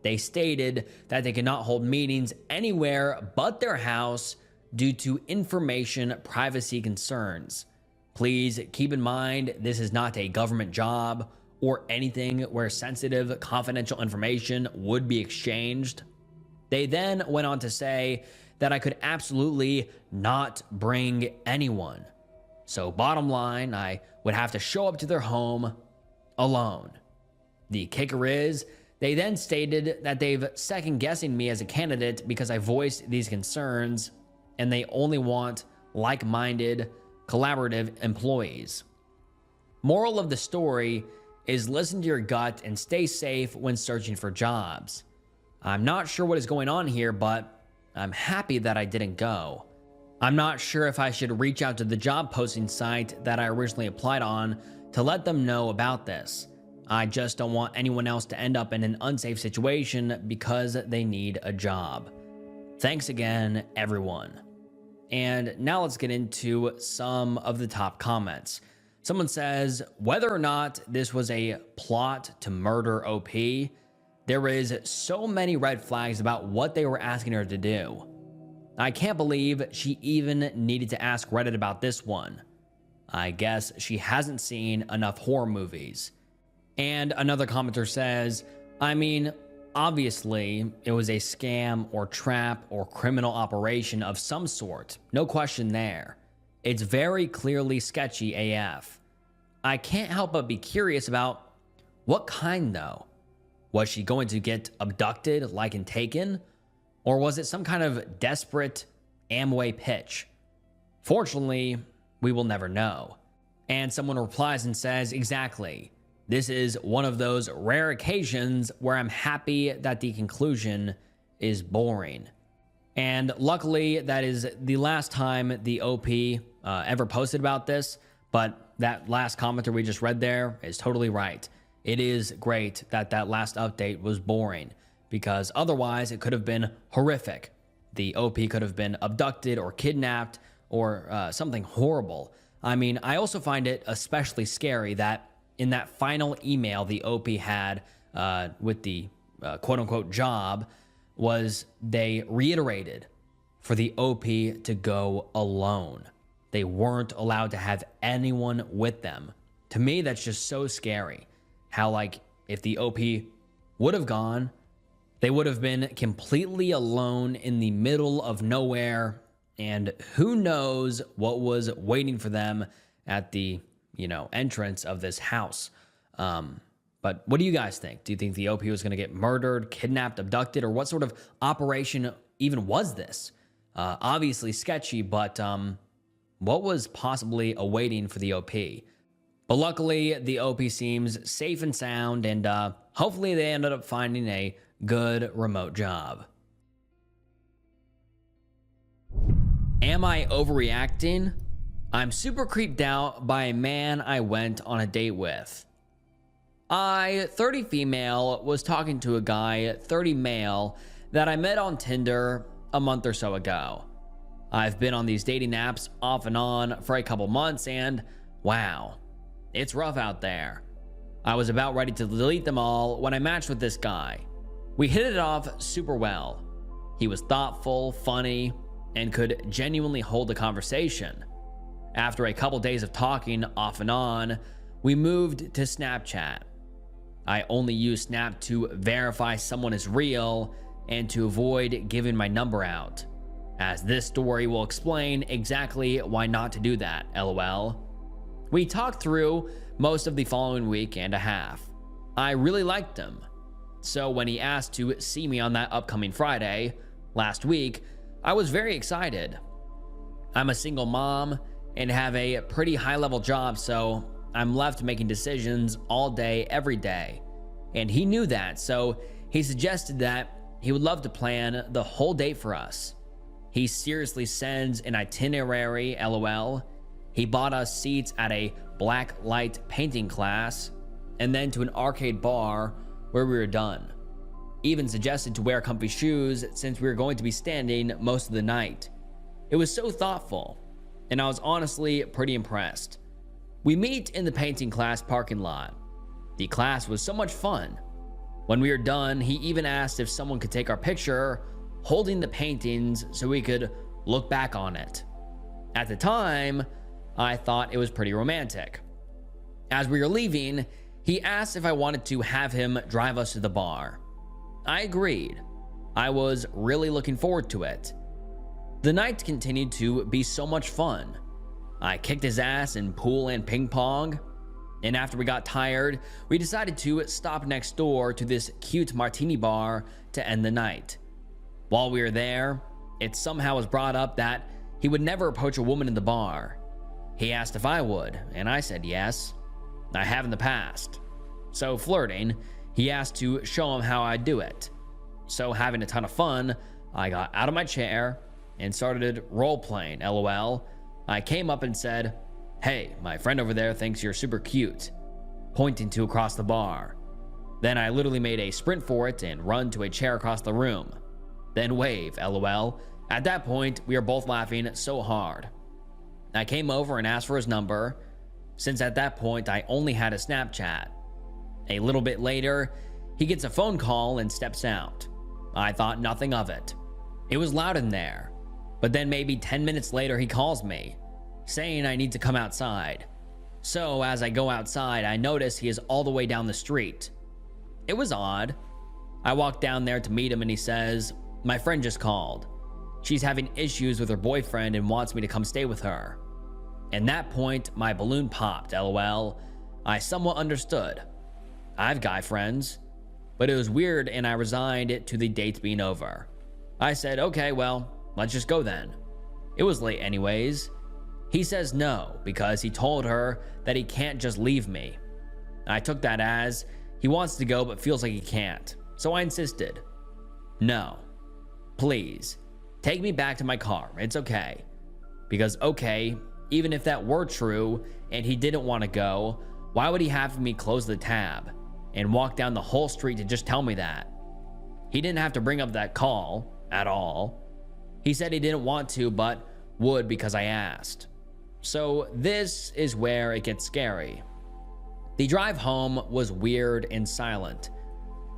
They stated that they cannot hold meetings anywhere but their house due to information privacy concerns. Please keep in mind this is not a government job or anything where sensitive, confidential information would be exchanged. They then went on to say that I could absolutely not bring anyone. So bottom line, I would have to show up to their home alone. The kicker is, they then stated that they've second-guessing me as a candidate because I voiced these concerns, and they only want like-minded, collaborative employees. Moral of the story is listen to your gut and stay safe when searching for jobs. I'm not sure what is going on here, but I'm happy that I didn't go. I'm not sure if I should reach out to the job posting site that I originally applied on to let them know about this. I just don't want anyone else to end up in an unsafe situation because they need a job. Thanks again, everyone." And now let's get into some of the top comments. Someone says, "Whether or not this was a plot to murder OP, there is so many red flags about what they were asking her to do. I can't believe she even needed to ask Reddit about this one. I guess she hasn't seen enough horror movies." And another commenter says, "I mean, obviously it was a scam or trap or criminal operation of some sort. No question there. It's very clearly sketchy AF. I can't help but be curious about what kind though. Was she going to get abducted like in Taken? Or was it some kind of desperate Amway pitch? Fortunately, we will never know. And someone replies and says, exactly. This is one of those rare occasions where I'm happy that the conclusion is boring. And luckily, that is the last time the OP ever posted about this. But that last commenter we just read there is totally right. It is great that that last update was boring, because otherwise it could have been horrific. The OP could have been abducted or kidnapped or something horrible. I mean, I also find it especially scary that in that final email the OP had with the quote-unquote job, was they reiterated for the OP to go alone. They weren't allowed to have anyone with them. To me, that's just so scary. How, like, if the OP would have gone, they would have been completely alone in the middle of nowhere, and who knows what was waiting for them at the, entrance of this house. But what do you guys think? Do you think the OP was going to get murdered, kidnapped, abducted, or what sort of operation even was this? Obviously sketchy, but what was possibly awaiting for the OP? But luckily, the OP seems safe and sound, and hopefully they ended up finding a good remote job. Am I overreacting? I'm super creeped out by a man I went on a date with. I, 30 female, was talking to a guy, 30 male, that I met on Tinder a month or so ago. I've been on these dating apps off and on for a couple months, and wow, it's rough out there. I was about ready to delete them all when I matched with this guy. We hit it off super well. He was thoughtful, funny, and could genuinely hold a conversation. After a couple days of talking off and on, we moved to Snapchat. I only use Snap to verify someone is real and to avoid giving my number out, as this story will explain exactly why not to do that, lol. We talked through most of the following week and a half. I really liked him. So when he asked to see me on that upcoming Friday, last week, I was very excited. I'm a single mom and have a pretty high-level job, so I'm left making decisions all day, every day. And he knew that, so he suggested that he would love to plan the whole date for us. He seriously sends an itinerary, lol. He bought us seats at a black light painting class, and then to an arcade bar where we were done. Even suggested to wear comfy shoes since we were going to be standing most of the night. It was so thoughtful, and I was honestly pretty impressed. We meet in the painting class parking lot. The class was so much fun. When we were done, he even asked if someone could take our picture holding the paintings so we could look back on it. At the time, I thought it was pretty romantic. As we were leaving, he asked if I wanted to have him drive us to the bar. I agreed. I was really looking forward to it. The night continued to be so much fun. I kicked his ass in pool and ping pong, and after we got tired, we decided to stop next door to this cute martini bar to end the night. While we were there, it somehow was brought up that he would never approach a woman in the bar. He asked if I would, and I said yes. I have in the past. So flirting, he asked to show him how I'd do it. So having a ton of fun, I got out of my chair and started role-playing, lol. I came up and said, "Hey, my friend over there thinks you're super cute," pointing to across the bar. Then I literally made a sprint for it and run to a chair across the room. Then wave, lol. At that point, we were both laughing so hard. I came over and asked for his number, since at that point I only had a Snapchat. A little bit later, he gets a phone call and steps out. I thought nothing of it. It was loud in there. But then maybe 10 minutes later, he calls me, saying I need to come outside. So as I go outside, I notice he is all the way down the street. It was odd. I walk down there to meet him and he says, "My friend just called. She's having issues with her boyfriend and wants me to come stay with her." At that point, my balloon popped, lol. I somewhat understood. I have guy friends, but it was weird and I resigned it to the date being over. I said, "Okay, well, let's just go then." It was late anyways. He says no because he told her that he can't just leave me. I took that as he wants to go but feels like he can't. So I insisted. No, please, take me back to my car. It's okay. Because okay, even if that were true and he didn't want to go, why would he have me close the tab and walk down the whole street to just tell me that? He didn't have to bring up that call at all. He said he didn't want to, but would because I asked. So this is where it gets scary. The drive home was weird and silent.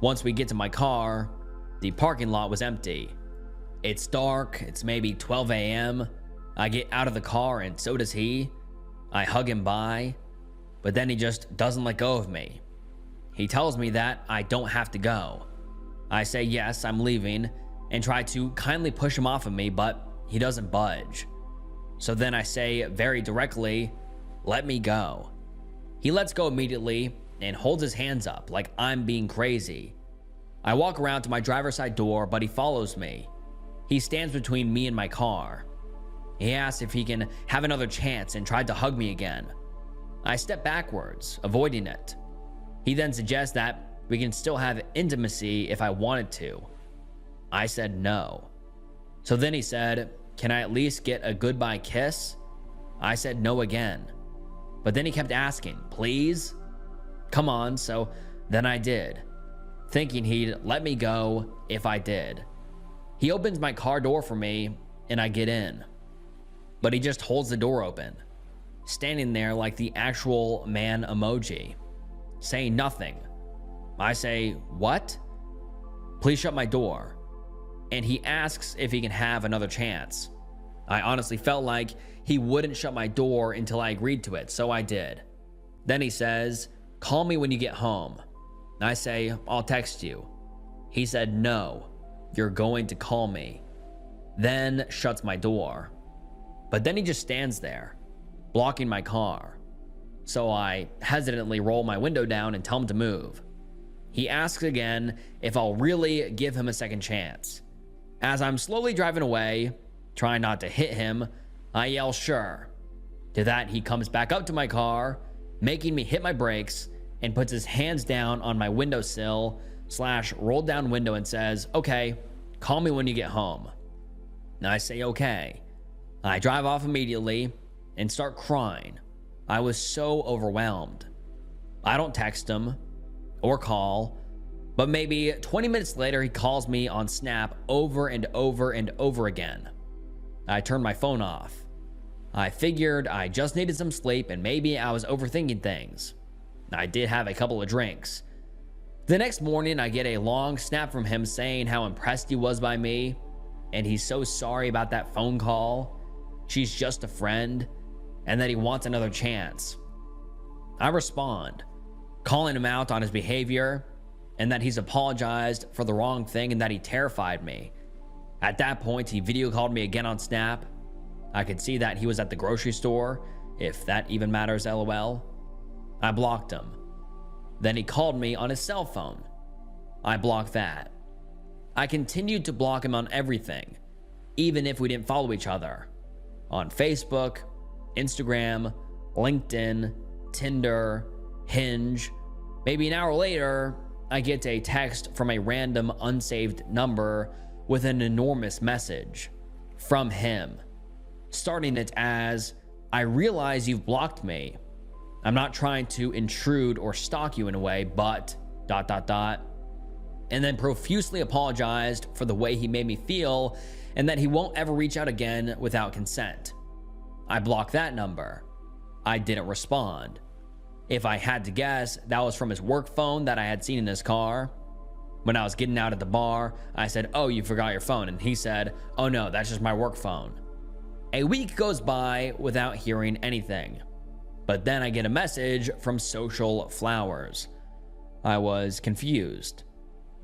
Once we get to my car, the parking lot was empty. It's dark, it's maybe 12 a.m. I get out of the car and so does he. I hug him bye, but then he just doesn't let go of me. He tells me that I don't have to go. I say yes, I'm leaving, and try to kindly push him off of me, but he doesn't budge. So then I say very directly, let me go. He lets go immediately and holds his hands up like I'm being crazy. I walk around to my driver's side door, but he follows me. He stands between me and my car. He asks if he can have another chance and tried to hug me again. I step backwards, avoiding it. He then suggests that we can still have intimacy if I wanted to. I said no. So then he said, can I at least get a goodbye kiss? I said no again. But then he kept asking, please? Come on, so then I did, thinking he'd let me go if I did. He opens my car door for me and I get in. But he just holds the door open, standing there like the actual man emoji, saying nothing. I say, what? Please shut my door. And he asks if he can have another chance. I honestly felt like he wouldn't shut my door until I agreed to it, so I did. Then he says, call me when you get home. I say, I'll text you. He said, no, you're going to call me. Then shuts my door. But then he just stands there, blocking my car. So I hesitantly roll my window down and tell him to move. He asks again if I'll really give him a second chance. As I'm slowly driving away, trying not to hit him, I yell sure. To that, he comes back up to my car, making me hit my brakes, and puts his hands down on my windowsill / rolled down window and says, okay, call me when you get home. And I say okay. I drive off immediately and start crying. I was so overwhelmed. I don't text him or call, but maybe 20 minutes later, he calls me on Snap over and over and over again. I turned my phone off. I figured I just needed some sleep and maybe I was overthinking things. I did have a couple of drinks. The next morning, I get a long snap from him saying how impressed he was by me, and he's so sorry about that phone call. She's just a friend, and that he wants another chance. I respond, calling him out on his behavior, and that he's apologized for the wrong thing and that he terrified me. At that point, he video called me again on Snap. I could see that he was at the grocery store, if that even matters, LOL. I blocked him. Then he called me on his cell phone. I blocked that. I continued to block him on everything, even if we didn't follow each other. On Facebook, Instagram, LinkedIn, Tinder, Hinge. Maybe an hour later, I get a text from a random unsaved number with an enormous message from him, starting it as, I realize you've blocked me. I'm not trying to intrude or stalk you in a way, but ... And then profusely apologized for the way he made me feel and that he won't ever reach out again without consent. I blocked that number. I didn't respond. If I had to guess, that was from his work phone that I had seen in his car. When I was getting out at the bar, I said, oh, you forgot your phone. And he said, oh no, that's just my work phone. A week goes by without hearing anything. But then I get a message from Social Flowers. I was confused.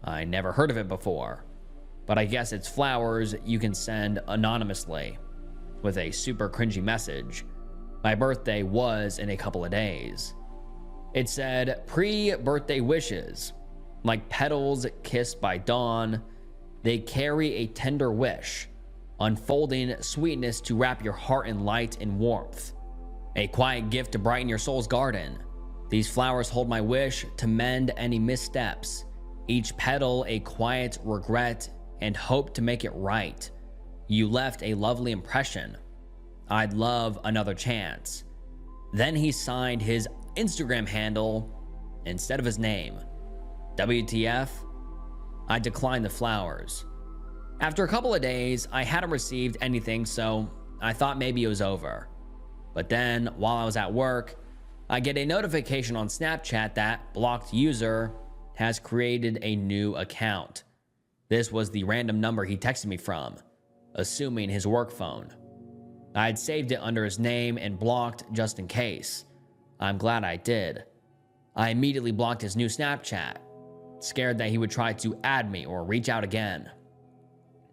I never heard of it before, but I guess it's flowers you can send anonymously with a super cringy message. My birthday was in a couple of days. It said pre-birthday wishes, like petals kissed by dawn. They carry a tender wish. unfolding sweetness to wrap your heart in light and warmth. A quiet gift to brighten your soul's garden. These flowers hold my wish to mend any missteps, each petal a quiet regret and hope to make it right. You left a lovely impression. I'd love another chance. Then he signed his Instagram handle instead of his name. WTF? I declined the flowers. After a couple of days, I hadn't received anything, so I thought maybe it was over. But then, while I was at work, I get a notification on Snapchat that blocked user has created a new account. This was the random number he texted me from, assuming his work phone. I had saved it under his name and blocked just in case. I'm glad I did. I immediately blocked his new Snapchat, scared that he would try to add me or reach out again.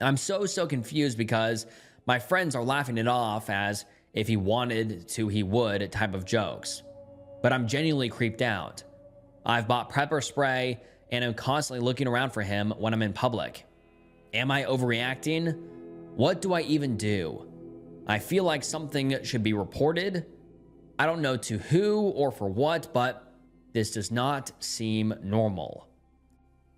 I'm so confused because my friends are laughing it off as if he wanted to, he would type of jokes. But I'm genuinely creeped out. I've bought pepper spray and am constantly looking around for him when I'm in public. Am I overreacting? What do I even do? I feel like something should be reported. I don't know to who or for what, but this does not seem normal.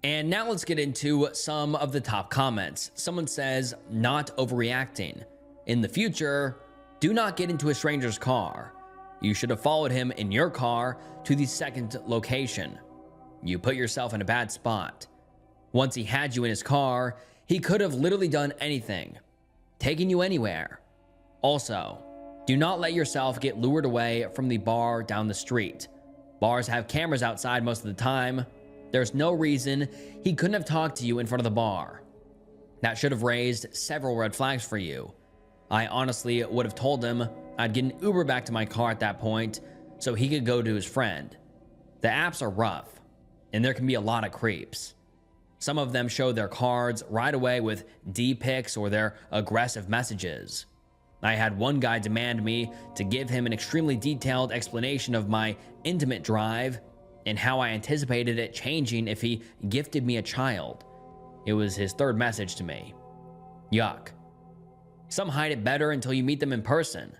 And now let's get into some of the top comments. Someone says, not overreacting. In the future, do not get into a stranger's car. You should have followed him in your car to the second location. You put yourself in a bad spot. Once he had you in his car, he could have literally done anything, taken you anywhere. Also, do not let yourself get lured away from the bar down the street. Bars have cameras outside most of the time. There's no reason he couldn't have talked to you in front of the bar. That should have raised several red flags for you. I honestly would have told him I'd get an Uber back to my car at that point so he could go to his friend. The apps are rough, and there can be a lot of creeps. Some of them show their cards right away with D-pics or their aggressive messages. I had one guy demand me to give him an extremely detailed explanation of my intimate drive and how I anticipated it changing if he gifted me a child. It was his third message to me. Yuck. Some hide it better until you meet them in person.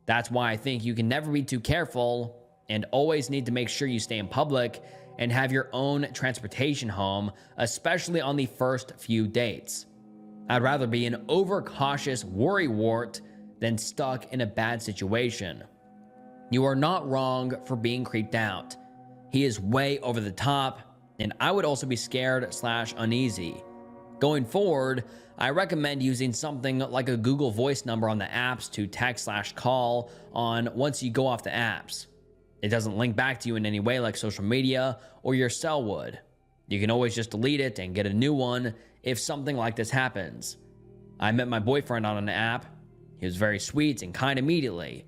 That's why I think you can never be too careful and always need to make sure you stay in public and have your own transportation home, especially on the first few dates. I'd rather be an overcautious worrywart than stuck in a bad situation. You are not wrong for being creeped out. He is way over the top, and I would also be scared/uneasy. Going forward, I recommend using something like a Google Voice number on the apps to text/call on once you go off the apps. It doesn't link back to you in any way like social media or your cell would. You can always just delete it and get a new one if something like this happens. I met my boyfriend on an app. He was very sweet and kind immediately,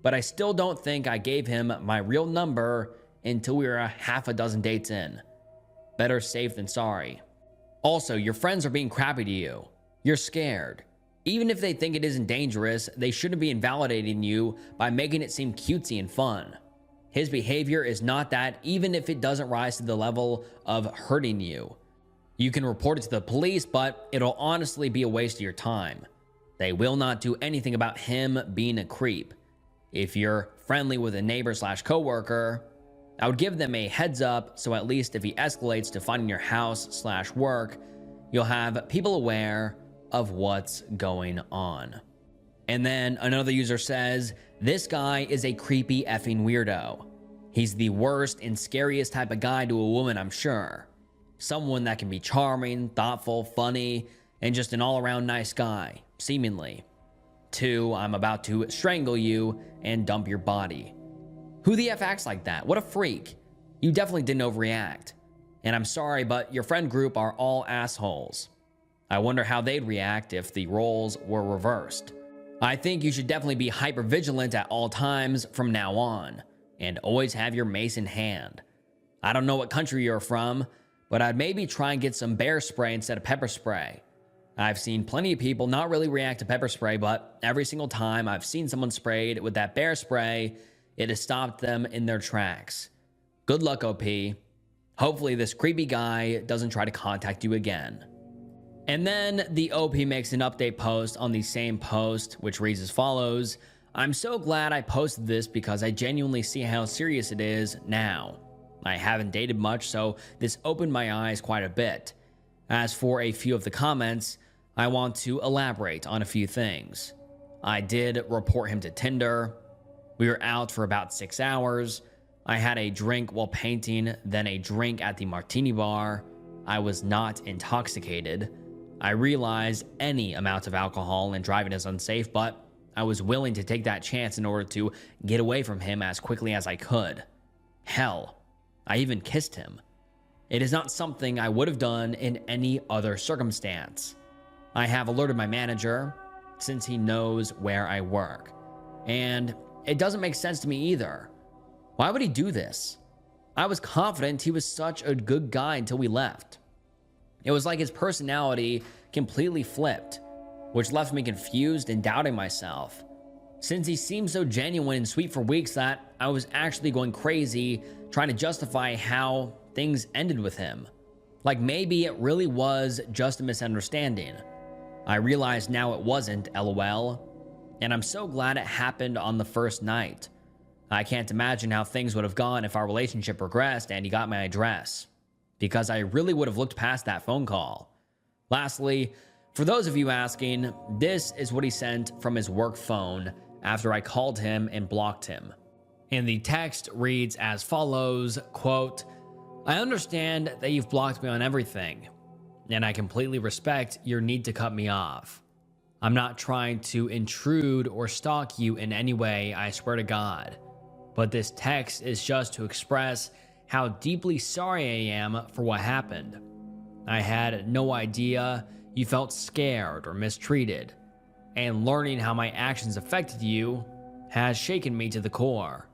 but I still don't think I gave him my real number until we were a half a dozen dates in. Better safe than sorry. Also, your friends are being crappy to you. You're scared. Even if they think it isn't dangerous, they shouldn't be invalidating you by making it seem cutesy and fun. His behavior is not that, even if it doesn't rise to the level of hurting you. You can report it to the police, but it'll honestly be a waste of your time. They will not do anything about him being a creep. If you're friendly with a neighbor/coworker, I would give them a heads up so at least if he escalates to finding your house/work, you'll have people aware of what's going on. And then another user says, this guy is a creepy effing weirdo. He's the worst and scariest type of guy to a woman, I'm sure. Someone that can be charming, thoughtful, funny, and just an all-around nice guy, seemingly. 2, I'm about to strangle you and dump your body. Who the F acts like that? What a freak. You definitely didn't overreact. And I'm sorry, but your friend group are all assholes. I wonder how they'd react if the roles were reversed. I think you should definitely be hyper vigilant at all times from now on, and always have your mace in hand. I don't know what country you're from, but I'd maybe try and get some bear spray instead of pepper spray. I've seen plenty of people not really react to pepper spray, but every single time I've seen someone sprayed with that bear spray, it has stopped them in their tracks. Good luck, OP. Hopefully this creepy guy doesn't try to contact you again. And then the OP makes an update post on the same post, which reads as follows: "I'm so glad I posted this because I genuinely see how serious it is now. I haven't dated much, so this opened my eyes quite a bit. As for a few of the comments, I want to elaborate on a few things. I did report him to Tinder. We were out for about 6 hours. I had a drink while painting, then a drink at the martini bar. I was not intoxicated. I realize any amount of alcohol and driving is unsafe, but I was willing to take that chance in order to get away from him as quickly as I could. Hell, I even kissed him. It is not something I would have done in any other circumstance. I have alerted my manager, since he knows where I work. And it doesn't make sense to me either. Why would he do this? I was confident he was such a good guy until we left. It was like his personality completely flipped, which left me confused and doubting myself. Since he seemed so genuine and sweet for weeks that I was actually going crazy trying to justify how things ended with him. Like maybe it really was just a misunderstanding. I realize now it wasn't, LOL. And I'm so glad it happened on the first night. I can't imagine how things would have gone if our relationship progressed and he got my address, because I really would have looked past that phone call. Lastly, for those of you asking, this is what he sent from his work phone after I called him and blocked him. And the text reads as follows, quote, "I understand that you've blocked me on everything, and I completely respect your need to cut me off. I'm not trying to intrude or stalk you in any way, I swear to God. But this text is just to express how deeply sorry I am for what happened. I had no idea you felt scared or mistreated, and learning how my actions affected you has shaken me to the core.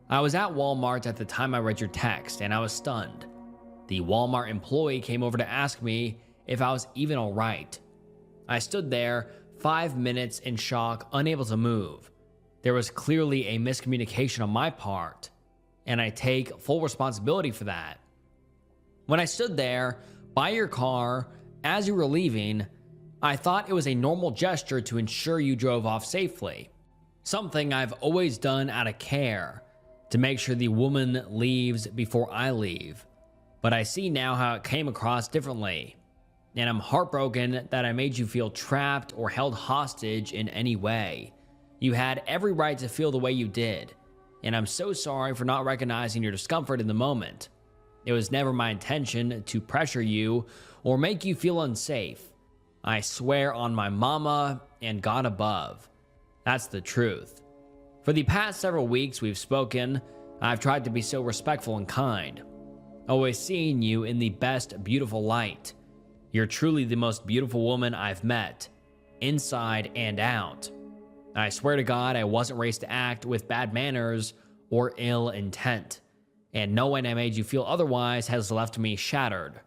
I was at Walmart at the time I read your text, and I was stunned. The Walmart employee came over to ask me if I was even alright. I stood there 5 minutes in shock, unable to move. There was clearly a miscommunication on my part, and I take full responsibility for that. When I stood there by your car as you were leaving, I thought it was a normal gesture to ensure you drove off safely. Something I've always done out of care, to make sure the woman leaves before I leave. But I see now how it came across differently, and I'm heartbroken that I made you feel trapped or held hostage in any way. You had every right to feel the way you did, and I'm so sorry for not recognizing your discomfort in the moment. It was never my intention to pressure you or make you feel unsafe. I swear on my mama and God above. That's the truth. For the past several weeks we've spoken, I've tried to be so respectful and kind, always seeing you in the best beautiful light. You're truly the most beautiful woman I've met, inside and out. I swear to God I wasn't raised to act with bad manners or ill intent, and knowing I made you feel otherwise has left me shattered,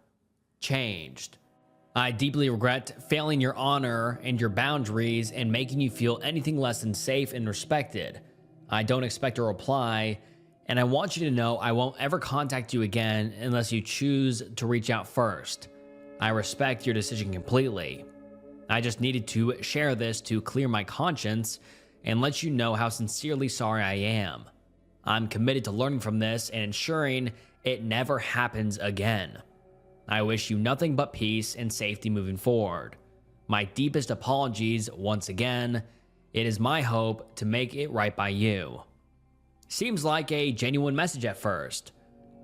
changed. I deeply regret failing your honor and your boundaries and making you feel anything less than safe and respected. I don't expect a reply, and I want you to know I won't ever contact you again unless you choose to reach out first. I respect your decision completely. I just needed to share this to clear my conscience and let you know how sincerely sorry I am. I'm committed to learning from this and ensuring it never happens again. I wish you nothing but peace and safety moving forward. My deepest apologies once again. It is my hope to make it right by you." Seems like a genuine message at first,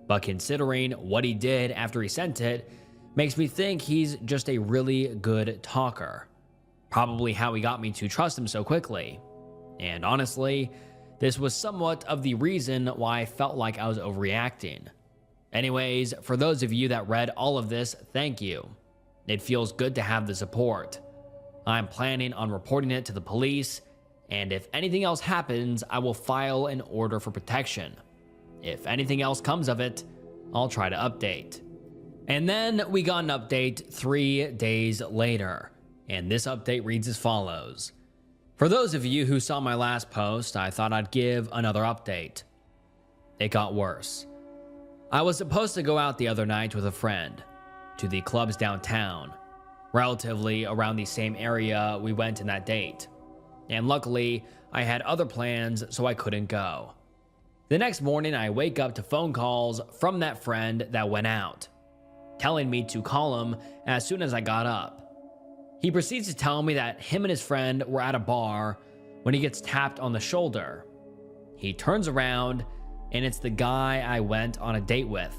but considering what he did after he sent it, makes me think he's just a really good talker. Probably how he got me to trust him so quickly. And honestly, this was somewhat of the reason why I felt like I was overreacting. Anyways, for those of you that read all of this, thank you. It feels good to have the support. I'm planning on reporting it to the police, and if anything else happens, I will file an order for protection. If anything else comes of it, I'll try to update. And then we got an update 3 days later, and this update reads as follows. For those of you who saw my last post, I thought I'd give another update. It got worse. I was supposed to go out the other night with a friend to the clubs downtown. relatively around the same area we went in that date. And luckily, I had other plans, so I couldn't go. The next morning, I wake up to phone calls from that friend that went out, telling me to call him as soon as I got up. He proceeds to tell me that him and his friend were at a bar when he gets tapped on the shoulder. He turns around, and it's the guy I went on a date with.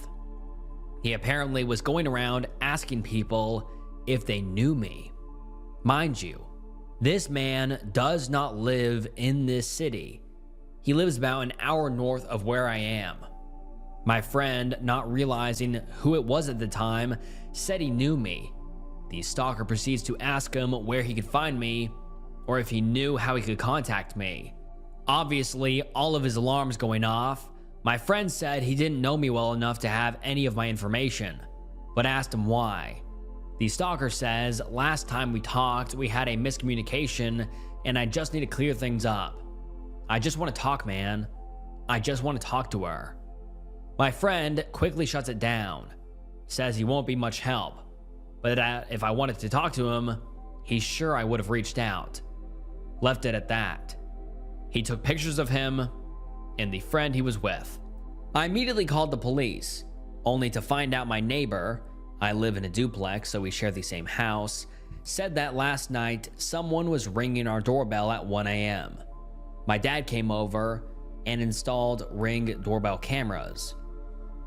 He apparently was going around asking people if they knew me. Mind you, this man does not live in this city. He lives about an hour north of where I am. My friend, not realizing who it was at the time, said he knew me. The stalker proceeds to ask him where he could find me, or if he knew how he could contact me. Obviously, all of his alarms going off. My friend said he didn't know me well enough to have any of my information, but asked him why. The stalker says, last time we talked, we had a miscommunication, and I just need to clear things up. I just want to talk, man. I just want to talk to her. My friend quickly shuts it down, says he won't be much help, but that if I wanted to talk to him, he's sure I would have reached out. Left it at that. He took pictures of him and the friend he was with. I immediately called the police, only to find out my neighbor, I live in a duplex so we share the same house, said that last night someone was ringing our doorbell at 1 a.m. My dad came over and installed Ring doorbell cameras.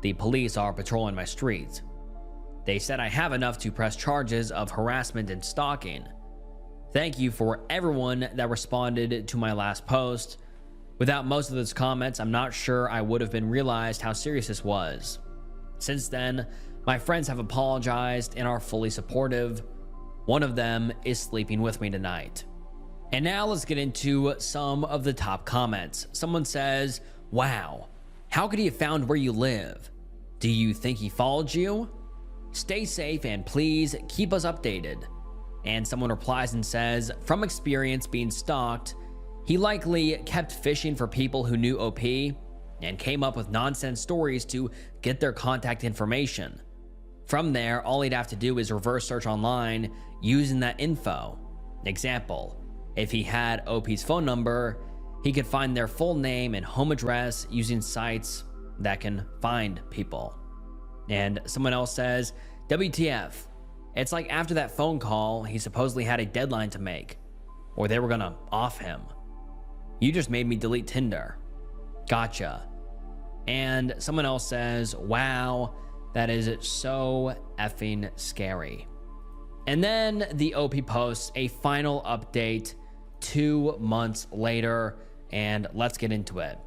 The police are patrolling my street. They said I have enough to press charges of harassment and stalking. Thank you for everyone that responded to my last post. Without most of those comments, I'm not sure I would have been realized how serious this was. Since then, my friends have apologized and are fully supportive. One of them is sleeping with me tonight. And now let's get into some of the top comments. Someone says, wow, how could he have found where you live? Do you think he followed you? Stay safe and please keep us updated. And someone replies and says, from experience being stalked, he likely kept fishing for people who knew OP and came up with nonsense stories to get their contact information. From there, all he'd have to do is reverse search online using that info. Example, if he had OP's phone number, he could find their full name and home address using sites that can find people. And someone else says, WTF, it's like after that phone call, he supposedly had a deadline to make, or they were gonna off him. You just made me delete Tinder. Gotcha. And someone else says, wow, that is so effing scary. And then the OP posts a final update 2 months later, and let's get into it.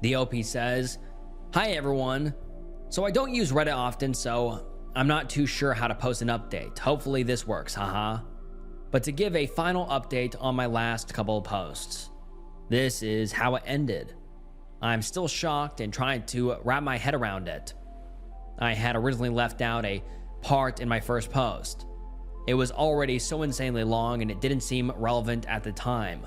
The OP says, hi everyone. So I don't use Reddit often, so I'm not too sure how to post an update. Hopefully this works, haha. But to give a final update on my last couple of posts. This is how it ended. I'm still shocked and trying to wrap my head around it. I had originally left out a part in my first post. It was already so insanely long and it didn't seem relevant at the time.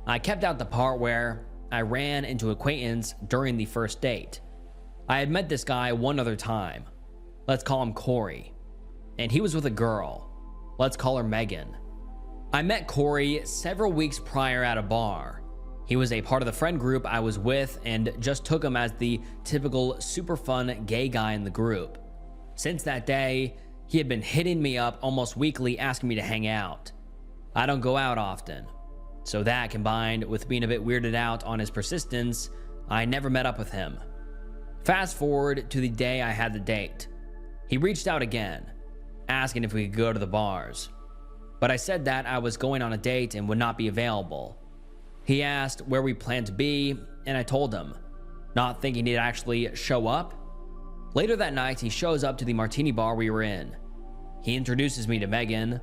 I kept out the part where I ran into acquaintance during the first date. I had met this guy one other time. Let's call him Corey. And he was with a girl. Let's call her Megan. I met Corey several weeks prior at a bar. He was a part of the friend group I was with and just took him as the typical super fun gay guy in the group. Since that day, he had been hitting me up almost weekly asking me to hang out. I don't go out often, so that combined with being a bit weirded out on his persistence, I never met up with him. Fast forward to the day I had the date. He reached out again, asking if we could go to the bars, but I said that I was going on a date and would not be available. He asked where we planned to be, and I told him, not thinking he'd actually show up. Later that night, he shows up to the martini bar we were in. He introduces me to Megan,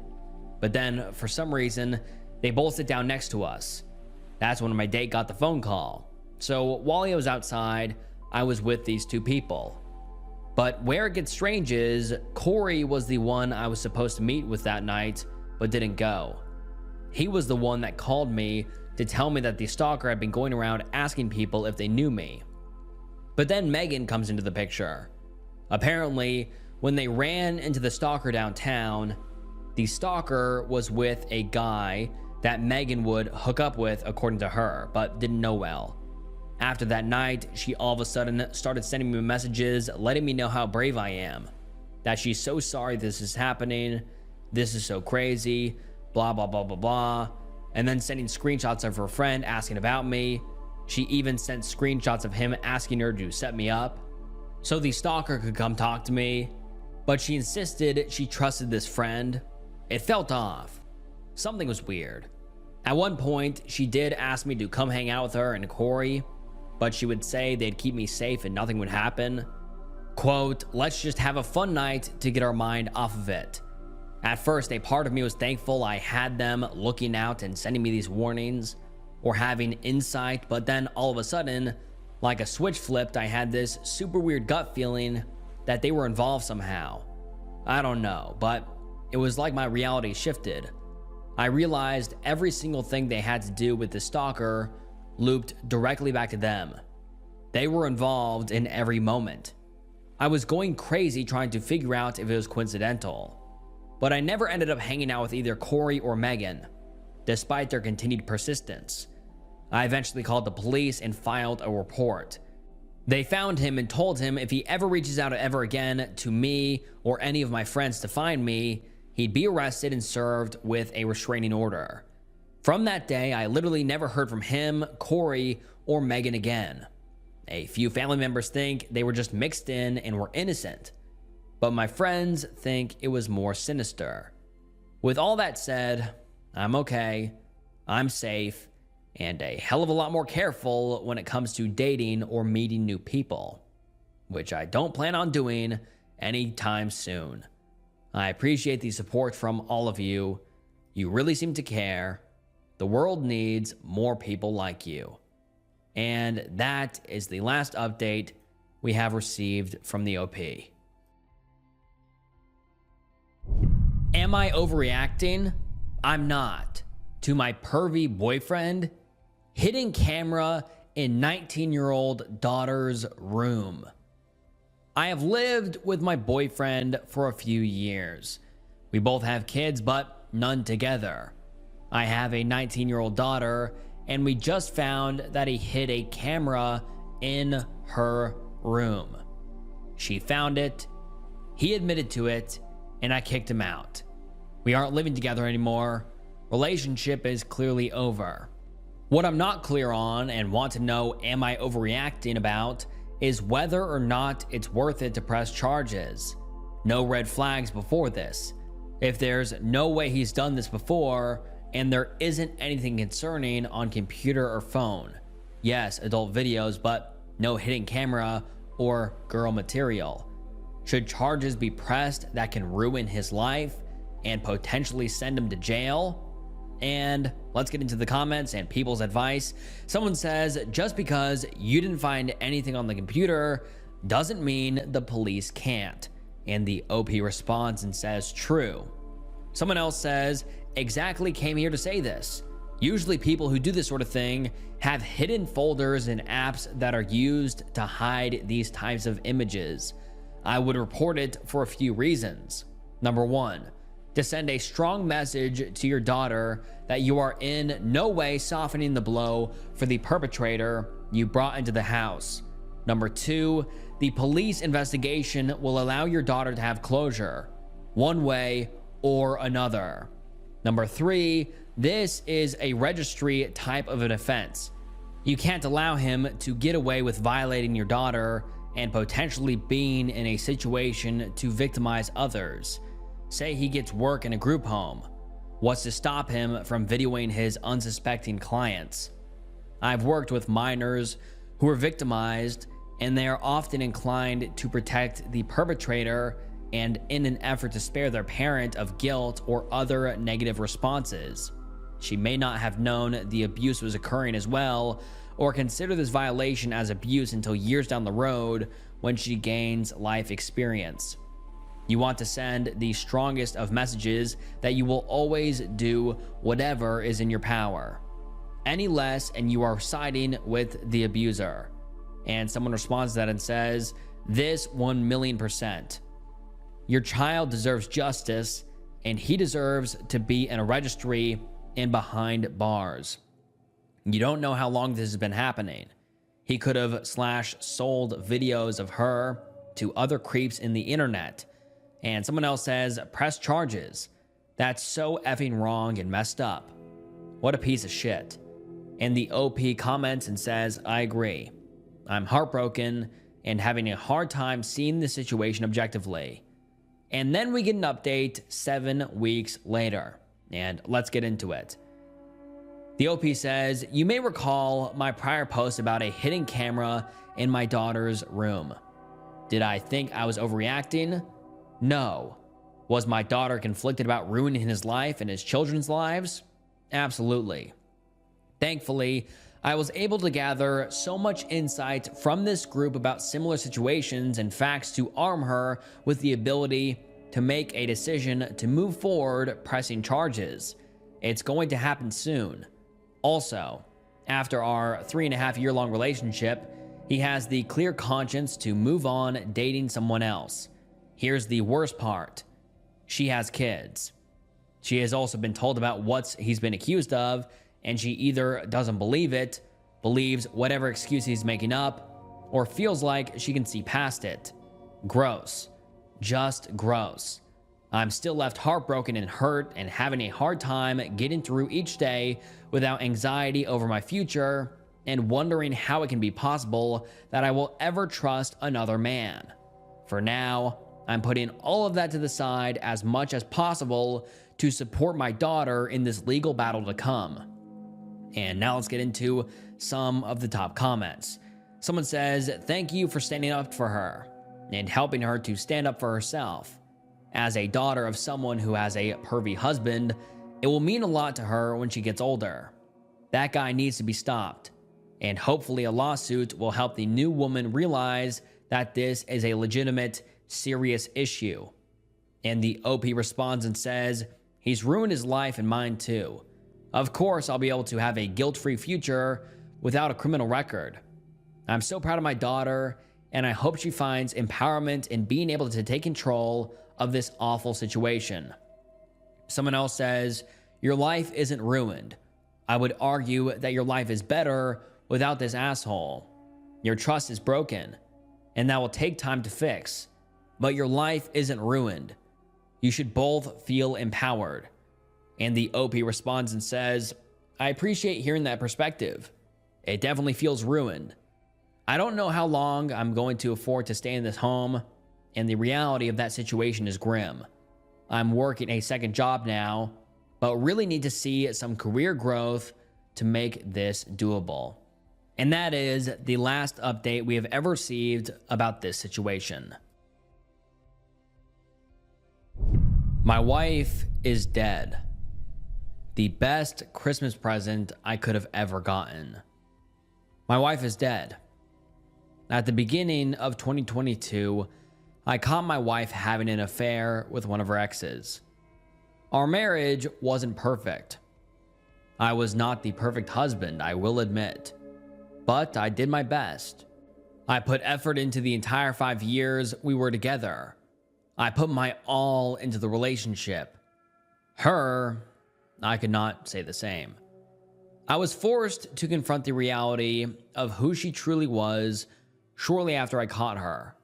but then for some reason, they both sit down next to us. That's when my date got the phone call. So while he was outside, I was with these two people. But where it gets strange is, Corey was the one I was supposed to meet with that night, but didn't go. He was the one that called me to tell me that the stalker had been going around asking people if they knew me. But then Megan comes into the picture. Apparently, when they ran into the stalker downtown, The stalker was with a guy that Megan would hook up with, according to her, but didn't know well. After that night, she all of a sudden started sending me messages letting me know how brave I am, that she's so sorry this is happening, this is so crazy, blah, blah, blah, blah, blah, and then sending screenshots of her friend asking about me. She even sent screenshots of him asking her to set me up so the stalker could come talk to me, but she insisted she trusted this friend. It felt off. Something was weird. At one point, she did ask me to come hang out with her and Corey, but she would say they'd keep me safe and nothing would happen. Quote, let's just have a fun night to get our mind off of it. At first, a part of me was thankful I had them looking out and sending me these warnings or having insight, but then all of a sudden, like a switch flipped, I had this super weird gut feeling that they were involved somehow. I don't know, but it was like my reality shifted. I realized every single thing they had to do with the stalker looped directly back to them. They were involved in every moment. I was going crazy trying to figure out if it was coincidental, but I never ended up hanging out with either Corey or Megan, despite their continued persistence. I eventually called the police and filed a report. They found him and told him if he ever reaches out ever again to me or any of my friends to find me, he'd be arrested and served with a restraining order. From that day, I literally never heard from him, Corey, or Megan again. A few family members think they were just mixed in and were innocent, but my friends think it was more sinister. With all that said, I'm okay, I'm safe, and a hell of a lot more careful when it comes to dating or meeting new people, which I don't plan on doing anytime soon. I appreciate the support from all of you. You really seem to care. The world needs more people like you. And that is the last update we have received from the OP. Am I overreacting? I'm not. To my pervy boyfriend hidden camera in 19-year-old daughter's room. I have lived with my boyfriend for a few years. We both have kids, but none together. I have a 19-year-old daughter, and we just found that he hid a camera in her room. She found it, he admitted to it, and I kicked him out. We aren't living together anymore. Relationship is clearly over. What I'm not clear on and want to know am I overreacting about is whether or not it's worth it to press charges. No red flags before this. If there's no way he's done this before and there isn't anything concerning on computer or phone. Yes, adult videos, but no hidden camera or girl material. Should charges be pressed that can ruin his life and potentially send him to jail? And let's get into the comments and people's advice. Someone says, just because you didn't find anything on the computer doesn't mean the police can't. And the OP responds and says, true. Someone else says, exactly came here to say this. Usually people who do this sort of thing have hidden folders and apps that are used to hide these types of images. I would report it for a few reasons. Number one, to send a strong message to your daughter that you are in no way softening the blow for the perpetrator you brought into the house. Number two, the police investigation will allow your daughter to have closure, one way or another. Number three, this is a registry type of an offense. You can't allow him to get away with violating your daughter and potentially being in a situation to victimize others. Say he gets work in a group home. What's to stop him from videoing his unsuspecting clients? I've worked with minors who were victimized, and they are often inclined to protect the perpetrator and in an effort to spare their parent of guilt or other negative responses. She may not have known the abuse was occurring as well, or consider this violation as abuse until years down the road when she gains life experience. You want to send the strongest of messages that you will always do whatever is in your power. Any less and you are siding with the abuser. And someone responds to that and says, this 1,000,000%. Your child deserves justice and he deserves to be in a registry and behind bars. You don't know how long this has been happening. He could have sold videos of her to other creeps in the internet. And someone else says, press charges. That's so effing wrong and messed up. What a piece of shit. And the OP comments and says, I agree. I'm heartbroken and having a hard time seeing the situation objectively. And then we get an update 7 weeks later. And let's get into it. The OP says, you may recall my prior post about a hidden camera in my daughter's room. Did I think I was overreacting? No. Was my daughter conflicted about ruining his life and his children's lives? Absolutely. Thankfully, I was able to gather so much insight from this group about similar situations and facts to arm her with the ability to make a decision to move forward pressing charges. It's going to happen soon. Also, after our 3.5-year-long relationship, he has the clear conscience to move on dating someone else. Here's the worst part. She has kids. She has also been told about what he's been accused of, and she either doesn't believe it, believes whatever excuse he's making up, or feels like she can see past it. Gross. Just gross. I'm still left heartbroken and hurt and having a hard time getting through each day without anxiety over my future and wondering how it can be possible that I will ever trust another man. For now, I'm putting all of that to the side as much as possible to support my daughter in this legal battle to come. And now let's get into some of the top comments. Someone says, thank you for standing up for her and helping her to stand up for herself. As a daughter of someone who has a pervy husband, it will mean a lot to her when she gets older. That guy needs to be stopped, and hopefully a lawsuit will help the new woman realize that this is a legitimate, serious issue. And the OP responds and says, he's ruined his life and mine too. Of course, I'll be able to have a guilt-free future without a criminal record. I'm so proud of my daughter, and I hope she finds empowerment in being able to take control of this awful situation. Someone else says, your life isn't ruined. I would argue that your life is better without this asshole. Your trust is broken, and that will take time to fix. But your life isn't ruined. You should both feel empowered. And the OP responds and says, I appreciate hearing that perspective. It definitely feels ruined. I don't know how long I'm going to afford to stay in this home, and the reality of that situation is grim. I'm working a second job now, but really need to see some career growth to make this doable. And that is the last update we have ever received about this situation. My wife is dead. The best Christmas present I could have ever gotten. My wife is dead. At the beginning of 2022, I caught my wife having an affair with one of her exes. Our marriage wasn't perfect. I was not the perfect husband, I will admit, but I did my best. I put effort into the entire 5 years we were together. I put my all into the relationship. Her, I could not say the same. I was forced to confront the reality of who she truly was shortly after I caught her.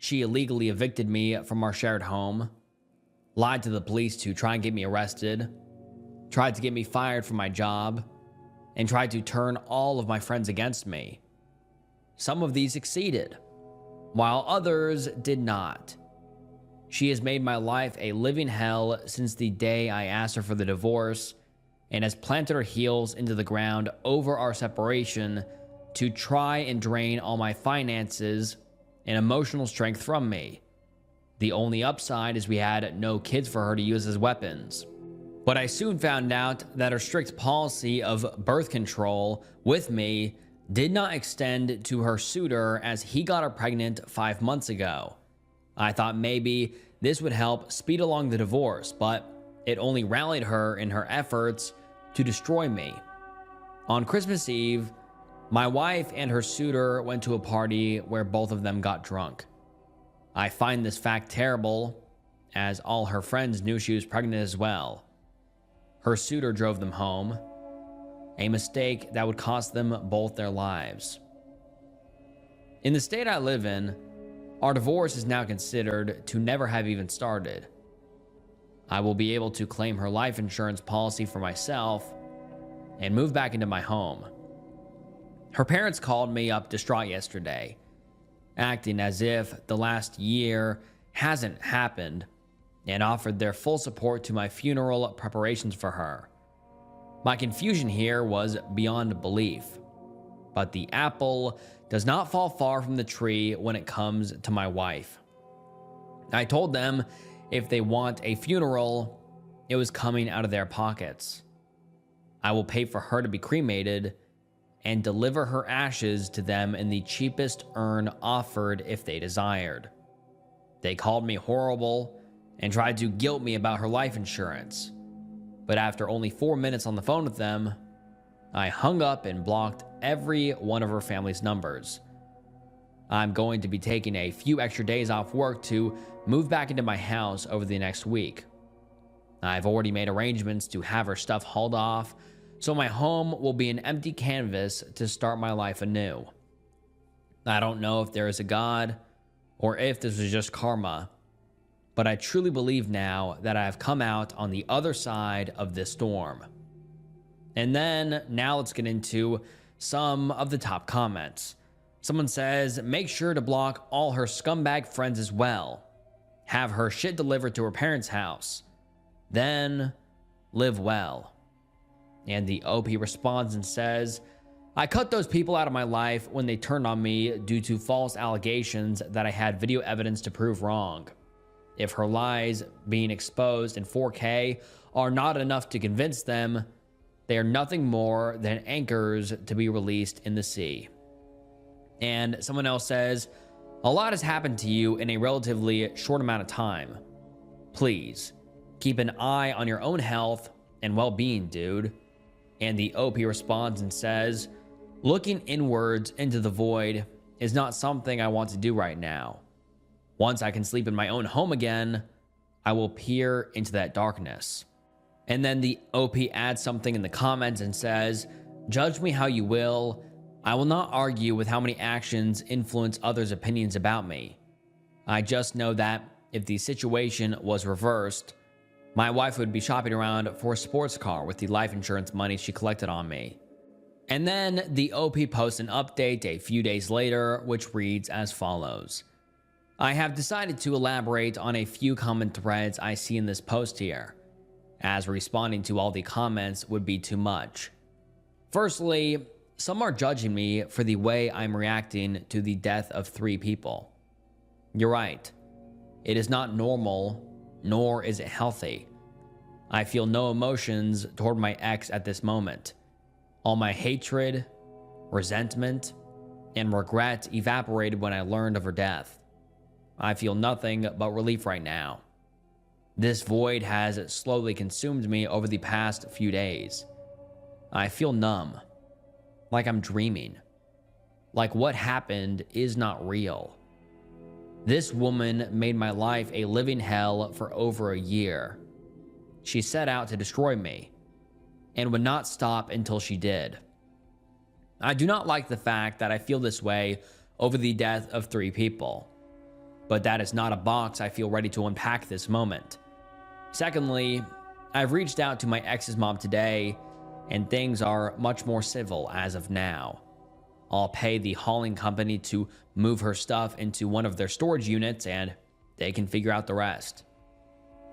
She illegally evicted me from our shared home, lied to the police to try and get me arrested, tried to get me fired from my job, and tried to turn all of my friends against me. Some of these succeeded, while others did not. She has made my life a living hell since the day I asked her for the divorce, and has planted her heels into the ground over our separation to try and drain all my finances and emotional strength from me. The only upside is we had no kids for her to use as weapons. But I soon found out that her strict policy of birth control with me did not extend to her suitor, as he got her pregnant 5 months ago. I thought maybe this would help speed along the divorce, but it only rallied her in her efforts to destroy me. On Christmas Eve, my wife and her suitor went to a party where both of them got drunk. I find this fact terrible, as all her friends knew she was pregnant as well. Her suitor drove them home, a mistake that would cost them both their lives. In the state I live in, our divorce is now considered to never have even started. I will be able to claim her life insurance policy for myself and move back into my home. Her parents called me up distraught yesterday, acting as if the last year hasn't happened, and offered their full support to my funeral preparations for her. My confusion here was beyond belief, but the apple does not fall far from the tree when it comes to my wife. I told them if they want a funeral, it was coming out of their pockets. I will pay for her to be cremated and deliver her ashes to them in the cheapest urn offered if they desired. They called me horrible and tried to guilt me about her life insurance, but after only 4 minutes on the phone with them, I hung up and blocked every one of her family's numbers. I'm going to be taking a few extra days off work to move back into my house over the next week. I've already made arrangements to have her stuff hauled off, so my home will be an empty canvas to start my life anew. I don't know if there is a God or if this was just karma, but I truly believe now that I have come out on the other side of this storm. And then, now let's get into some of the top comments. Someone says, make sure to block all her scumbag friends as well. Have her shit delivered to her parents' house. Then, live well. And the OP responds and says, I cut those people out of my life when they turned on me due to false allegations that I had video evidence to prove wrong. If her lies being exposed in 4K are not enough to convince them, they are nothing more than anchors to be released in the sea. And someone else says, a lot has happened to you in a relatively short amount of time. Please, keep an eye on your own health and well-being, dude. And the OP responds and says, looking inwards into the void is not something I want to do right now. Once I can sleep in my own home again, I will peer into that darkness. And then the OP adds something in the comments and says, judge me how you will. I will not argue with how many actions influence others' opinions about me. I just know that if the situation was reversed, my wife would be shopping around for a sports car with the life insurance money she collected on me. And then the OP posts an update a few days later, which reads as follows. I have decided to elaborate on a few common threads I see in this post here, as responding to all the comments would be too much. Firstly, some are judging me for the way I'm reacting to the death of 3 people. You're right. It is not normal, nor is it healthy. I feel no emotions toward my ex at this moment. All my hatred, resentment, and regret evaporated when I learned of her death. I feel nothing but relief right now. This void has slowly consumed me over the past few days. I feel numb, like I'm dreaming, like what happened is not real. This woman made my life a living hell for over a year. She set out to destroy me and would not stop until she did. I do not like the fact that I feel this way over the death of 3 people, but that is not a box I feel ready to unpack this moment. Secondly, I've reached out to my ex's mom today, and things are much more civil as of now. I'll pay the hauling company to move her stuff into one of their storage units, and they can figure out the rest.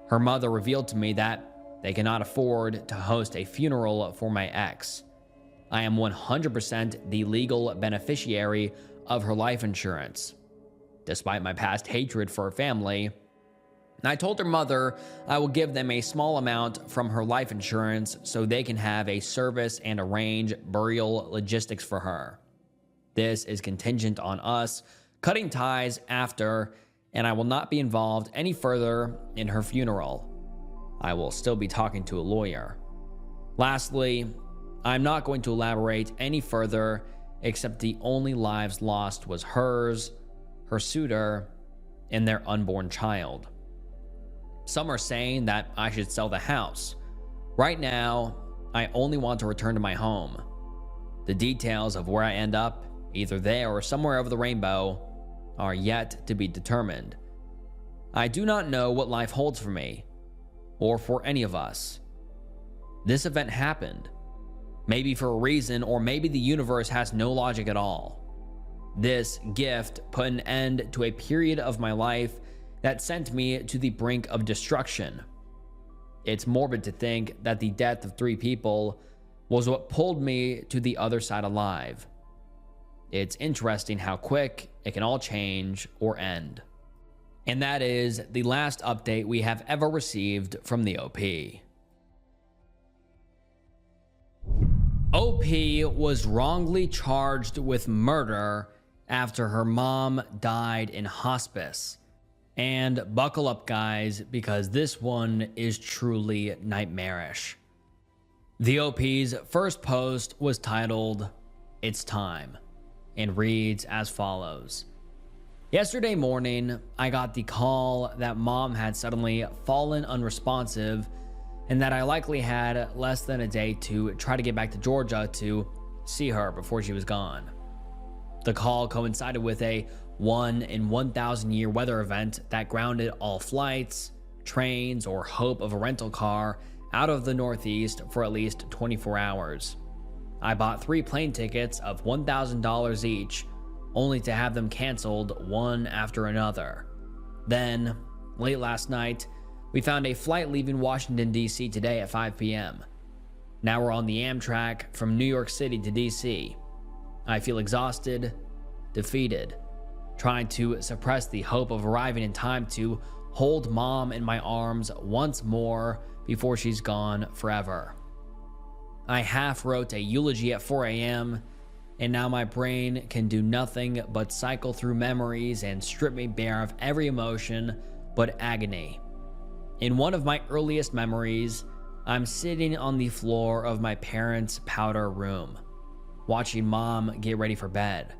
Her mother revealed to me that they cannot afford to host a funeral for my ex. I am 100% the legal beneficiary of her life insurance. Despite my past hatred for her family, I told her mother I will give them a small amount from her life insurance so they can have a service and arrange burial logistics for her. This is contingent on us cutting ties after, and I will not be involved any further in her funeral. I will still be talking to a lawyer. Lastly, I'm not going to elaborate any further, except the only lives lost was hers, her suitor, and their unborn child. Some are saying that I should sell the house. Right now, I only want to return to my home. The details of where I end up, either there or somewhere over the rainbow, are yet to be determined. I do not know what life holds for me, or for any of us. This event happened, maybe for a reason, or maybe the universe has no logic at all. This gift put an end to a period of my life that sent me to the brink of destruction. It's morbid to think that the death of 3 people was what pulled me to the other side alive. It's interesting how quick it can all change or end. And that is the last update we have ever received from the OP. OP was wrongly charged with murder after her mom died in hospice. And buckle up, guys, because this one is truly nightmarish. The OP's first post was titled, "It's Time," and reads as follows. Yesterday morning, I got the call that mom had suddenly fallen unresponsive and that I likely had less than a day to try to get back to Georgia to see her before she was gone. The call coincided with a 1 in 1,000 year weather event that grounded all flights, trains, or hope of a rental car out of the Northeast for at least 24 hours. I bought 3 plane tickets of $1,000 each, only to have them canceled one after another. Then, late last night, we found a flight leaving Washington, D.C. today at 5 p.m. Now we're on the Amtrak from New York City to D.C. I feel exhausted, defeated, trying to suppress the hope of arriving in time to hold mom in my arms once more before she's gone forever. I half wrote a eulogy at 4 a.m., and now my brain can do nothing but cycle through memories and strip me bare of every emotion but agony. In one of my earliest memories, I'm sitting on the floor of my parents' powder room, watching mom get ready for bed.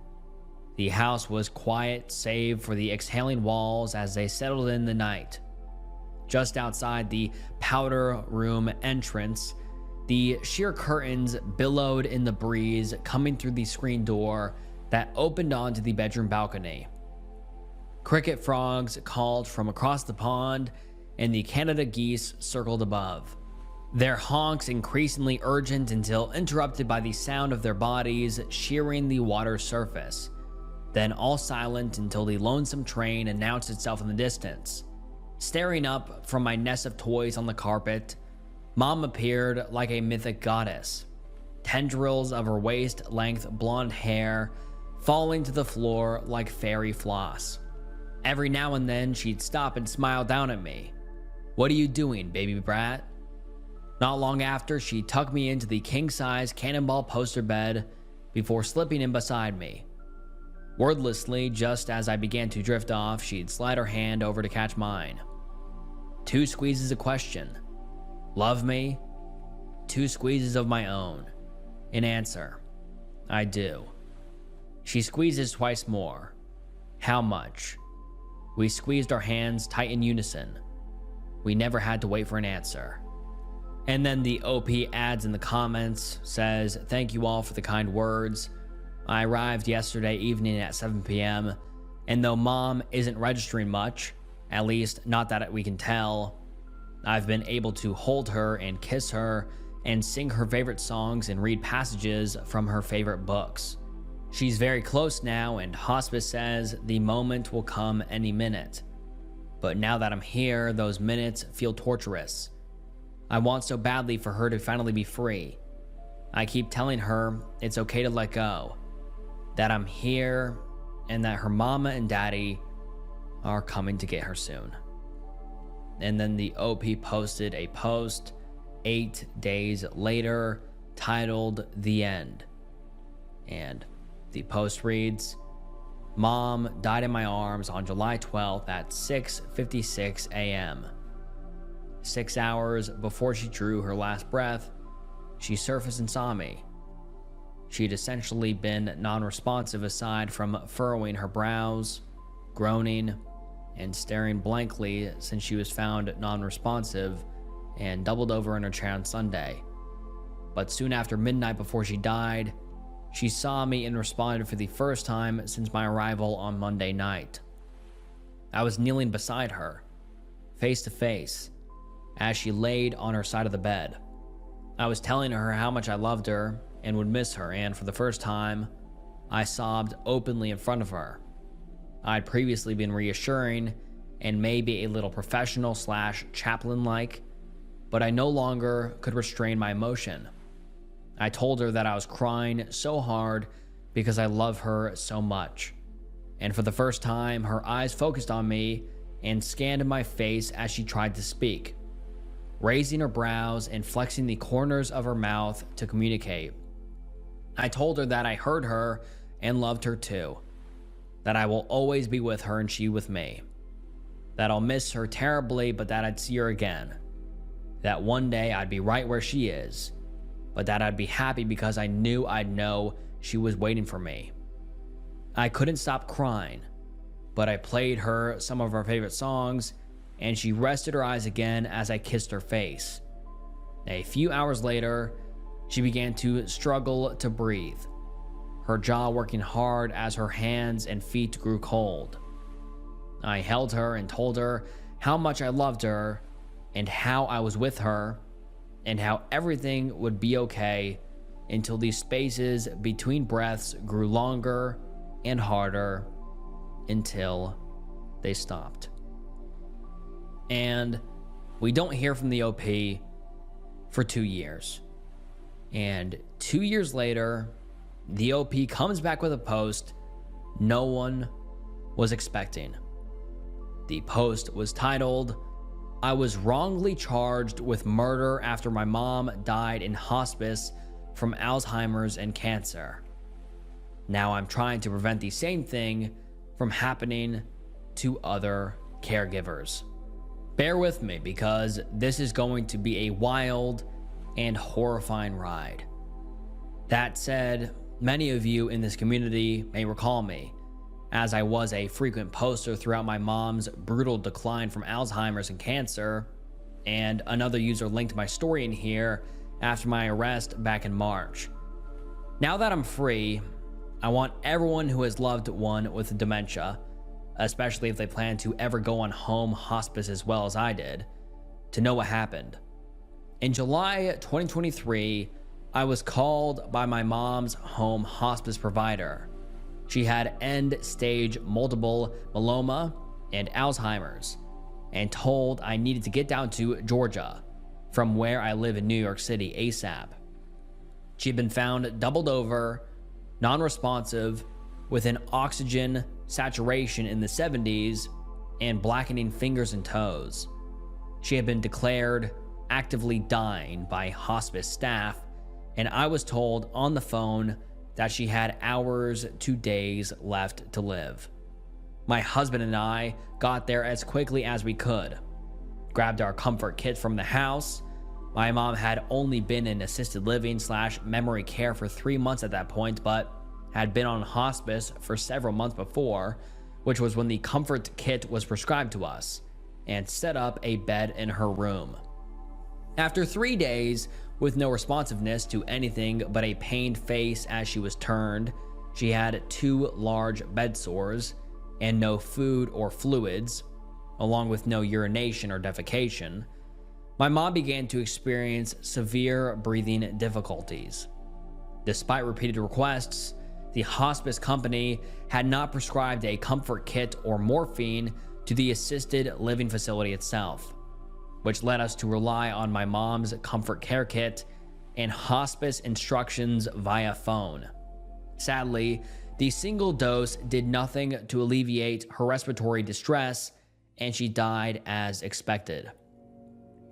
The house was quiet save for the exhaling walls as they settled in the night. Just outside the powder room entrance, the sheer curtains billowed in the breeze coming through the screen door that opened onto the bedroom balcony. Cricket frogs called from across the pond, and the Canada geese circled above. Their honks increasingly urgent until interrupted by the sound of their bodies shearing the water's surface. Then all silent until the lonesome train announced itself in the distance. Staring up from my nest of toys on the carpet, mom appeared like a mythic goddess. Tendrils of her waist-length blonde hair falling to the floor like fairy floss. Every now and then she'd stop and smile down at me. "What are you doing, baby brat?" Not long after, she'd tuck me into the king-size cannonball poster bed before slipping in beside me. Wordlessly, just as I began to drift off, she'd slide her hand over to catch mine. 2 squeezes a question. Love me? 2 squeezes of my own. An answer. I do. She squeezes twice more. How much? We squeezed our hands tight in unison. We never had to wait for an answer. And then the OP adds in the comments, says, "Thank you all for the kind words. I arrived yesterday evening at 7 p.m., and though mom isn't registering much, at least not that we can tell, I've been able to hold her and kiss her and sing her favorite songs and read passages from her favorite books. She's very close now, and hospice says the moment will come any minute. But now that I'm here, those minutes feel torturous. I want so badly for her to finally be free. I keep telling her it's okay to let go, that I'm here, and that her mama and daddy are coming to get her soon." And then the OP posted a post 8 days later titled "The End." And the post reads, "Mom died in my arms on July 12th at 6:56 a.m. 6 hours before she drew her last breath, she surfaced and saw me. She'd essentially been non-responsive aside from furrowing her brows, groaning, and staring blankly since she was found non-responsive and doubled over in her chair on Sunday. But soon after midnight, before she died, she saw me and responded for the first time since my arrival on Monday night. I was kneeling beside her, face to face, as she laid on her side of the bed. I was telling her how much I loved her and would miss her, and for the first time, I sobbed openly in front of her. I'd previously been reassuring and maybe a little professional / chaplain-like, but I no longer could restrain my emotion. I told her that I was crying so hard because I love her so much. And for the first time, her eyes focused on me and scanned my face as she tried to speak, raising her brows and flexing the corners of her mouth to communicate. I told her that I heard her and loved her too, that I will always be with her and she with me, that I'll miss her terribly, but that I'd see her again, that one day I'd be right where she is, but that I'd be happy because I knew I'd know she was waiting for me. I couldn't stop crying, but I played her some of her favorite songs, and she rested her eyes again as I kissed her face. A few hours later, she began to struggle to breathe, her jaw working hard as her hands and feet grew cold. I held her and told her how much I loved her and how I was with her and how everything would be okay until these spaces between breaths grew longer and harder until they stopped. And we don't hear from the OP for 2 years. And 2 years later, the OP comes back with a post no one was expecting. The post was titled, "I was wrongly charged with murder after my mom died in hospice from Alzheimer's and cancer. Now I'm trying to prevent the same thing from happening to other caregivers." Bear with me because this is going to be a wild and horrifying ride. That said, many of you in this community may recall me, as I was a frequent poster throughout my mom's brutal decline from Alzheimer's and cancer, and another user linked my story in here after my arrest back in March. Now that I'm free, I want everyone who has loved one with dementia, especially if they plan to ever go on home hospice as well as I did, to know what happened. In July 2023, I was called by my mom's home hospice provider. She had end-stage multiple myeloma and Alzheimer's, and told I needed to get down to Georgia, from where I live in New York City ASAP. She had been found doubled over, non-responsive, with an oxygen saturation in the 70s, and blackening fingers and toes. She had been declared actively dying by hospice staff, and I was told on the phone that she had hours to days left to live. My husband and I got there as quickly as we could, grabbed our comfort kit from the house. My mom had only been in assisted living / memory care for 3 months at that point, but had been on hospice for several months before, which was when the comfort kit was prescribed to us, and set up a bed in her room. After 3 days with no responsiveness to anything but a pained face as she was turned, she had 2 large bed sores and no food or fluids, along with no urination or defecation. My mom began to experience severe breathing difficulties. Despite repeated requests, the hospice company had not prescribed a comfort kit or morphine to the assisted living facility itself, which led us to rely on my mom's comfort care kit and hospice instructions via phone. Sadly, the single dose did nothing to alleviate her respiratory distress, and she died as expected.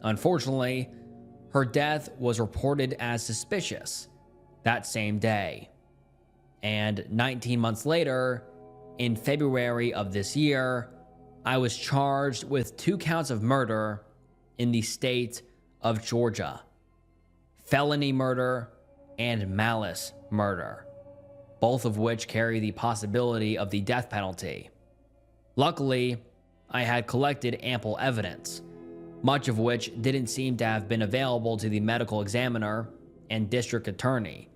Unfortunately, her death was reported as suspicious that same day. And 19 months later, in February of this year, I was charged with 2 counts of murder in the state of Georgia: felony murder and malice murder, both of which carry the possibility of the death penalty. Luckily, I had collected ample evidence, much of which didn't seem to have been available to the medical examiner and district attorney.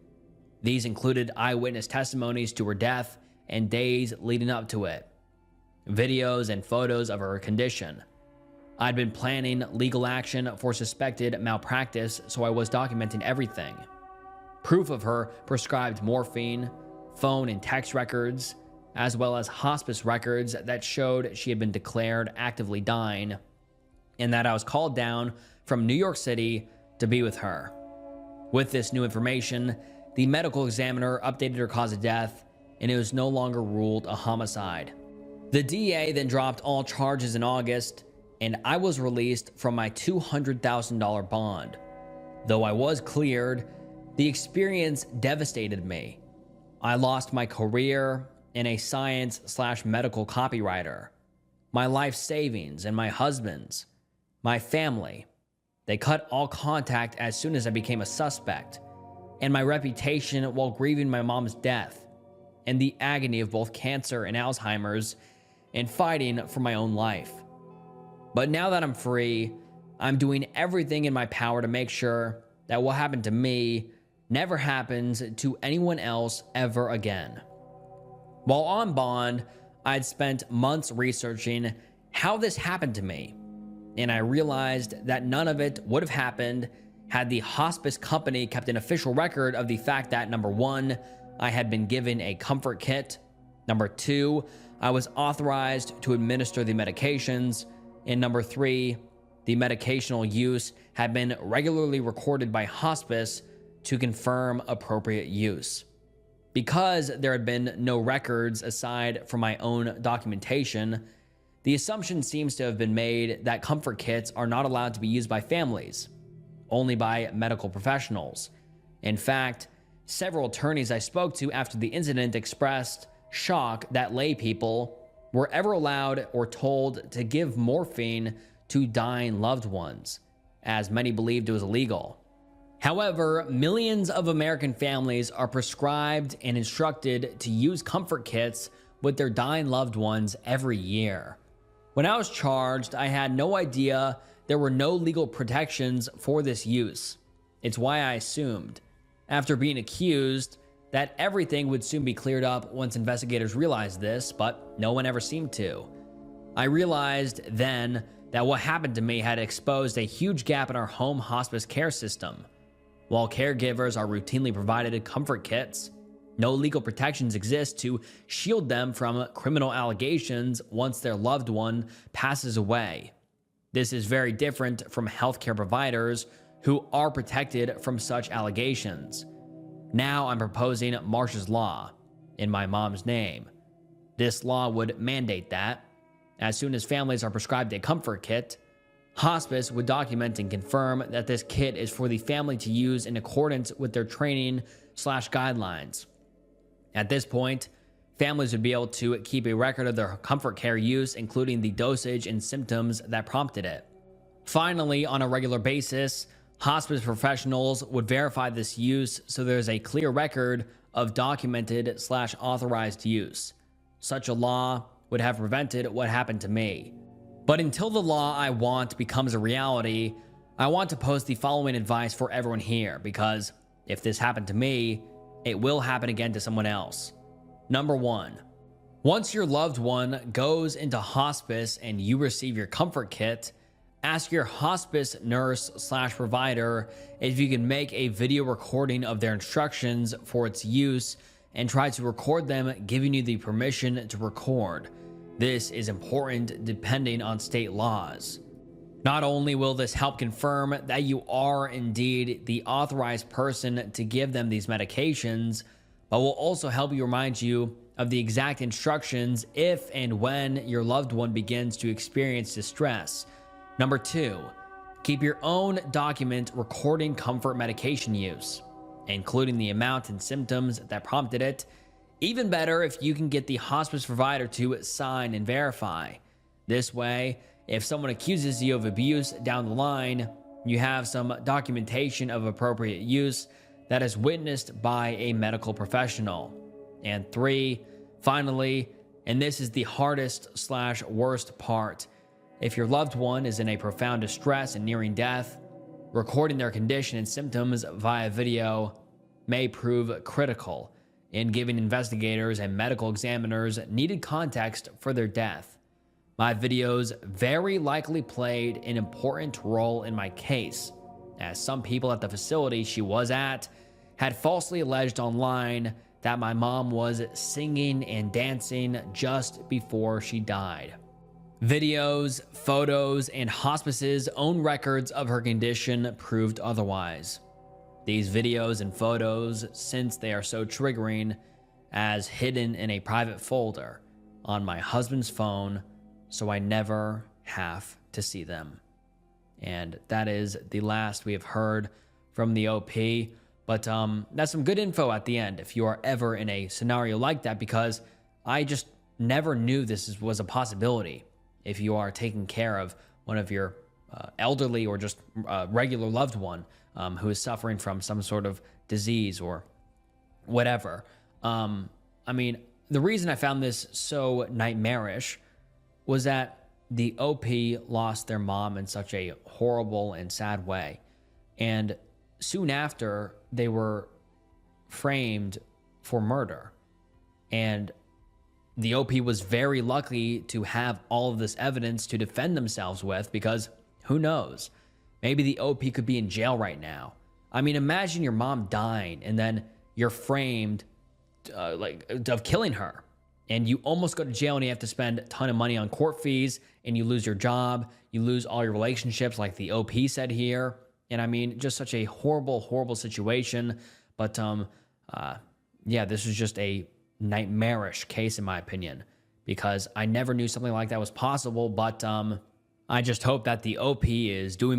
These included eyewitness testimonies to her death and days leading up to it, videos and photos of her condition. I'd been planning legal action for suspected malpractice, so I was documenting everything. Proof of her prescribed morphine, phone and text records, as well as hospice records that showed she had been declared actively dying, and that I was called down from New York City to be with her. With this new information, the medical examiner updated her cause of death, and it was no longer ruled a homicide. The DA then dropped all charges in August, and I was released from my $200,000 bond. Though I was cleared, the experience devastated me. I lost my career in a science/medical copywriter, my life savings and my husband's, my family. They cut all contact as soon as I became a suspect, and my reputation while grieving my mom's death, and the agony of both cancer and Alzheimer's, and fighting for my own life. But now that I'm free, I'm doing everything in my power to make sure that what happened to me never happens to anyone else ever again. While on bond, I'd spent months researching how this happened to me, and I realized that none of it would have happened had the hospice company kept an official record of the fact that, number one, I had been given a comfort kit, number two, I was authorized to administer the medications, and number three, the medicational use had been regularly recorded by hospice to confirm appropriate use. Because there had been no records aside from my own documentation, the assumption seems to have been made that comfort kits are not allowed to be used by families, only by medical professionals. In fact, several attorneys I spoke to after the incident expressed shock that lay people were ever allowed or told to give morphine to dying loved ones, as many believed it was illegal. However, millions of American families are prescribed and instructed to use comfort kits with their dying loved ones every year. When I was charged, I had no idea there were no legal protections for this use. It's why I assumed, after being accused, that everything would soon be cleared up once investigators realized this, but no one ever seemed to. I realized then that what happened to me had exposed a huge gap in our home hospice care system. While caregivers are routinely provided comfort kits, no legal protections exist to shield them from criminal allegations once their loved one passes away. This is very different from healthcare providers who are protected from such allegations. Now I'm proposing Marsh's Law in my mom's name. This law would mandate that, as soon as families are prescribed a comfort kit, hospice would document and confirm that this kit is for the family to use in accordance with their training/guidelines. At this point, families would be able to keep a record of their comfort care use, including the dosage and symptoms that prompted it. Finally, on a regular basis, hospice professionals would verify this use so there's a clear record of documented/authorized use. Such a law would have prevented what happened to me. But until the law I want becomes a reality, I want to post the following advice for everyone here, because if this happened to me, it will happen again to someone else. Number one, once your loved one goes into hospice and you receive your comfort kit, ask your hospice nurse/provider if you can make a video recording of their instructions for its use and try to record them giving you the permission to record. This is important depending on state laws. Not only will this help confirm that you are indeed the authorized person to give them these medications, but will also help you remind you of the exact instructions if and when your loved one begins to experience distress. Number two, keep your own document recording comfort medication use, including the amount and symptoms that prompted it. Even better if you can get the hospice provider to sign and verify. This way, if someone accuses you of abuse down the line, you have some documentation of appropriate use that is witnessed by a medical professional. And three, finally, And this is the hardest/worst part. If your loved one is in a profound distress and nearing death, recording their condition and symptoms via video may prove critical in giving investigators and medical examiners needed context for their death. My videos very likely played an important role in my case, as some people at the facility she was at had falsely alleged online that my mom was singing and dancing just before she died. Videos, photos, and hospice's own records of her condition proved otherwise. These videos and photos, since they are so triggering, as hidden in a private folder on my husband's phone, so I never have to see them. And that is the last we have heard from the OP. But that's some good info at the end if you are ever in a scenario like that, because I just never knew this was a possibility. If you are taking care of one of your elderly or just regular loved one who is suffering from some sort of disease or whatever. I mean, the reason I found this so nightmarish was that the OP lost their mom in such a horrible and sad way. And soon after, they were framed for murder. And the OP was very lucky to have all of this evidence to defend themselves with, because who knows? Maybe the OP could be in jail right now. I mean, imagine your mom dying and then you're framed of killing her, and you almost go to jail and you have to spend a ton of money on court fees, and you lose your job, you lose all your relationships like the OP said here. And I mean, just such a horrible, horrible situation. But yeah, this is just a nightmarish case in my opinion, because I never knew something like that was possible. But I just hope that the OP is doing